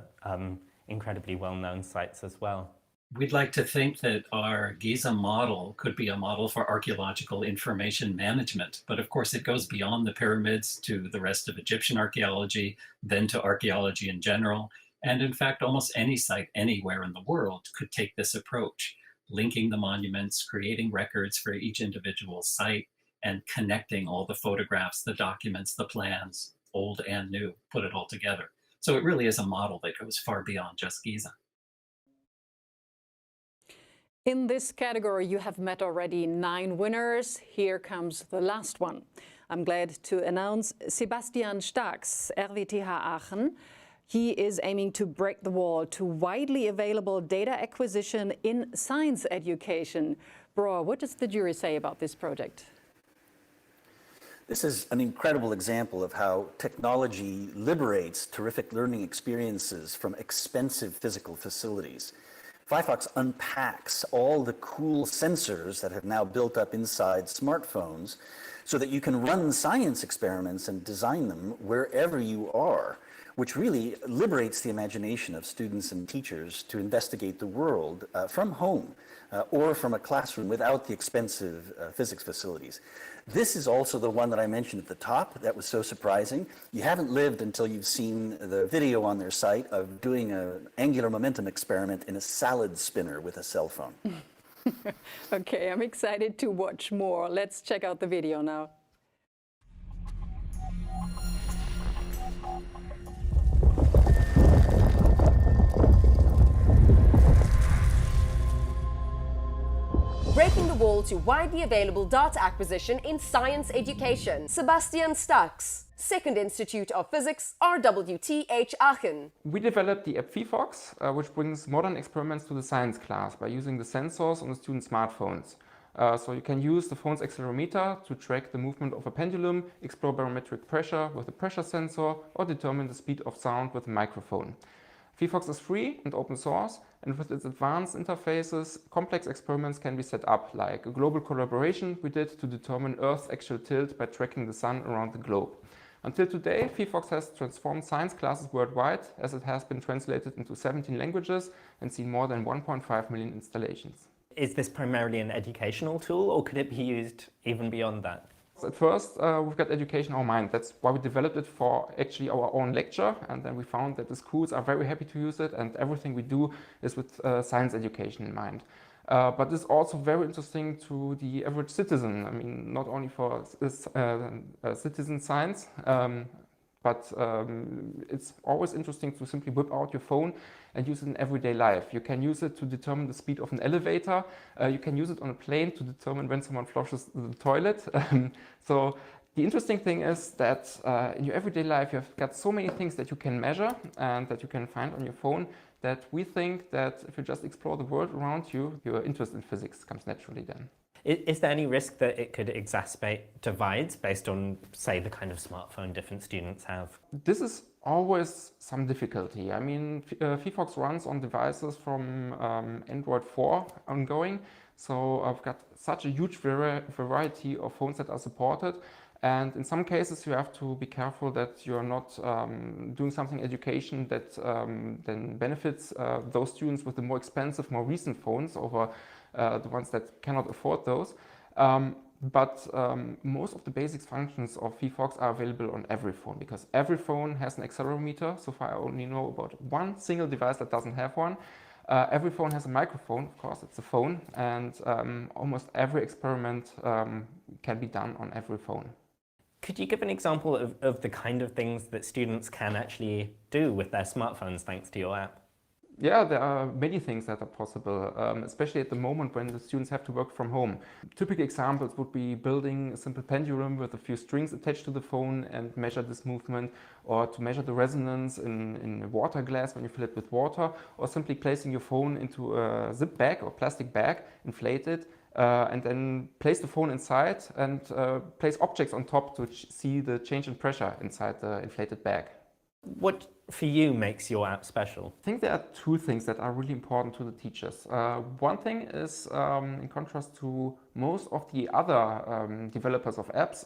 I: incredibly well-known sites as well?
M: We'd like to think that our Giza model could be a model for archaeological information management, but of course it goes beyond the pyramids to the rest of Egyptian archaeology, then to archaeology in general. And in fact, almost any site anywhere in the world could take this approach, linking the monuments, creating records for each individual site, and connecting all the photographs, the documents, the plans, old and new, put it all together. So it really is a model that goes far beyond just Giza.
A: In this category, you have met already 9 winners. Here comes the last one. I'm glad to announce Sebastian Starks, RWTH Aachen. He is aiming to break the wall to widely available data acquisition in science education. Bro, what does the jury say about this project?
B: This is an incredible example of how technology liberates terrific learning experiences from expensive physical facilities. Firefox unpacks all the cool sensors that have now built up inside smartphones so that you can run science experiments and design them wherever you are, which really liberates the imagination of students and teachers to investigate the world from home or from a classroom without the expensive physics facilities. This is also the one that I mentioned at the top that was so surprising. You haven't lived until you've seen the video on their site of doing an angular momentum experiment in a salad spinner with a cell phone.
A: Okay, I'm excited to watch more. Let's check out the video now.
J: Breaking the wall to widely available data acquisition in science education. Sebastian Starks, Second Institute of Physics, RWTH Aachen.
N: We developed the app Fifox, which brings modern experiments to the science class by using the sensors on the students' smartphones. So you can use the phone's accelerometer to track the movement of a pendulum, explore barometric pressure with a pressure sensor, or determine the speed of sound with a microphone. Fifox is free and open source, and with its advanced interfaces, complex experiments can be set up, like a global collaboration we did to determine Earth's actual tilt by tracking the sun around the globe. Until today, Fifox has transformed science classes worldwide, as it has been translated into 17 languages and seen more than 1.5 million installations.
I: Is this primarily an educational tool, or could it be used even beyond that?
N: At first, we've got education in our mind. That's why we developed it for actually our own lecture. And then we found that the schools are very happy to use it, and everything we do is with science education in mind. But it's also very interesting to the average citizen. I mean, not only for citizen science, but it's always interesting to simply whip out your phone and use it in everyday life. You can use it to determine the speed of an elevator. You can use it on a plane to determine when someone flushes the toilet. So the interesting thing is that in your everyday life, you've got so many things that you can measure and that you can find on your phone, that we think that if you just explore the world around you, your interest in physics comes naturally then.
I: Is there any risk that it could exacerbate divides based on, say, the kind of smartphone different students have?
N: This is always some difficulty. I mean, Fifox runs on devices from Android 4 ongoing, so I've got such a huge variety of phones that are supported. And in some cases, you have to be careful that you're not doing something education that then benefits those students with the more expensive, more recent phones over the ones that cannot afford those. But most of the basic functions of Fifox are available on every phone, because every phone has an accelerometer. So far, I only know about one single device that doesn't have one. Every phone has a microphone, of course, it's a phone, and almost every experiment can be done on every phone.
I: Could you give an example of the kind of things that students can actually do with their smartphones thanks to your app?
N: Yeah, there are many things that are possible, especially at the moment when the students have to work from home. Typical examples would be building a simple pendulum with a few strings attached to the phone and measure this movement, or to measure the resonance in a water glass when you fill it with water, or simply placing your phone into a zip bag or plastic bag, inflate it, and then place the phone inside and place objects on top to see the change in pressure inside the inflated bag.
I: What, for you, makes your app special?
N: I think there are two things that are really important to the teachers. One thing is, in contrast to most of the other developers of apps,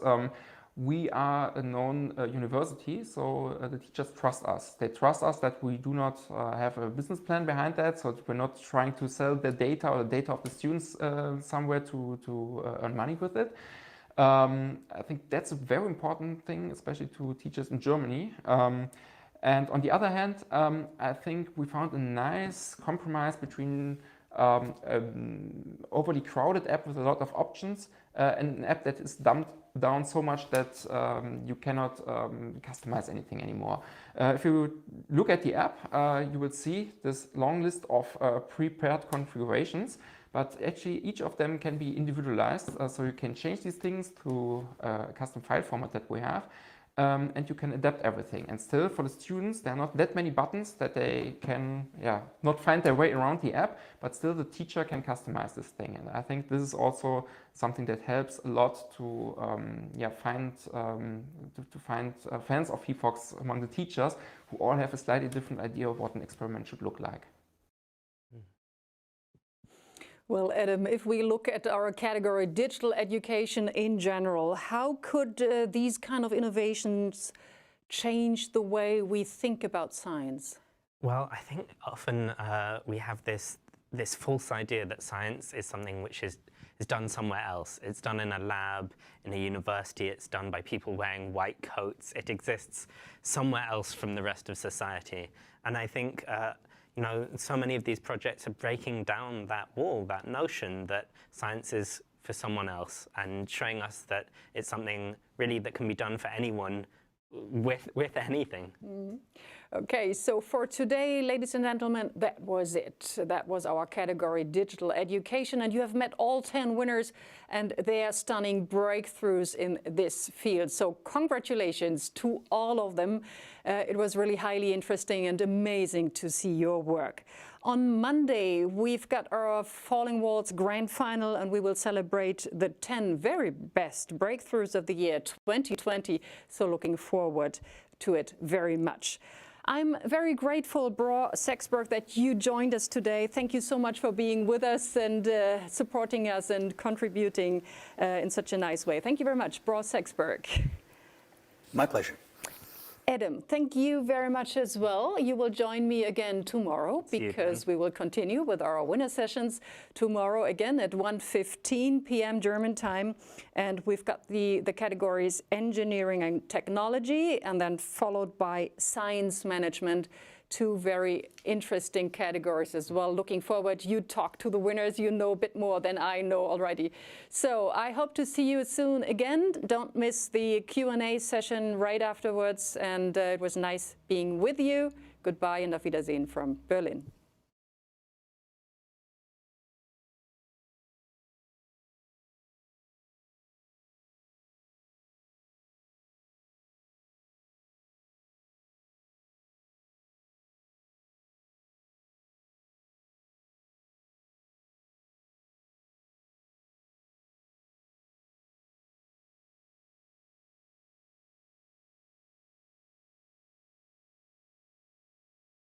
N: we are a known university, so the teachers trust us. They trust us that we do not have a business plan behind that, so we're not trying to sell the data or the data of the students somewhere to earn money with it. I think that's a very important thing, especially to teachers in Germany. And on the other hand, I think we found a nice compromise between an overly crowded app with a lot of options and an app that is dumbed down so much that you cannot customize anything anymore. If you look at the app, you will see this long list of prepared configurations, but actually each of them can be individualized, so you can change these things through a custom file format that we have. And you can adapt everything. And still, for the students, there are not that many buttons that they can not find their way around the app, but still the teacher can customize this thing. And I think this is also something that helps a lot to find fans of HeFox among the teachers, who all have a slightly different idea of what an experiment should look like.
A: Well, Adam, if we look at our category digital education in general, how could these kind of innovations change the way we think about science?
I: Well, I think often we have this false idea that science is something which is done somewhere else. It's done in a lab, in a university, it's done by people wearing white coats. It exists somewhere else from the rest of society. And I think so many of these projects are breaking down that wall, that notion that science is for someone else, and showing us that it's something really that can be done for anyone with anything.
A: Okay, so for today, ladies and gentlemen, that was it. That was our category digital education, and you have met all 10 winners and their stunning breakthroughs in this field. So congratulations to all of them. It was really highly interesting and amazing to see your work. On Monday, we've got our Falling Walls Grand Final, and we will celebrate the 10 very best breakthroughs of the year 2020. So looking forward to it very much. I'm very grateful, Bro Sexberg, that you joined us today. Thank you so much for being with us and supporting us and contributing in such a nice way. Thank you very much, Bro Sexberg.
B: My pleasure.
A: Adam, thank you very much as well. You will join me again tomorrow because we will continue with our winner sessions tomorrow again at 1:15 p.m. German time. And we've got the categories engineering and technology, and then followed by science management. Two very interesting categories as well. Looking forward, you talk to the winners, you know a bit more than I know already. So I hope to see you soon again. Don't miss the Q&A session right afterwards. And it was nice being with you. Goodbye and auf Wiedersehen from Berlin.